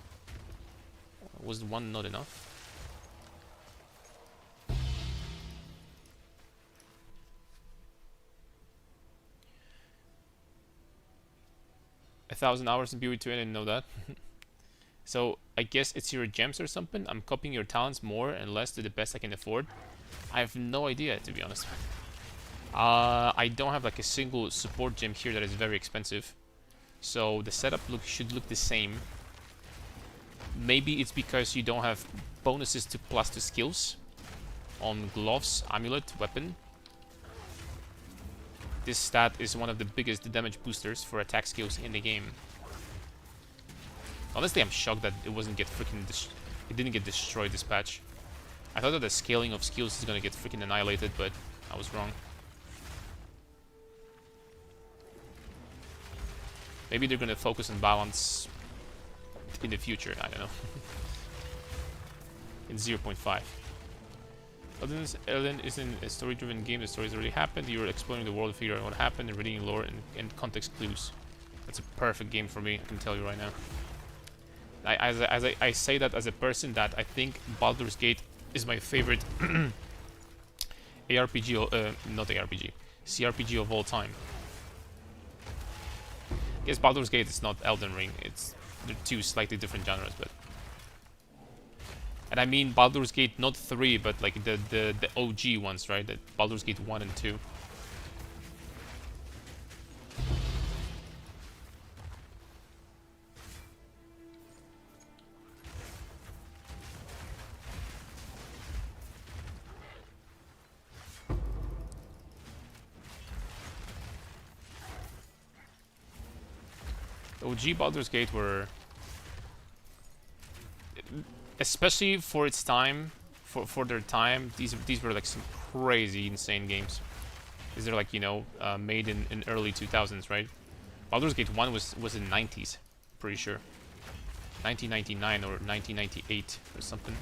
Was one not enough? A 1,000 hours in BW2, I didn't know that. So I guess it's your gems or something. I'm copying your talents more and less to the best I can afford. I have no idea, to be honest. I don't have like a single support gem here that is very expensive. So the setup should look the same. Maybe it's because you don't have bonuses to +2 skills on gloves, amulet, weapon. This stat is one of the biggest damage boosters for attack skills in the game. Honestly, I'm shocked that it didn't get destroyed this patch. I thought that the scaling of skills is gonna get freaking annihilated, but I was wrong. Maybe they're gonna focus on balance in the future, I don't know. In 0.5. Elden isn't a story-driven game, the stories already happened, you're exploring the world to figure out what happened, and reading lore and context clues. That's a perfect game for me, I can tell you right now. I say that as a person that I think Baldur's Gate is my favorite ARPG, not ARPG, CRPG of all time. I guess Baldur's Gate is not Elden Ring, they're 2 slightly different genres, but... And I mean Baldur's Gate, not 3, but like the OG ones, right? The Baldur's Gate 1 and 2. The OG Baldur's Gate were... Especially for its time, for their time, these were like some crazy, insane games. These are like, you know, made in early 2000s, right? Baldur's Gate 1 was in 90s, pretty sure. 1999 or 1998 or something.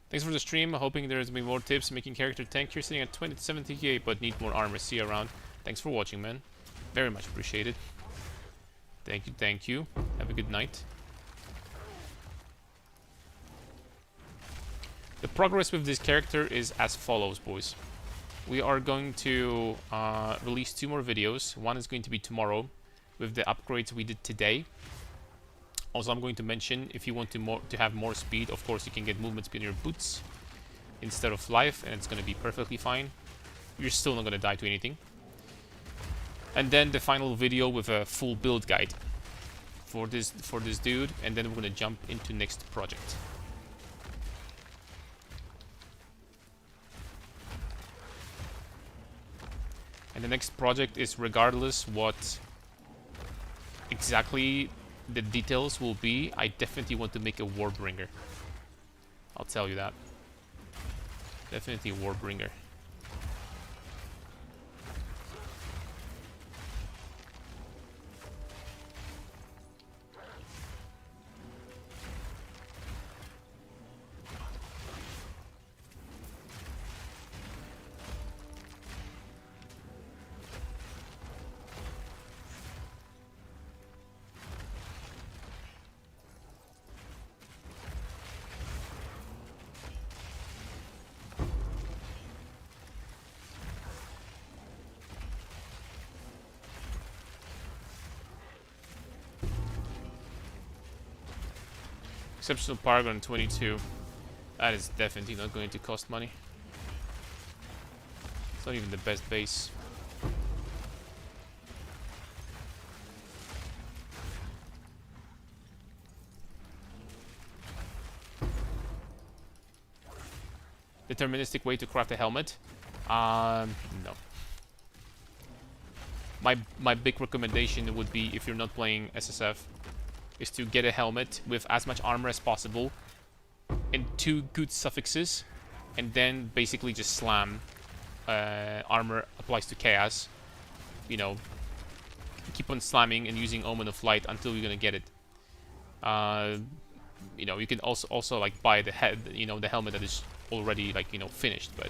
Thanks for the stream. Hoping there's been more tips making character tankier. Sitting at 20 to 70k, but need more armor. See you around. Thanks for watching, man. Very much appreciated. Thank you, thank you. Have a good night. The progress with this character is as follows, boys. We are going to release 2 more videos. One is going to be tomorrow with the upgrades we did today. Also, I'm going to mention, if you want to have more speed, of course you can get movement speed in your boots instead of life, and it's going to be perfectly fine. You're still not going to die to anything. And then the final video with a full build guide for this dude, and then we're gonna jump into next project. And the next project is, regardless what exactly the details will be, I definitely want to make a Warbringer. I'll tell you that. Definitely a Warbringer. Exceptional Paragon 22. That is definitely not going to cost money. It's not even the best base. Deterministic way to craft a helmet? No. My big recommendation would be, if you're not playing SSF, is to get a helmet with as much armor as possible and 2 good suffixes, and then basically just slam armor applies to chaos. You know, keep on slamming and using Omen of Light until you're gonna get it. You know, you can also like buy the the helmet that is already, like, you know, finished, but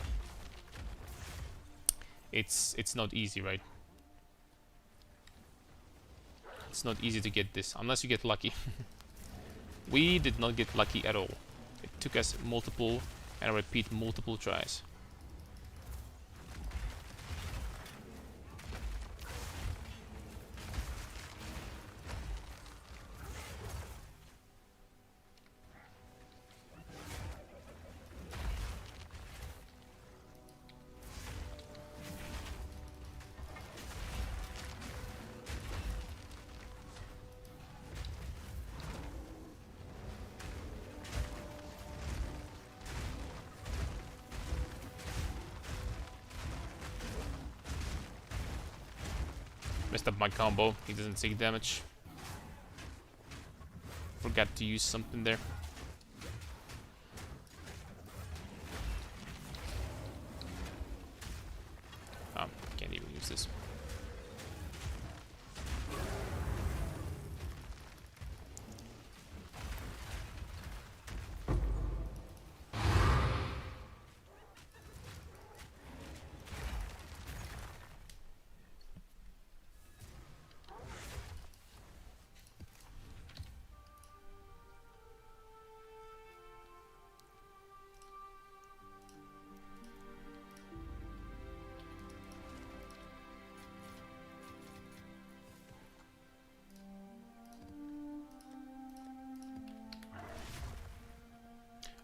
it's not easy, right? It's not easy to get this unless you get lucky. We did not get lucky at all. It took us multiple, and I repeat, multiple tries. Messed up my combo. He doesn't take damage. Forgot to use something there. Can't even use this.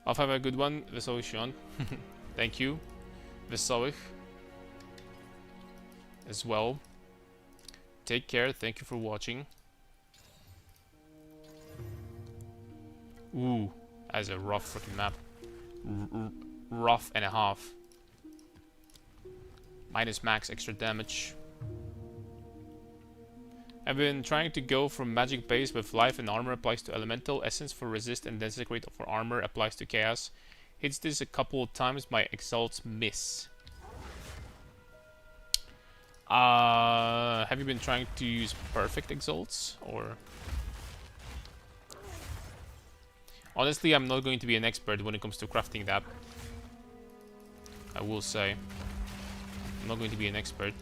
I'll have a good one, Vesoich Sean. Thank you, Vesoich, as well. Take care, thank you for watching. Ooh, that's a rough freaking map. Rough and a half. Minus max extra damage. I've been trying to go from magic base with life and armor applies to elemental, essence for resist and desecrate for armor applies to chaos. Hits this a couple of times, my exalts miss. Have you been trying to use perfect exalts or? Honestly, I'm not going to be an expert when it comes to crafting that. I will say. I'm not going to be an expert.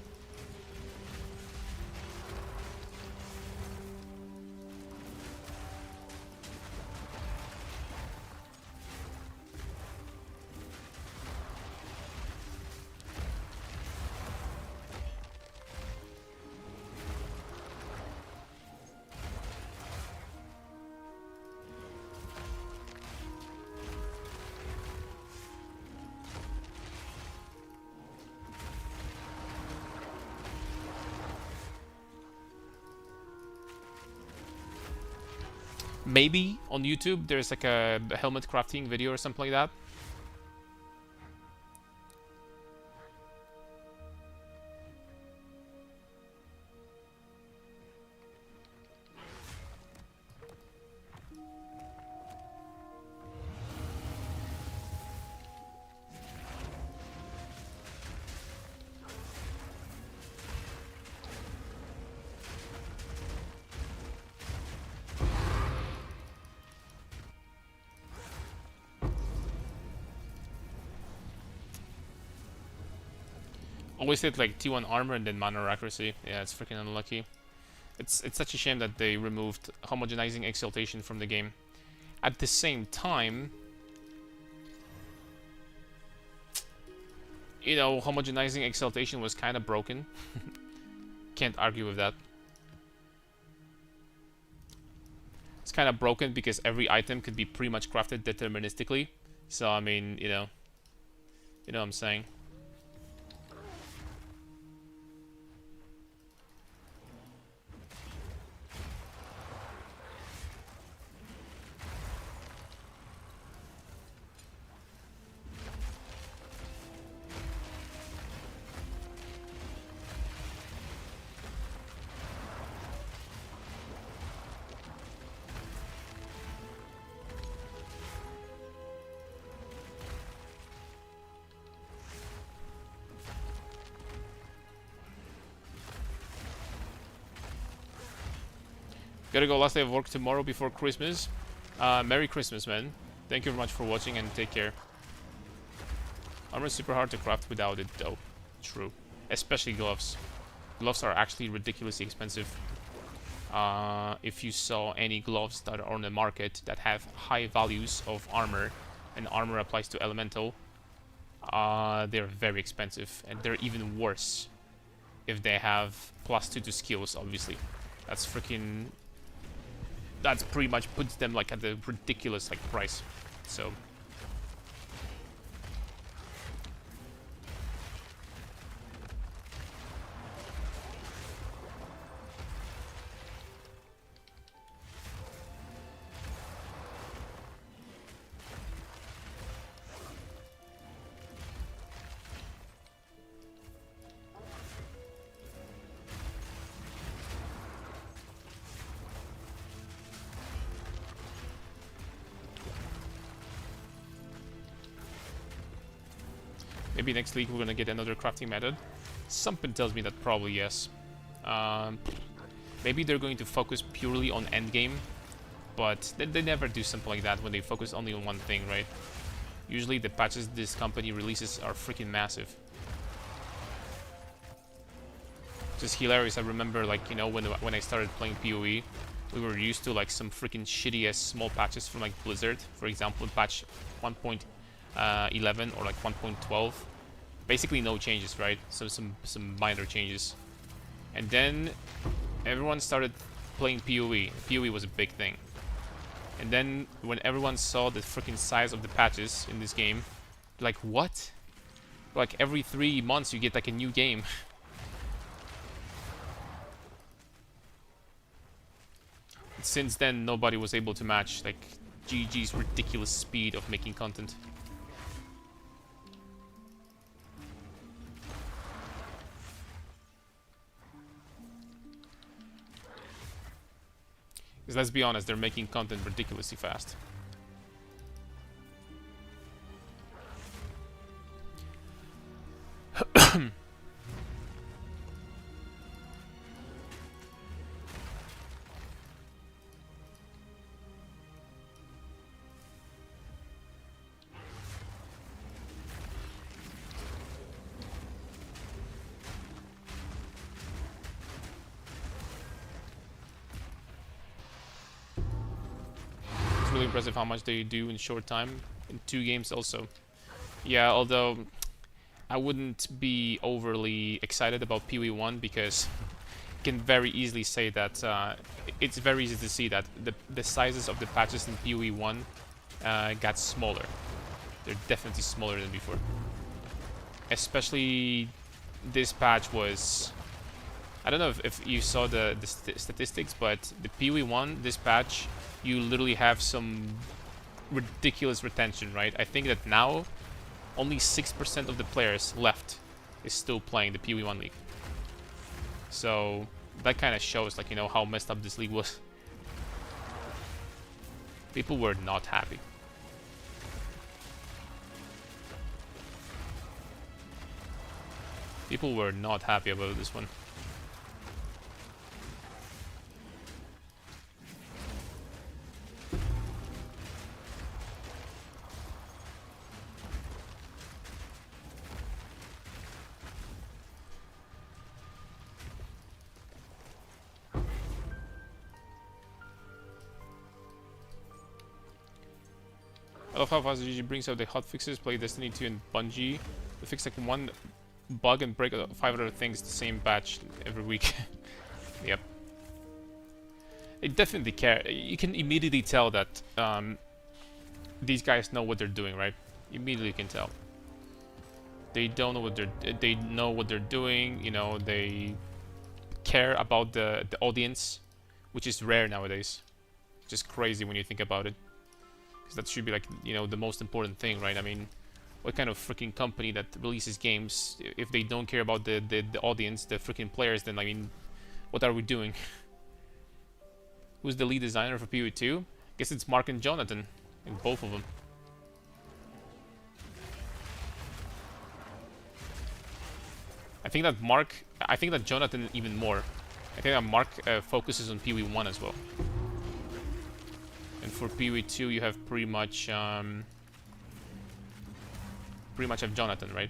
Maybe on YouTube there's like a helmet crafting video or something like that. Always hit like T1 armor and then mana accuracy. Yeah, it's freaking unlucky. It's such a shame that they removed homogenizing exaltation from the game. At the same time, you know, homogenizing exaltation was kind of broken. Can't argue with that. It's kind of broken because every item could be pretty much crafted deterministically. So I mean, you know what I'm saying. Gotta go, last day of work tomorrow before Christmas. Merry Christmas, man. Thank you very much for watching and take care. Armor is super hard to craft without it, though. True. Especially gloves. Gloves are actually ridiculously expensive. If you saw any gloves that are on the market that have high values of armor, and armor applies to elemental, they're very expensive, and they're even worse if they have +2 to skills, obviously. That's freaking... That's pretty much puts them like at the ridiculous like price. So... Maybe next league we're gonna get another crafting method. Something tells me that probably yes. Maybe they're going to focus purely on endgame, but they never do something like that when they focus only on one thing, right? Usually the patches this company releases are freaking massive. Just hilarious. I remember, like, you know, when I started playing PoE, we were used to like some freaking shitty ass small patches from like Blizzard, for example, patch 1.11 or like 1.12. Basically no changes, right? So some minor changes. And then everyone started playing PoE. PoE was a big thing. And then when everyone saw the freaking size of the patches in this game, like, what? Like every 3 months you get like a new game. Since then nobody was able to match like GG's ridiculous speed of making content. Because let's be honest, they're making content ridiculously fast. Really impressive how much they do in short time, in 2 games also. Yeah, although I wouldn't be overly excited about PoE 1 because you can very easily say that it's very easy to see that the sizes of the patches in PoE 1 got smaller. They're definitely smaller than before. Especially this patch was... I don't know if you saw the statistics, but the PoE 1, this patch, you literally have some ridiculous retention, right? I think that now only 6% of the players left is still playing the PoE 1 league. So that kind of shows, like, you know, how messed up this league was. People were not happy. People were not happy about this one. I love how fast GG brings out the hotfixes, play Destiny 2 and Bungie. They fix like one bug and break 5 other things the same patch every week. Yep. They definitely care. You can immediately tell that these guys know what they're doing, right? You immediately can tell. They don't know what they know what they're doing, you know, they care about the audience, which is rare nowadays. Just crazy when you think about it. That should be like, you know, the most important thing, right? I mean, what kind of freaking company that releases games, if they don't care about the audience, the freaking players, then I mean, what are we doing? Who's the lead designer for PoE 2? Guess it's Mark and Jonathan, and both of them. I think that Jonathan even more. I think that Mark focuses on PoE 1 as well. And for PoE 2 you have pretty much pretty much have Jonathan, right?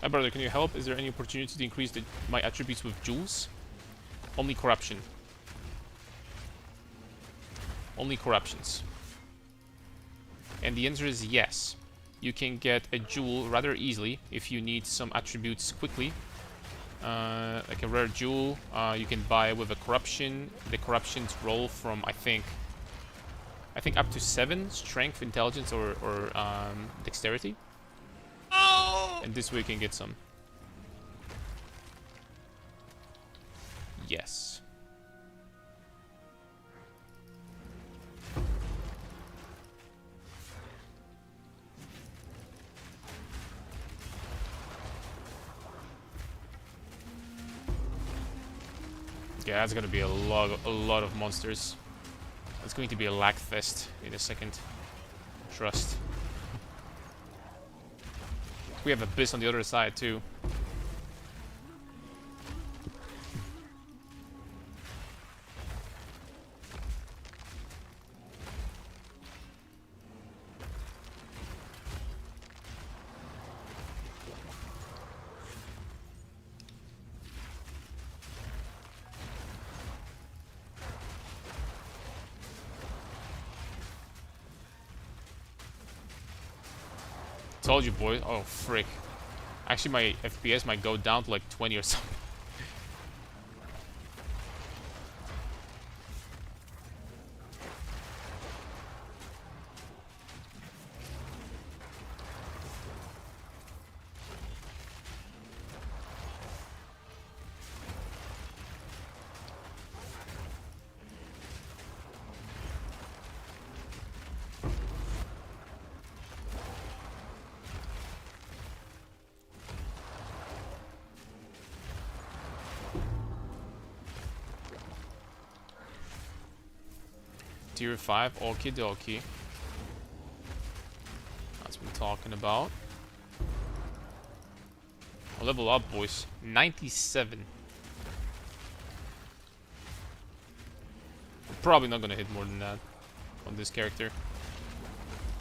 My brother, can you help? Is there any opportunity to increase my attributes with jewels? Only corruption. Only corruptions. And the answer is yes. You can get a jewel rather easily if you need some attributes quickly. Like a rare jewel, you can buy with a corruption. The corruptions roll from, I think up to 7 strength, intelligence, or dexterity. And this way you can get some. Yes. Yeah, that's gonna be a lot of monsters. It's going to be a lag fest in a second. Trust. We have Abyss on the other side too. Told you, boy. Oh, frick. Actually, my FPS might go down to like 20 or something. Tier 5, okie dokie. That's what we're talking about. I'll level up, boys. 97. We're probably not gonna hit more than that on this character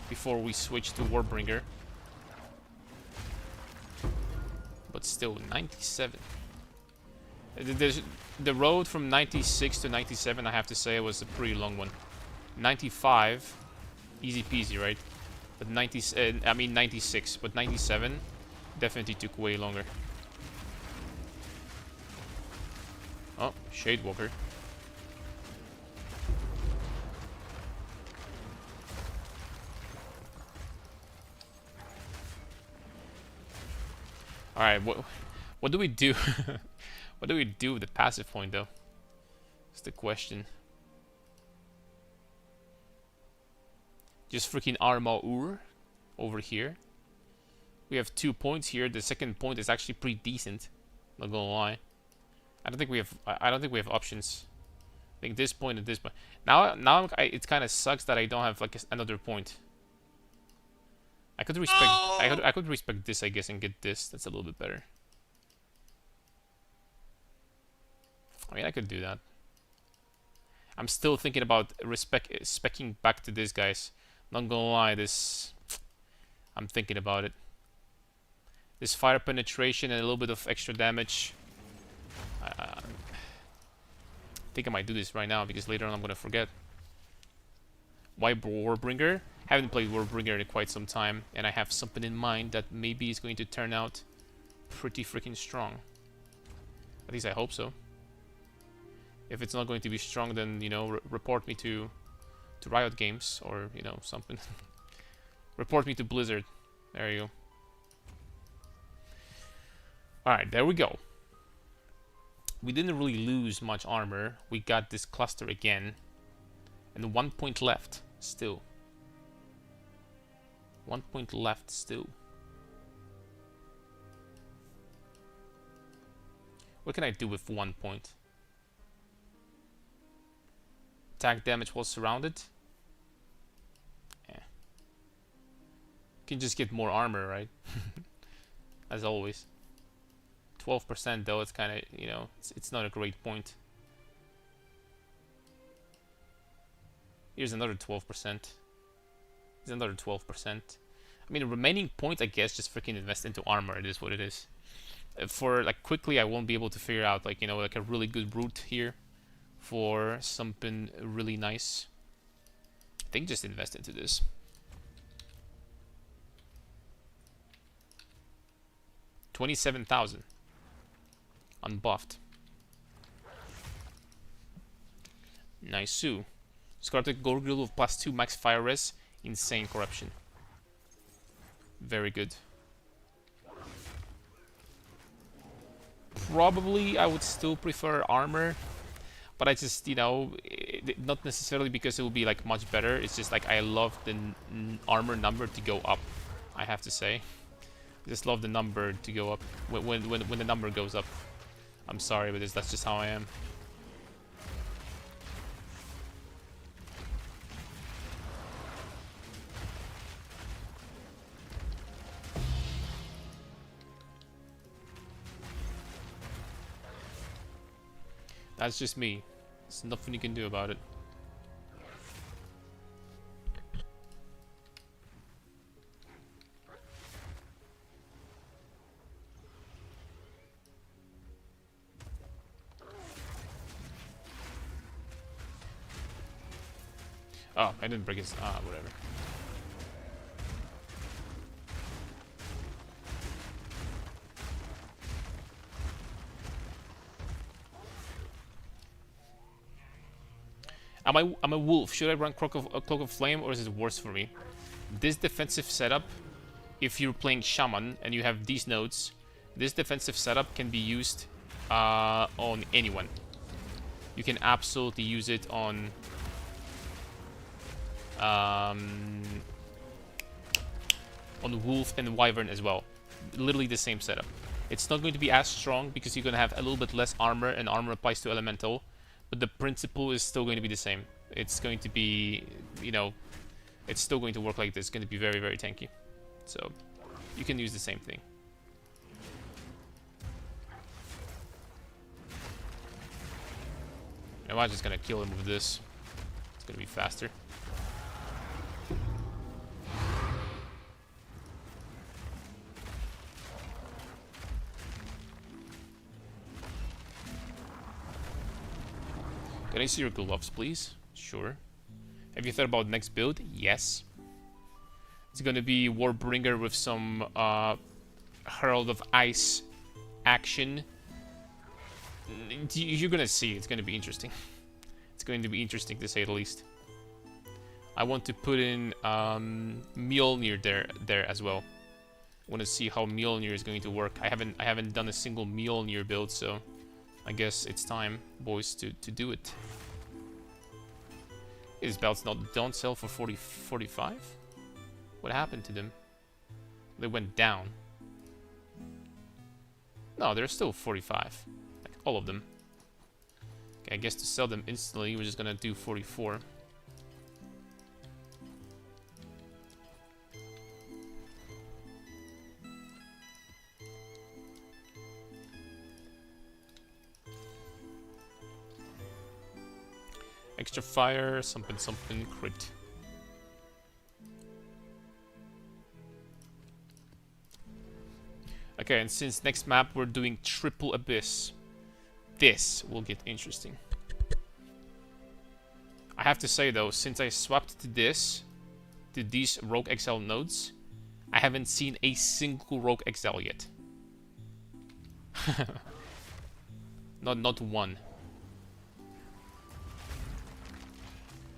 before we switch to Warbringer. But still, 97. The road from 96 to 97, I have to say, was a pretty long one. 95, easy peasy, right? But 96, but 97 definitely took way longer. Oh, Shadewalker. Alright, what do we do? What do we do with the passive point, though? That's the question. Just freaking armour over here. We have 2 points here. The second point is actually pretty decent. Not gonna lie. I don't think we have options. I think this point and this point. Now it kind of sucks that I don't have like another point. I could respect. I could respect this, I guess, and get this. That's a little bit better. I mean, I could do that. I'm still thinking about specking back to this, guys. Not gonna lie, I'm thinking about it. This fire penetration and a little bit of extra damage. I think I might do this right now because later on I'm gonna forget. Why Warbringer? Haven't played Warbringer in quite some time, and I have something in mind that maybe is going to turn out pretty freaking strong. At least I hope so. If it's not going to be strong, then, you know, report me to Riot Games, or, you know, something. Report me to Blizzard. There you go. Alright, there we go. We didn't really lose much armor. We got this cluster again. And 1 point left, still. 1 point left, still. What can I do with 1 point? Attack damage while surrounded? Yeah. Can just get more armor, right? As always. 12% though, it's kind of, you know, it's not a great point. Here's another 12%. Here's another 12%. I mean, the remaining point, I guess, just freaking invest into armor. It is what it is. For like quickly, I won't be able to figure out like, you know, like a really good route here for something really nice. I think just invest into this. $27,000 unbuffed. Nice. Scarlet Gorgrill with +2 max fire res. Insane corruption. Very good. Probably I would still prefer armor, but I just, you know, not necessarily because it will be like much better. It's just like I love the armor number to go up, I have to say. I just love the number to go up when the number goes up. I'm sorry, but that's just how I am. That's just me. There's nothing you can do about it. Oh, I didn't break his... Ah, whatever. I'm a wolf. Should I run Cloak of Flame, or is it worse for me? This defensive setup, if you're playing Shaman and you have these nodes, this defensive setup can be used on anyone. You can absolutely use it on Wolf and Wyvern as well. Literally the same setup. It's not going to be as strong because you're going to have a little bit less armor, and armor applies to Elemental. But the principle is still going to be the same. It's going to be, you know, it's still going to work like this. It's going to be very, very tanky. So, you can use the same thing. I'm just going to kill him with this. It's going to be faster. Can I see your gloves, please? Sure. Have you thought about next build? Yes. It's gonna be Warbringer with some Herald of Ice action. You're gonna see. It's gonna be interesting. It's going to be interesting to say the least. I want to put in Mjolnir there as well. I want to see how Mjolnir is going to work. I haven't done a single Mjolnir build, so I guess it's time, boys, to do it. These belts don't sell for 45? What happened to them? They went down. No, they're still 45. Like, all of them. Okay, I guess to sell them instantly, we're just gonna do 44. Extra fire, something, crit. Okay, and since next map we're doing Triple Abyss, this will get interesting. I have to say though, since I swapped to these Rogue Exile nodes, I haven't seen a single Rogue Exile yet. Not one.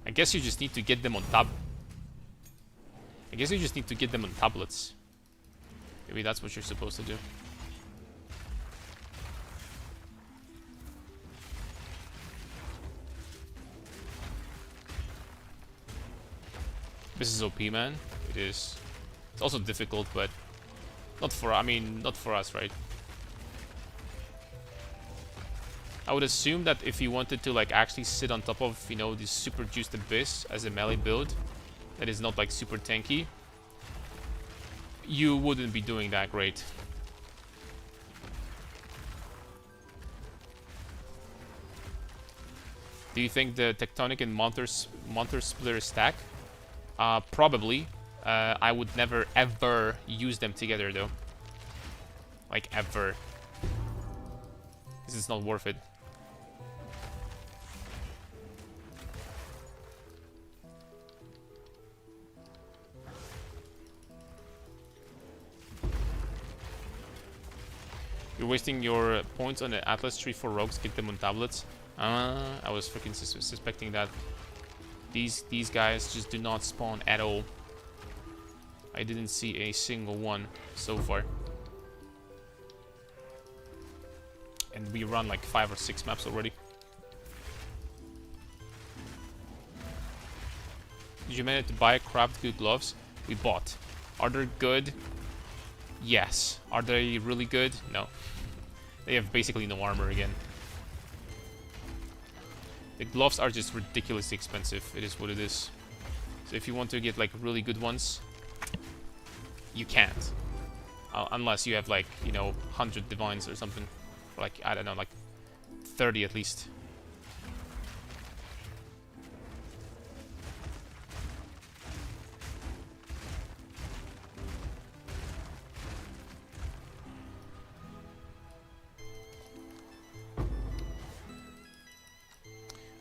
I guess you just need to get them on I guess you just need to get them on tablets. Maybe that's what you're supposed to do. This is OP, man. It is. It's also difficult, but not for us, right? I would assume that if you wanted to like actually sit on top of, you know, this super juiced abyss as a melee build that is not like super tanky, you wouldn't be doing that great. Do you think the Tectonic and Monster Splitter stack? Probably. I would never ever use them together though. Like ever. This is not worth it. You're wasting your points on the Atlas tree for rogues. Get them on tablets. I was freaking suspecting that. These guys just do not spawn at all. I didn't see a single one so far. And we run like 5 or 6 maps already. Did you manage to buy craft good gloves? We bought. Are they good? Yes. Are they really good? No. They have basically no armor again. The gloves are just ridiculously expensive. It is what it is. So if you want to get like really good ones, you can't. Unless you have like, you know, 100 divines or something. Or like, I don't know, like 30 at least.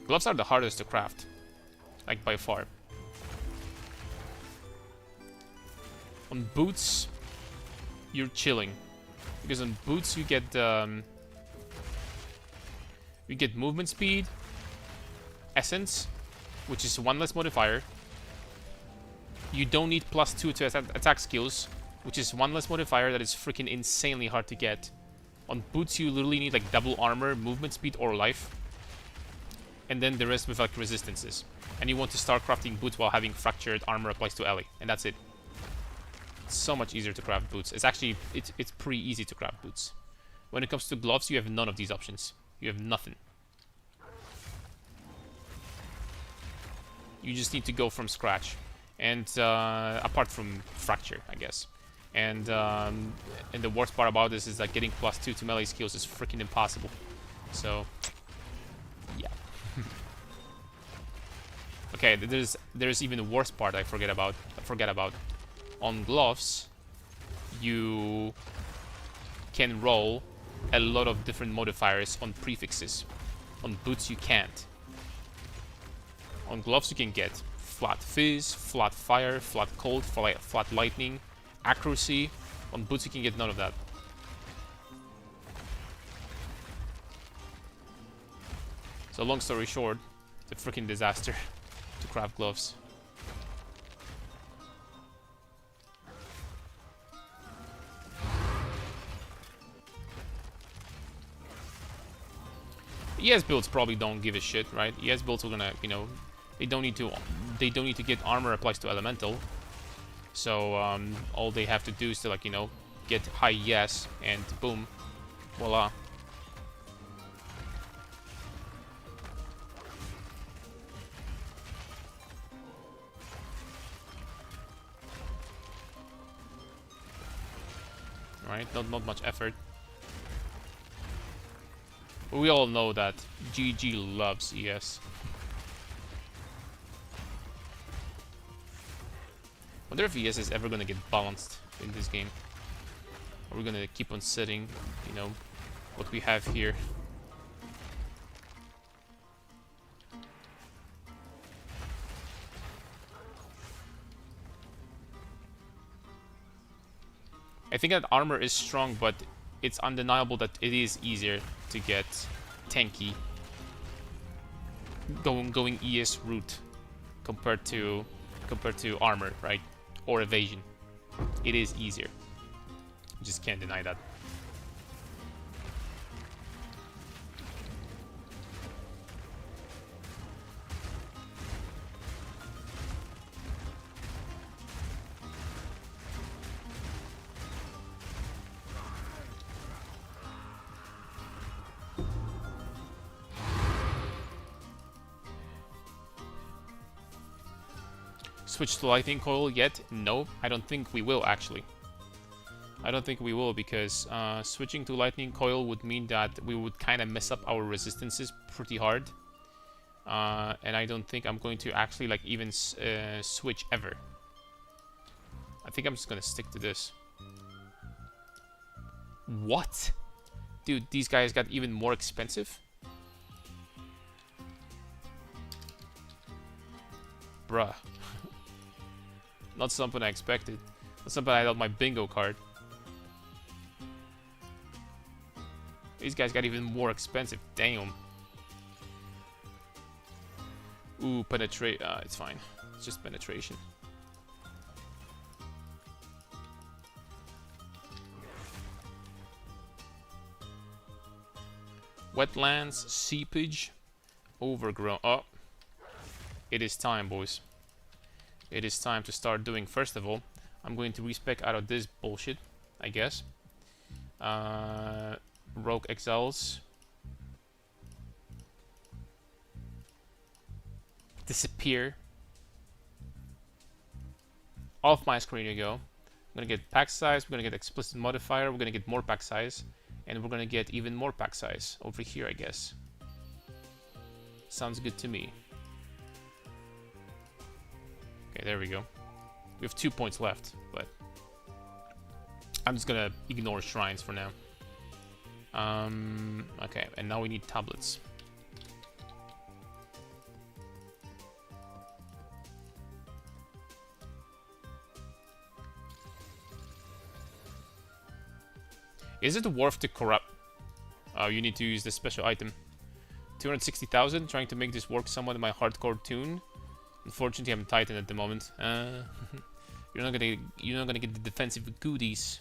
Gloves are the hardest to craft. Like, by far. On boots, you're chilling. Because on boots you get movement speed, essence, which is 1 less modifier. You don't need +2 to attack skills, which is 1 less modifier that is freaking insanely hard to get. On boots you literally need like double armor, movement speed, or life. And then the rest with like resistances. And you want to start crafting boots while having fractured armor applies to ally, and that's it. It's so much easier to craft boots. It's actually it's pretty easy to craft boots. When it comes to gloves, you have none of these options. You have nothing. You just need to go from scratch, and apart from fracture, I guess. And the worst part about this is that getting +2 to melee skills is freaking impossible. So yeah. Okay, there's even a worse part I forget about. On gloves, you can roll a lot of different modifiers on prefixes. On boots, you can't. On gloves, you can get flat fizz, flat fire, flat cold, flat lightning, accuracy. On boots, you can get none of that. So long story short, it's a freaking disaster to craft gloves. ES builds probably don't give a shit, right? ES builds are gonna, you know, they don't need to get armor applies to elemental. So all they have to do is to, like, you know, get high ES and boom, voila. Right, not much effort. We all know that GG loves ES. Wonder if ES is ever gonna get balanced in this game. Or we're gonna keep on setting, you know, what we have here. I think that armor is strong, but it's undeniable that it is easier to get tanky going ES route compared to armor, right? Or evasion. It is easier. You just can't deny that. Switch to lightning coil yet? No, I don't think we will actually. I don't think we will, because switching to lightning coil would mean that we would kind of mess up our resistances pretty hard. And I don't think I'm going to actually like even switch ever. I think I'm just gonna stick to this. What? Dude, these guys got even more expensive? Bruh. Not something I expected. Not something I had on my bingo card. These guys got even more expensive. Damn. Ooh, penetrate. It's fine. It's just penetration. Wetlands, seepage, overgrown. Oh, it is time, boys. It is time to start doing. First of all, I'm going to respec out of this bullshit, I guess. Rogue exiles. Disappear. Off my screen you go. I'm gonna get pack size, we're gonna get explicit modifier, we're gonna get more pack size, and we're gonna get even more pack size over here, I guess. Sounds good to me. Okay, there we go. We have 2 points left, but I'm just gonna ignore shrines for now. Okay, and now we need tablets. Is it worth to corrupt? Oh, you need to use this special item. 260,000, trying to make this work somewhat in my hardcore tune. Unfortunately, I'm Titan at the moment. You're not gonna get the defensive goodies.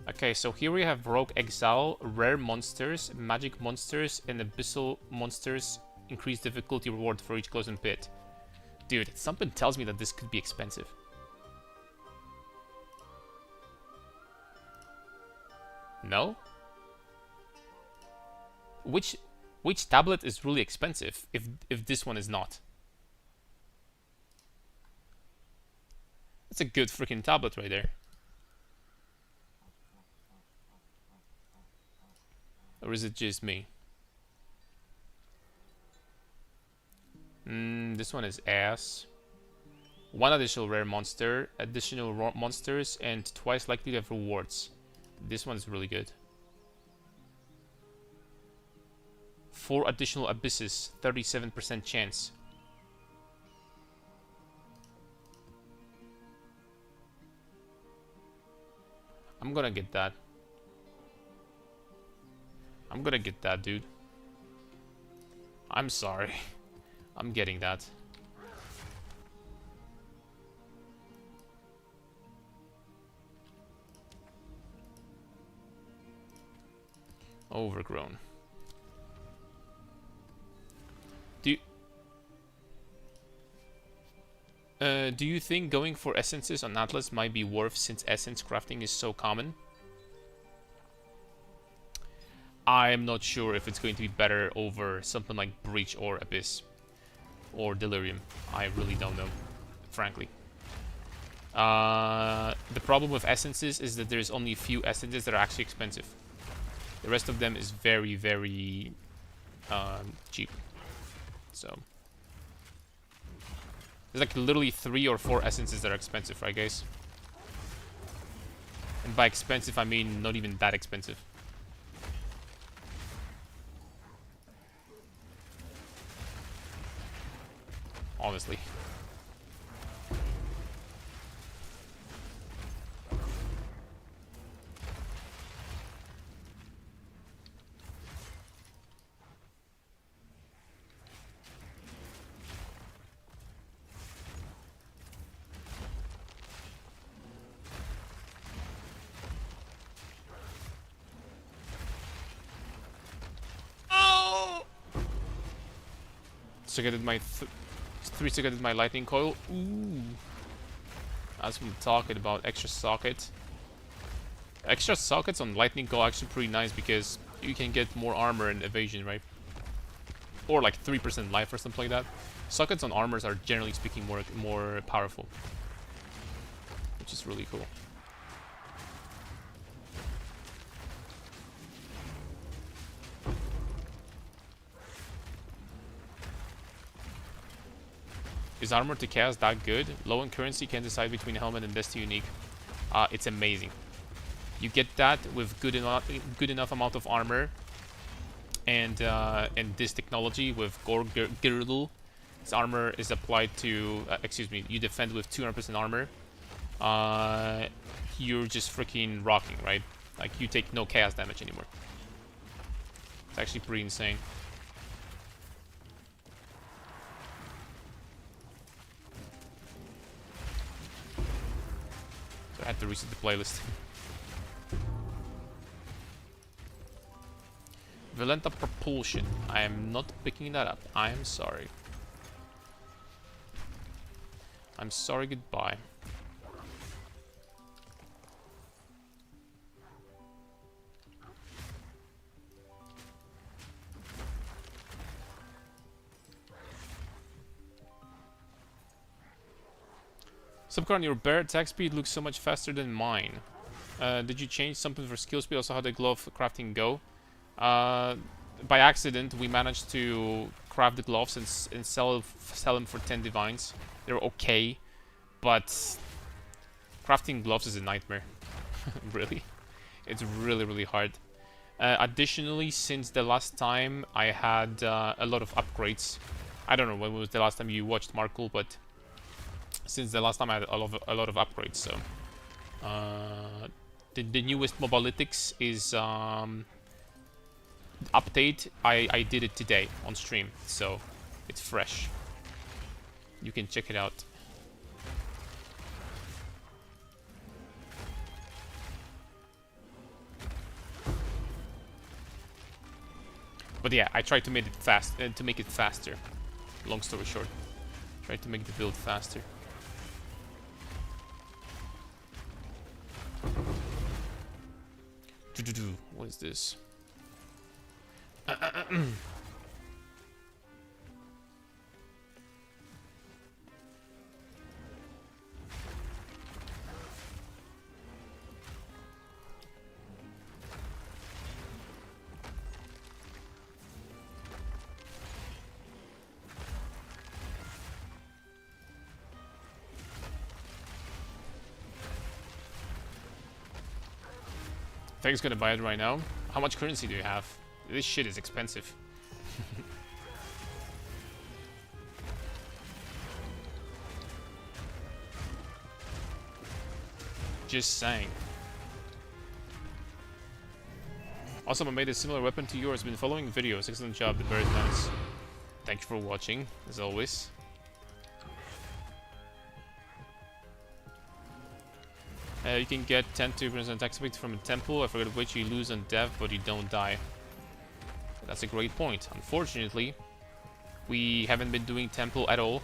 Okay, so here we have Rogue Exile, rare monsters, magic monsters, and abyssal monsters. Increased difficulty reward for each closing pit. Dude, something tells me that this could be expensive. No? Which tablet is really expensive if this one is not? That's a good freaking tablet right there. Or is it just me? This one is ass. One additional rare monster, additional monsters, and twice likely to have rewards. This one's really good. 4 additional abysses, 37% chance. I'm gonna get that. I'm gonna get that, dude. I'm sorry. I'm getting that. Overgrown. Do you think going for essences on Atlas might be worth since essence crafting is so common? I'm not sure if it's going to be better over something like Breach or Abyss or Delirium. I really don't know, frankly. The problem with essences is that there's only a few essences that are actually expensive. The rest of them is very, very cheap. So there's like literally 3 or 4 essences that are expensive, right, guys? And by expensive, I mean not even that expensive. Honestly. Seconded my 3 seconded my lightning coil. Ooh, that's what I'm talking about. Extra socket. Extra sockets on lightning coil actually pretty nice because you can get more armor and evasion, right? Or like 3% life or something like that. Sockets on armors are generally speaking more powerful, which is really cool. Is armor to chaos that good? Low in currency, can decide between helmet and Destiny unique. It's amazing. You get that with good enough amount of armor, and this technology with Gore Girdle. Its armor is applied to. Excuse me. You defend with 200% armor. You're just freaking rocking, right? Like you take no chaos damage anymore. It's actually pretty insane. So I had to reset the playlist. Violenta Propulsion. I am not picking that up. I am sorry. I'm sorry, goodbye. Subcon, your bear attack speed looks so much faster than mine. Did you change something for skill speed? Also, how did glove crafting go? By accident, we managed to craft the gloves and sell them for 10 divines. They're okay, but crafting gloves is a nightmare. Really, it's really hard. Additionally, since the last time I had a lot of upgrades. I don't know when was the last time you watched Markle, but since the last time I had a lot of upgrades. So the newest mobalytics is update. I did it today on stream, so it's fresh. You can check it out. But yeah, I tried to make it faster. Long story short, tried to make the build faster. What is this? Thanks, gonna buy it right now. How much currency do you have? This shit is expensive. Just saying. Awesome, I made a similar weapon to yours. Been following videos. Excellent job. The bear is nice. Thank you for watching, as always. You can get 10-2% attack speed from a temple. I forget which. You lose on death, but you don't die. That's a great point. Unfortunately, we haven't been doing temple at all.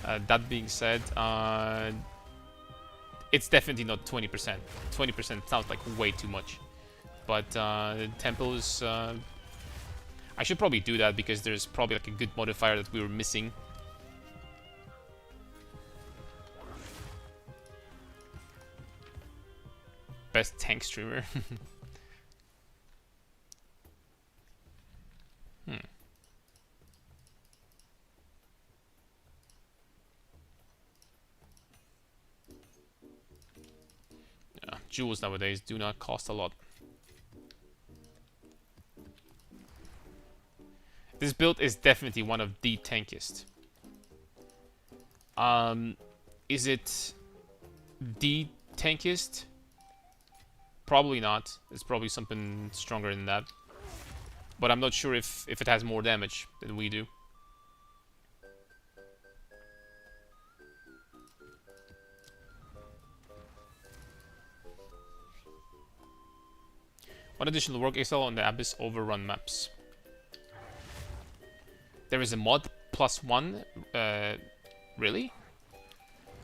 That being said, it's definitely not 20%. 20% sounds like way too much. But temple is... I should probably do that because there's probably like a good modifier that we were missing. Best tank streamer. Yeah, jewels nowadays do not cost a lot. This build is definitely one of the tankiest. Is it the tankiest? Probably not. It's probably something stronger than that. But I'm not sure if it has more damage than we do. One additional work XL on the Abyss overrun maps. There is a mod +1. Really?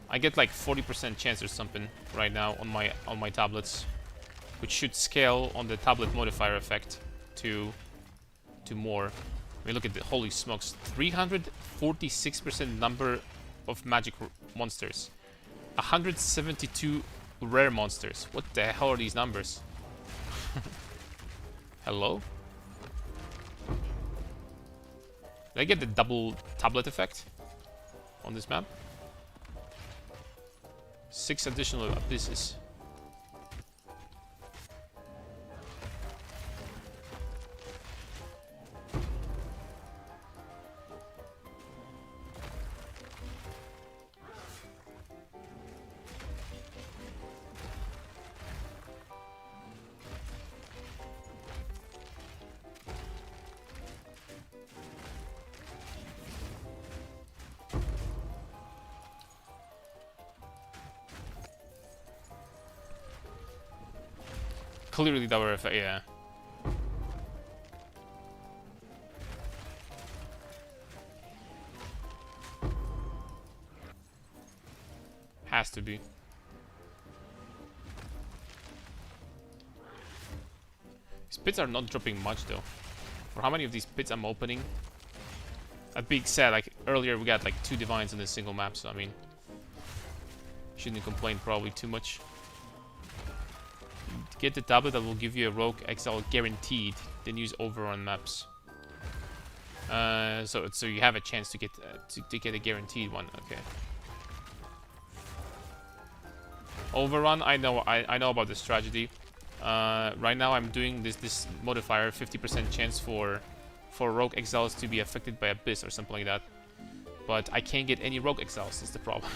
I get like 40% chance or something right now on my tablets, which should scale on the tablet modifier effect to more. I mean, look at the holy smokes, 346% number of magic monsters, 172 rare monsters. What the hell are these numbers? Hello? Did I get the double tablet effect? on this map. 6 additional abysses. Clearly that were effect, yeah. Has to be. These pits are not dropping much though. For how many of these pits I'm opening? That being said, like earlier we got like 2 divines on this single map, so I mean, shouldn't complain probably too much. Get the tablet that will give you a rogue exile guaranteed, then use overrun maps. So you have a chance to get a guaranteed one. Okay. Overrun, I know about this strategy. Right now I'm doing this modifier, 50% chance for rogue exiles to be affected by abyss or something like that. But I can't get any rogue exiles. That's the problem.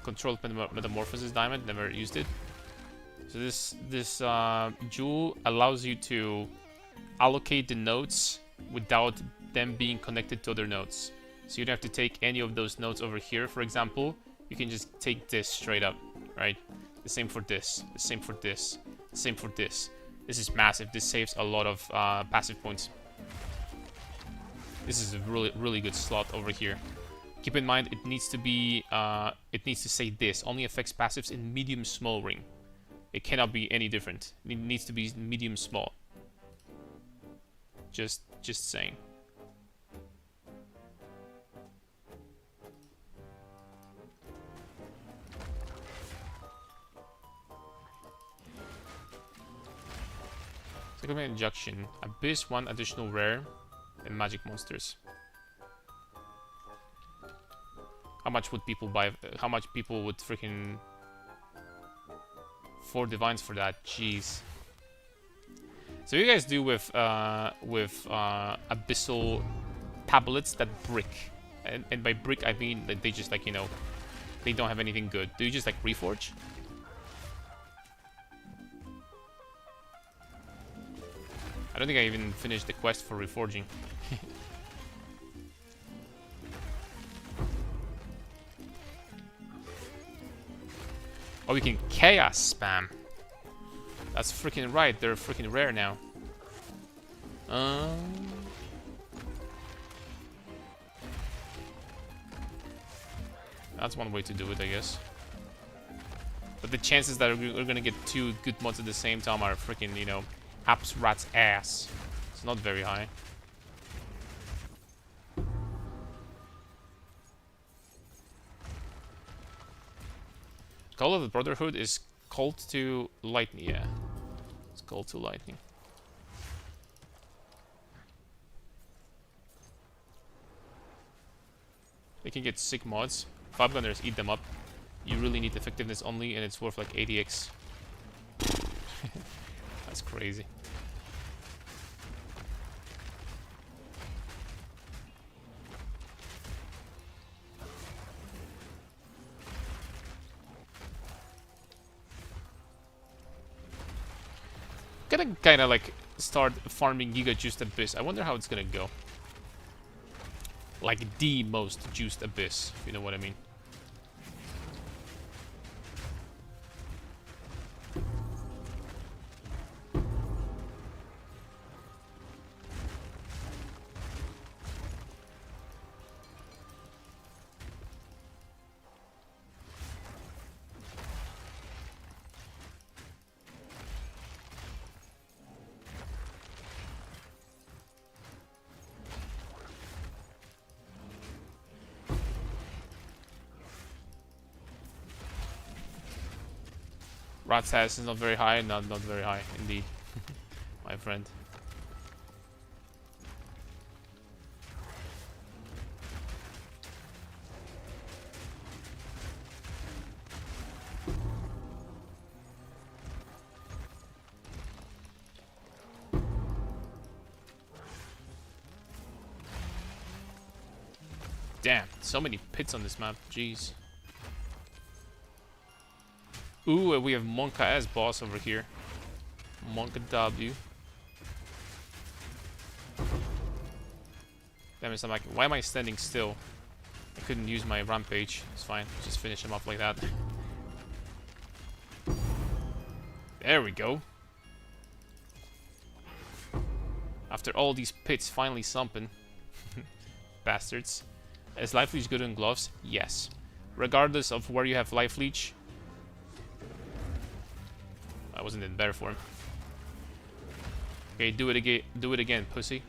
Controlled metamorphosis diamond, never used it. So this jewel allows you to allocate the nodes without them being connected to other nodes. So you don't have to take any of those nodes over here, for example. You can just take this straight up, right? The same for this, the same for this, the same for this. This is massive. This saves a lot of passive points. This is a really good slot over here. Keep in mind, it needs to be, it needs to say this. Only affects passives in medium small ring. It cannot be any different. It needs to be medium small. Just saying. Second injection. Abyss, 1 additional rare, and magic monsters. How much would people buy? How much people would freaking 4 divines for that? Jeez. So you guys do with abyssal tablets that brick, and by brick I mean that they just like, you know, they don't have anything good. Do you just like reforge? I don't think I even finished the quest for reforging. Oh, we can chaos spam. That's freaking right. They're freaking rare now. That's one way to do it, I guess. But the chances that we're gonna get 2 good mods at the same time are freaking, you know, apps rat's ass. It's not very high. Call of the Brotherhood is called to lightning, yeah. It's called to lightning. They can get sick mods. 5 gunners, eat them up. You really need effectiveness only, and it's worth like 80x. That's crazy. Gonna kind of like start farming Giga Juiced Abyss. I wonder how it's gonna go. Like the most juiced Abyss, if you know what I mean. Rat status is not very high, not very high indeed, my friend. Damn, so many pits on this map. Jeez. Ooh, we have Monka as boss over here. Monka W. Damn it, I'm like, why am I standing still? I couldn't use my rampage. It's fine. Just finish him off like that. There we go. After all these pits finally slumping. Bastards. Is Life Leech good on gloves? Yes. Regardless of where you have Life Leech. I wasn't in better form. Okay, do it again. Do it again, pussy.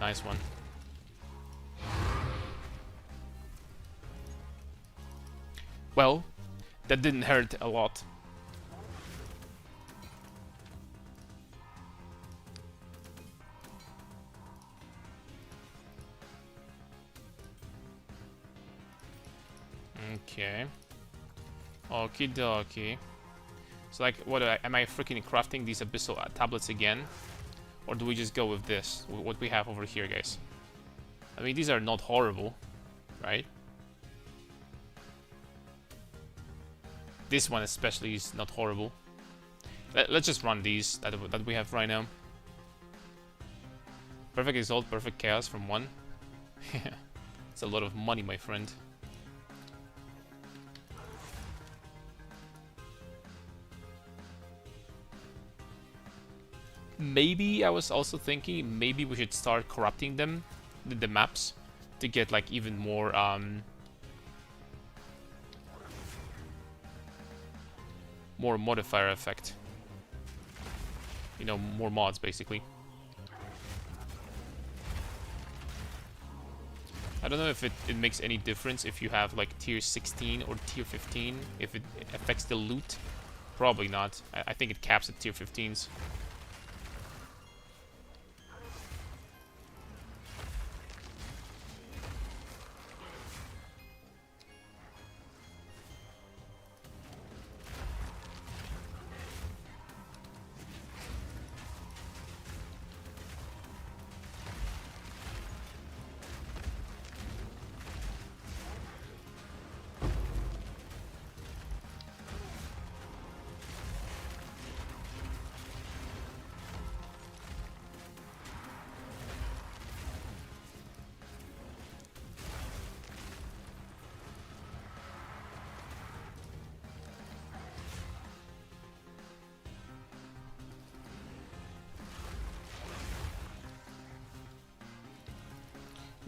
Nice one. Well, that didn't hurt a lot. Okay. Okie dokie. So like, what am I freaking crafting these abyssal tablets again? Or do we just go with this? What we have over here, guys? I mean, these are not horrible, right? This one especially is not horrible. Let's just run these that we have right now. Perfect Exalt, Perfect Chaos from 1. It's a lot of money, my friend. Maybe I was also thinking maybe we should start corrupting them, the maps, to get like even more more modifier effect. You know, more mods basically. I don't know if it makes any difference if you have like tier 16 or tier 15, if it affects the loot. Probably not. I think it caps at tier 15s.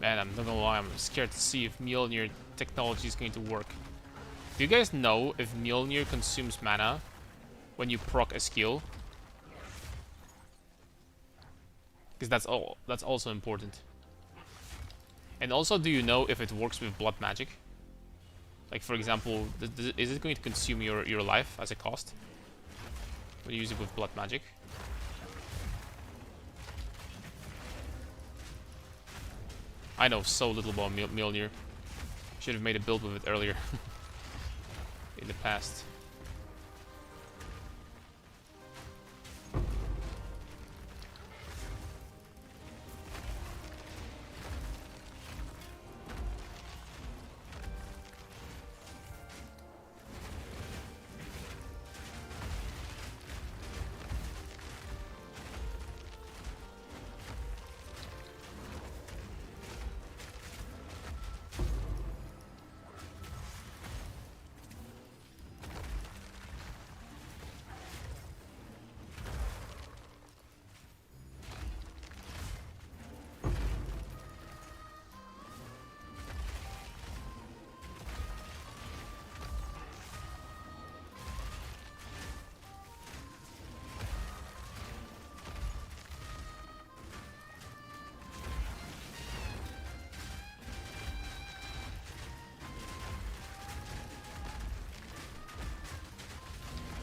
Man, I'm not gonna lie, I'm scared to see if Mjolnir technology is going to work. Do you guys know if Mjolnir consumes mana when you proc a skill? Because that's also important. And also, do you know if it works with blood magic? Like, for example, is it going to consume your life as a cost when you use it with blood magic? I know so little about Mjolnir. Should have made a build with it earlier. In the past.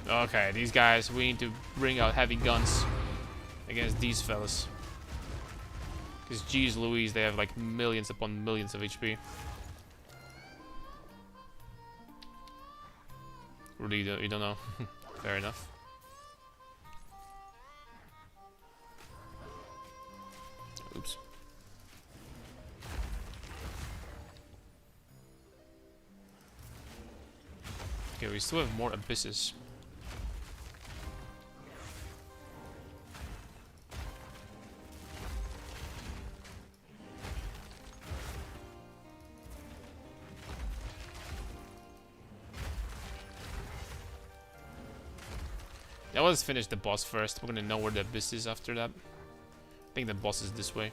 Okay, these guys, we need to bring out heavy guns against these fellas. Because geez Louise, they have like millions upon millions of HP. Really, you don't know. Fair enough. Oops. Okay, we still have more abysses. Yeah, let's finish the boss first. We're gonna know where the abyss is after that. I think the boss is this way.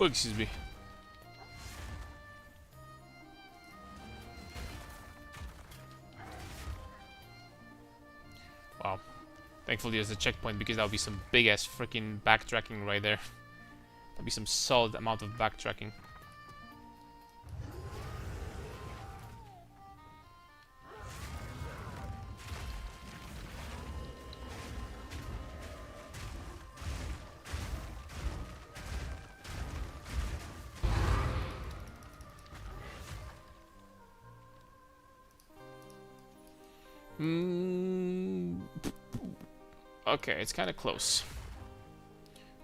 Oh, excuse me. Wow. Thankfully there's a checkpoint because that would be some big ass freaking backtracking right there. That'd be some solid amount of backtracking. Okay, it's kind of close.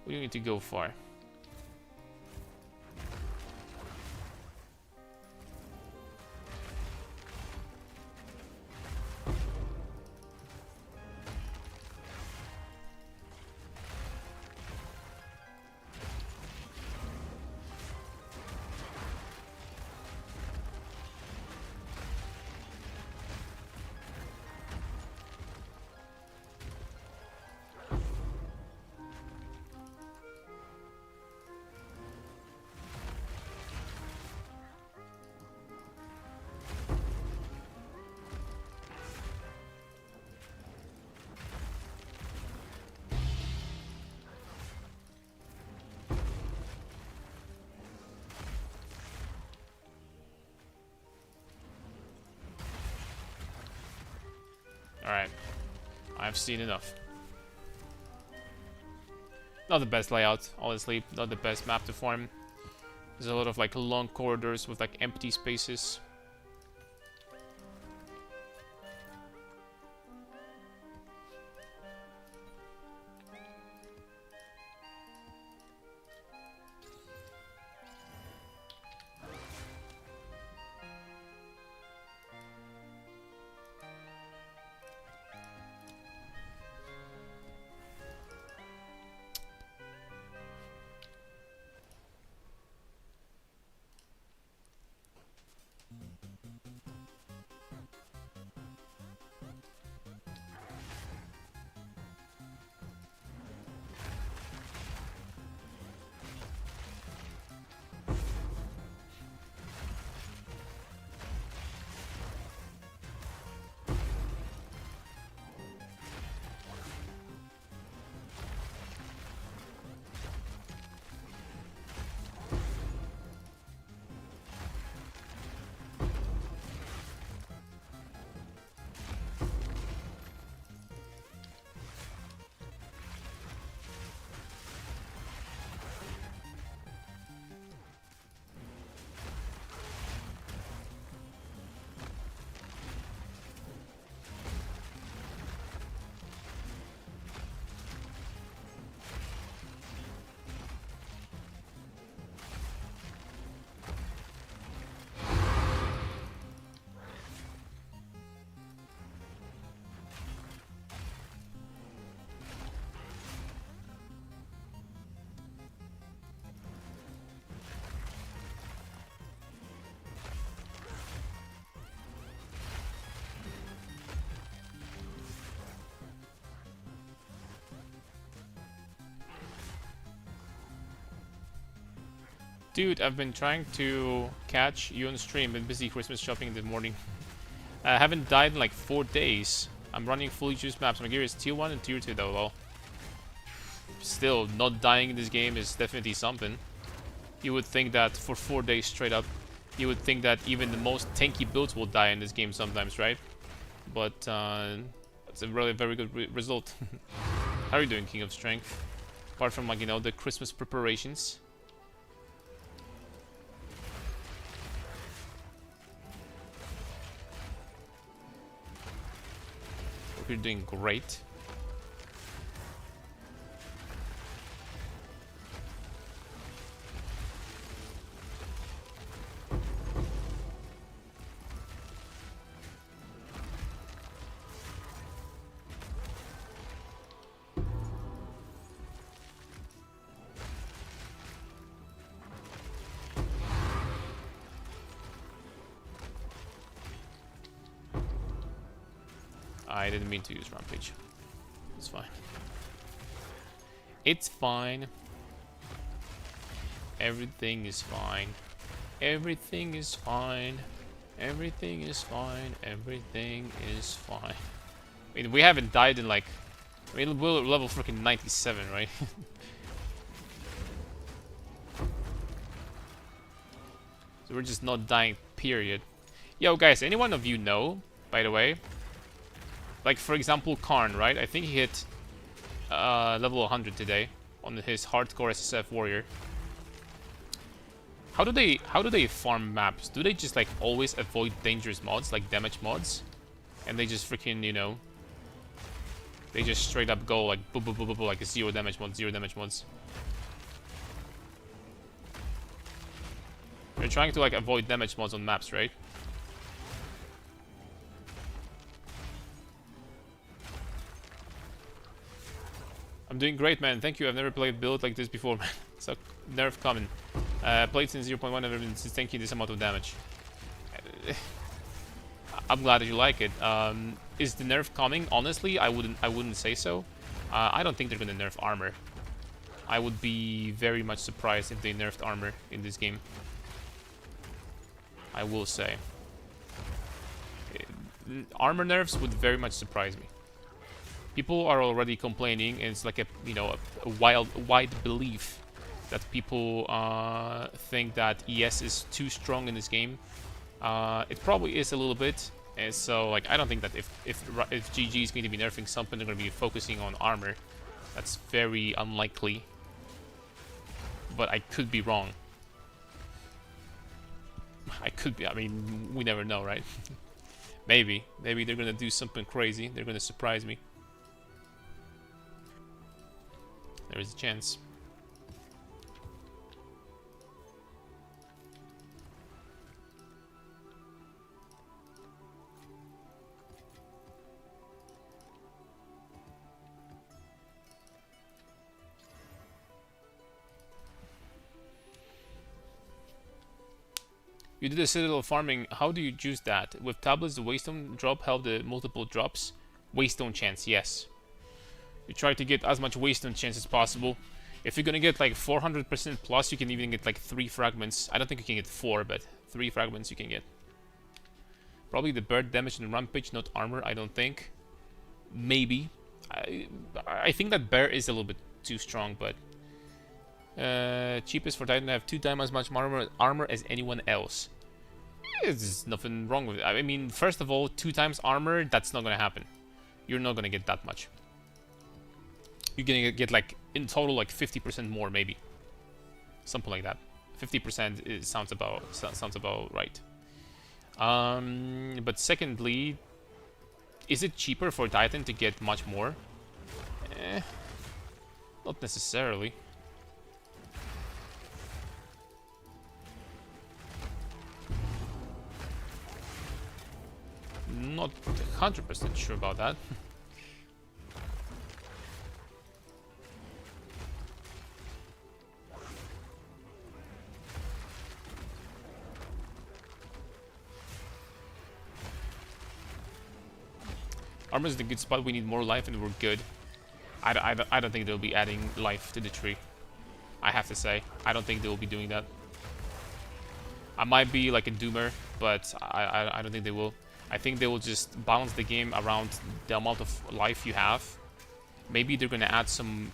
We don't need to go far. Alright. I've seen enough. Not the best layout, honestly. Not the best map to farm. There's a lot of like long corridors with like empty spaces. Dude, I've been trying to catch you on stream. Been busy Christmas shopping in the morning. I haven't died in like 4 days. I'm running fully juiced maps. My gear is tier 1 and tier 2 though, lol. Still, not dying in this game is definitely something. You would think that for 4 days straight up, you would think that even the most tanky builds will die in this game sometimes, right? But it's a really very good result. How are you doing, King of Strength? Apart from, like, you know, the Christmas preparations. Hope you're doing great. I didn't mean to use Rampage. It's fine. It's fine. Everything is fine. Everything is fine. Everything is fine. Everything is fine. I mean, we haven't died in like... I mean, we're level freaking 97, right? So we're just not dying, period. Yo, guys, any one of you know, by the way? Like, for example, Karn, right? I think he hit level 100 today on his hardcore SSF warrior. How do they farm maps? Do they just like always avoid dangerous mods, like damage mods? And they just freaking, you know, they just straight up go like boop boop boop boop, like zero damage mods, zero damage mods. You're trying to like avoid damage mods on maps, right? I'm doing great, man. Thank you. I've never played build like this before, man. So nerf coming. Played since 0.1, never been since tanking this amount of damage. I'm glad that you like it. Is the nerf coming? Honestly, I wouldn't say so. I don't think they're gonna nerf armor. I would be very much surprised if they nerfed armor in this game. I will say. Armor nerfs would very much surprise me. People are already complaining, and it's like a, you know, a wide belief that people think that ES is too strong in this game. It probably is a little bit, and so like I don't think that if GG is going to be nerfing something, they're going to be focusing on armor. That's very unlikely, but I could be wrong. I could be. I mean, we never know, right? Maybe they're going to do something crazy. They're going to surprise me. There is a chance. You did a citadel farming. How do you choose that? With tablets, the waystone drop help the multiple drops. Waystone chance, yes. You try to get as much waystone chance as possible. If you're gonna get like 400% plus, you can even get like 3 fragments. I don't think you can get 4, but 3 fragments you can get. Probably the bird damage and rampage, not armor, I don't think. Maybe. I think that bear is a little bit too strong, but... cheapest for Titan to have 2 times as much armor as anyone else. There's nothing wrong with it. I mean, first of all, 2 times armor, that's not gonna happen. You're not gonna get that much. You're gonna get like in total like 50% more, maybe, something like that. 50% sounds about right. But secondly, is it cheaper for Titan to get much more? Not necessarily. Not 100% sure about that. Armor is the good spot. We need more life and we're good. I don't think they'll be adding life to the tree. I have to say. I don't think they'll be doing that. I might be like a doomer, but I don't think they will. I think they will just balance the game around the amount of life you have. Maybe they're gonna add some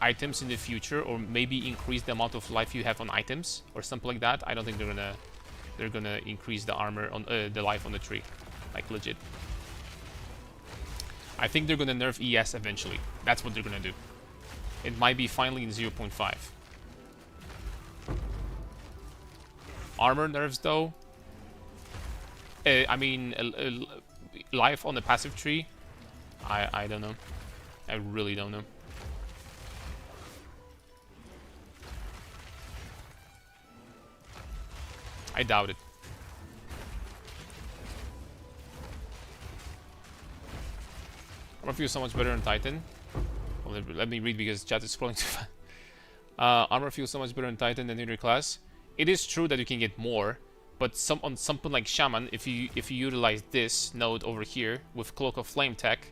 items in the future, or maybe increase the amount of life you have on items, or something like that. I don't think they're gonna increase the armor on the life on the tree, like legit. I think they're gonna nerf ES eventually. That's what they're gonna do. It might be finally in 0.5. Armor nerfs though. I mean, life on the passive tree. I don't know. I really don't know. I doubt it. Armor feels so much better on Titan. Well, let me read because chat is scrolling too fast. Armor feels so much better on Titan than either class. It is true that you can get more, but on something like Shaman, if you utilize this node over here with Cloak of Flame tech,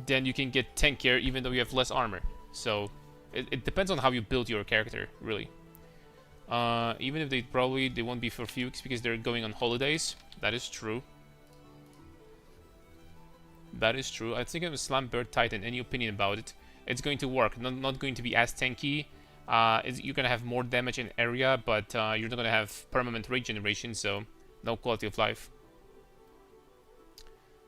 then you can get tankier even though you have less armor. So it depends on how you build your character, really. Even if they won't be for Fuchs because they're going on holidays. That is true. That is true. I think I'm a Slam Bird Titan. Any opinion about it? It's going to work. Not going to be as tanky. You're gonna have more damage in area, but you're not gonna have permanent regeneration, so no quality of life.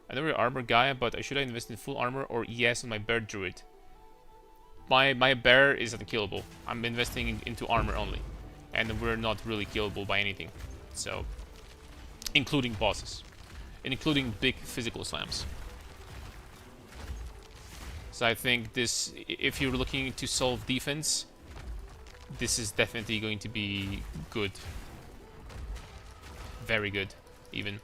I know you're an armor guy, but should I invest in full armor or ES on my bear druid? My bear is unkillable. I'm investing into armor only, and we're not really killable by anything. So, including bosses, and including big physical slams. So I think this, if you're looking to solve defense, this is definitely going to be good. Very good, even.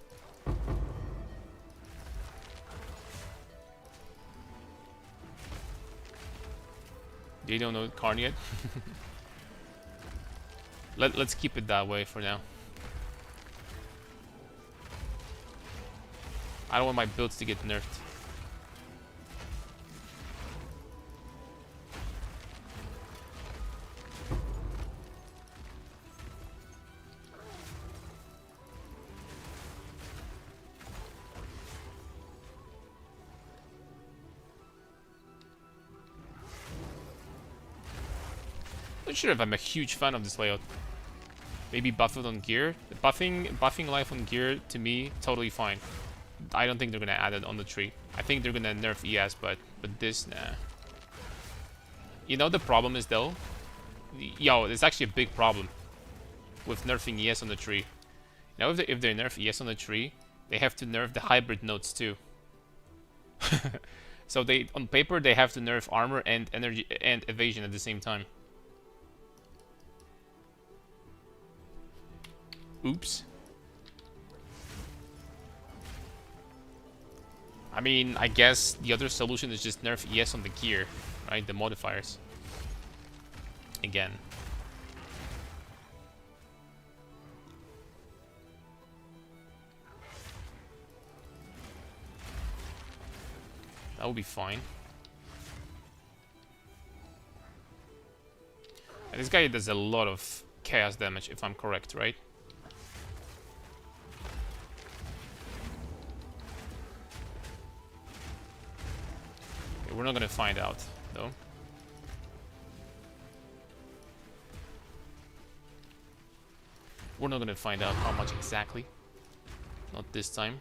They don't know Karn yet. Let's keep it that way for now. I don't want my builds to get nerfed. Not sure if I'm a huge fan of this layout. Maybe buff it on gear. Buffing life on gear, to me, totally fine. I don't think they're gonna add it on the tree. I think they're gonna nerf ES, but this, nah. You know the problem is though? Yo, it's actually a big problem with nerfing ES on the tree. Now if they nerf ES on the tree, they have to nerf the hybrid nodes too. So they, on paper, they have to nerf armor and energy and evasion at the same time. Oops. I mean, I guess the other solution is just nerf ES on the gear, right? The modifiers. Again. That would be fine. And this guy does a lot of chaos damage, if I'm correct, right? We're not gonna find out, though. We're not gonna find out how much exactly. Not this time.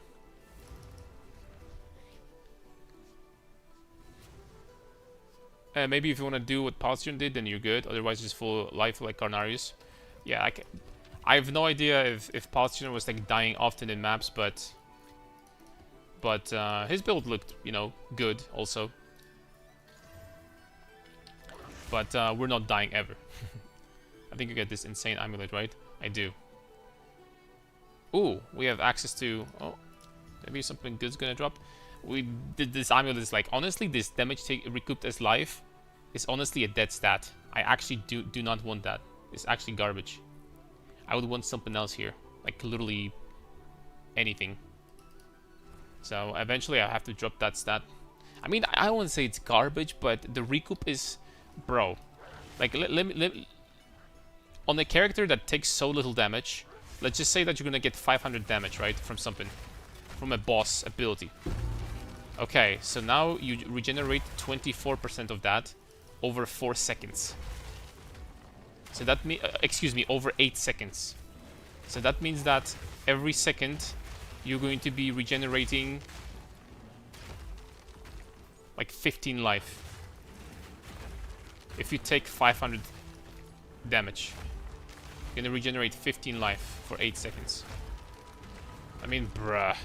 Maybe if you want to do what Palstron did, then you're good. Otherwise, just full life like Carnarius. Yeah, I have no idea if Palstron was like dying often in maps, but his build looked, you know, good also. But we're not dying ever. I think you get this insane amulet, right? I do. Ooh, we have access to... Oh, maybe something good's gonna drop. We did this amulet is like... Honestly, this damage recouped as life is honestly a dead stat. I actually do not want that. It's actually garbage. I would want something else here. Like, literally anything. So, eventually I have to drop that stat. I mean, I don't want to say it's garbage, but the recoup is... Bro, like, On a character that takes so little damage, let's just say that you're gonna get 500 damage, right? From something. From a boss ability. Okay, so now you regenerate 24% of that over 4 seconds. So that means, excuse me, over 8 seconds. So that means that every second you're going to be regenerating like 15 life. If you take 500 damage, you're gonna regenerate 15 life for 8 seconds. I mean, bruh.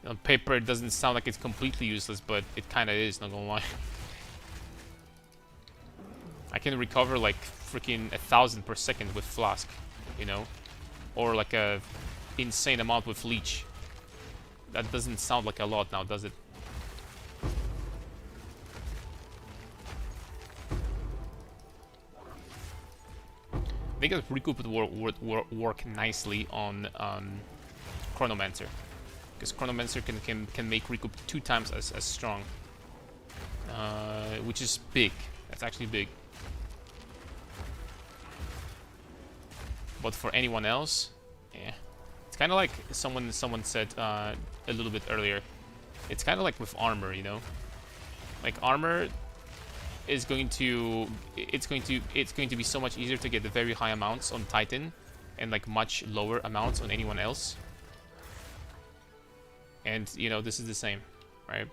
On paper, it doesn't sound like it's completely useless, but it kinda is, not gonna lie. I can recover like freaking 1,000 per second with Flask, you know? Or like a insane amount with Leech. That doesn't sound like a lot now, does it? I think that Recoup would work nicely on Chronomancer. Because Chronomancer can make Recoup 2 times as strong. Which is big. That's actually big. But for anyone else, yeah. It's kind of like someone said a little bit earlier. It's kind of like with armor, you know? Like armor is going to it's going to be so much easier to get the very high amounts on Titan and like much lower amounts on anyone else. And you know, this is the same, right?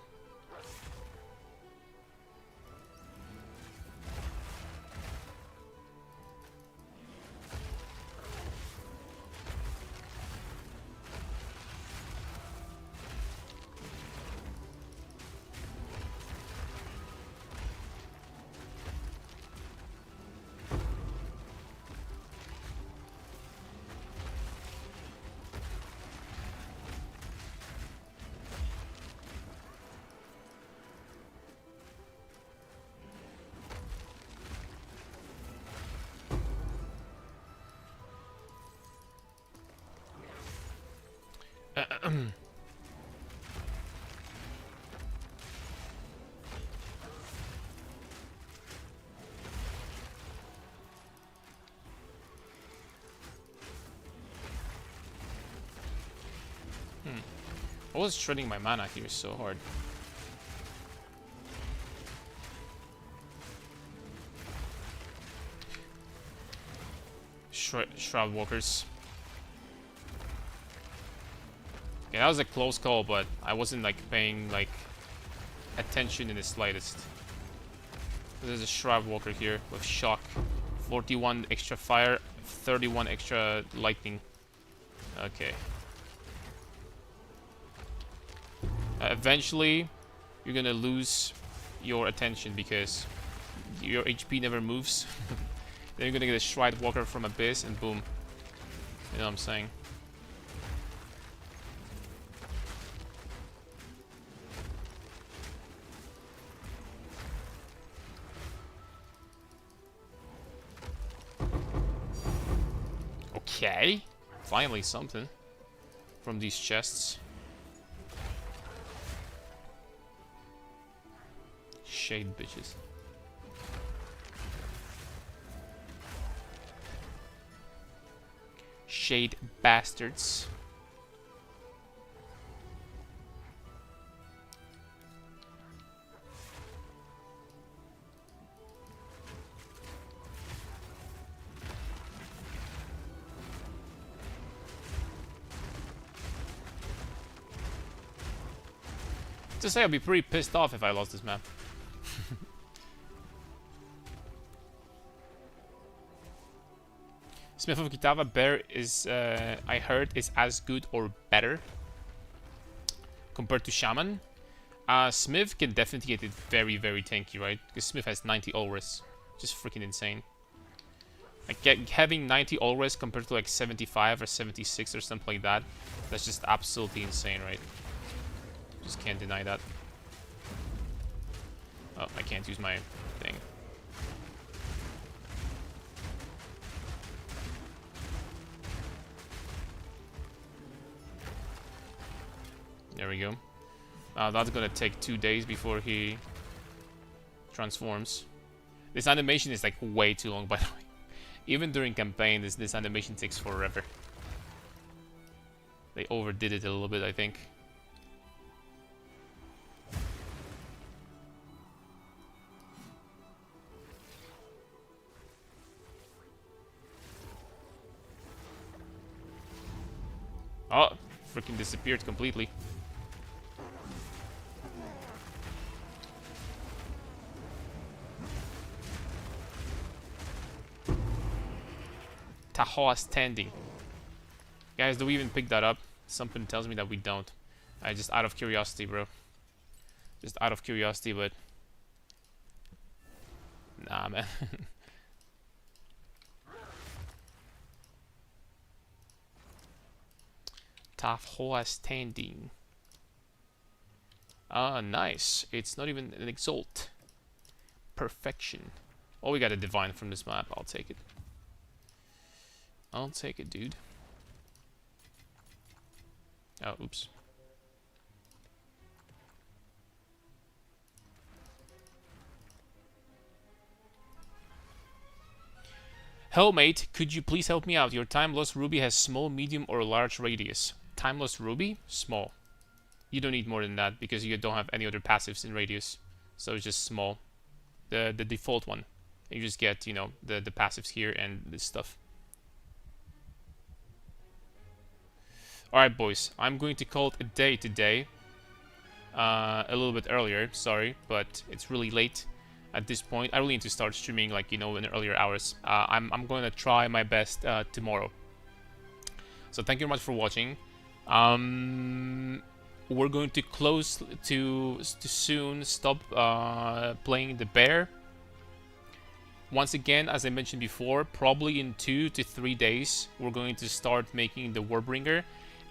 I was shredding my mana here so hard. Shroud Walkers. Yeah, that was a close call, but I wasn't like paying like attention in the slightest. There's a Shroud Walker here with Shock, 41 extra fire, 31 extra lightning. Okay. Eventually, you're gonna lose your attention because your HP never moves. Then you're gonna get a Shroud Walker from Abyss and boom. You know what I'm saying? Okay. Finally something from these chests. Shade bitches. Shade bastards. To say, I'd be pretty pissed off if I lost this map. Smith of Kitava Bear is, I heard, is as good or better compared to Shaman. Smith can definitely get it very, very tanky, right? Because Smith has 90 all-res. Just freaking insane. Like, having 90 all-res compared to like 75 or 76 or something like that, that's just absolutely insane, right? Just can't deny that. Oh, I can't use my thing. There we go. That's gonna take 2 days before he transforms. This animation is like way too long, by the way. Even during campaign, this animation takes forever. They overdid it a little bit, I think. Oh, freaking disappeared completely. Tahoe standing. Guys, do we even pick that up? Something tells me that we don't. Just out of curiosity, bro. Just out of curiosity, but... Nah, man. Tahoe standing. Ah, nice. It's not even an exalt. Perfection. Oh, we got a divine from this map. I'll take it. I'll take it, dude. Oh, oops. Hello, mate. Could you please help me out? Your time lost ruby has small, medium, or large radius. Time lost ruby? Small. You don't need more than that because you don't have any other passives in radius. So it's just small. The default one. You just get, you know, the passives here and this stuff. Alright, boys. I'm going to call it a day today. A little bit earlier, sorry, but it's really late at this point. I really need to start streaming, like, you know, in earlier hours. I'm going to try my best tomorrow. So thank you very much for watching. We're going to close to soon stop playing the bear. Once again, as I mentioned before, probably in 2 to 3 days, we're going to start making the Warbringer.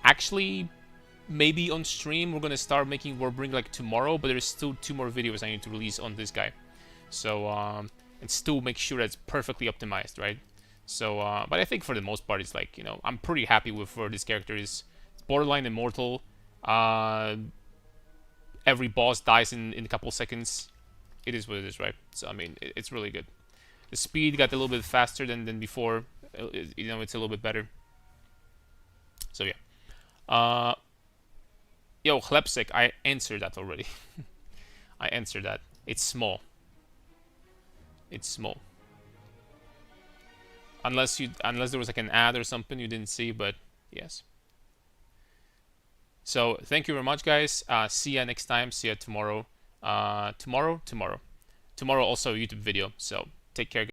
Actually, maybe on stream, we're going to start making Warbringer like tomorrow, but there's still 2 more videos I need to release on this guy. So, and still make sure that it's perfectly optimized, right? So, but I think for the most part, it's like, you know, I'm pretty happy with where this character is. It's borderline immortal. Every boss dies in a couple seconds. It is what it is, right? So, I mean, it's really good. The speed got a little bit faster than before. You know, it's a little bit better. So, yeah. Yo, Hlepsek, I answered that already. I answered that. It's small. It's small. Unless there was like an ad or something you didn't see, but yes. So thank you very much, guys. See ya next time. See ya tomorrow. Tomorrow also a YouTube video. So take care.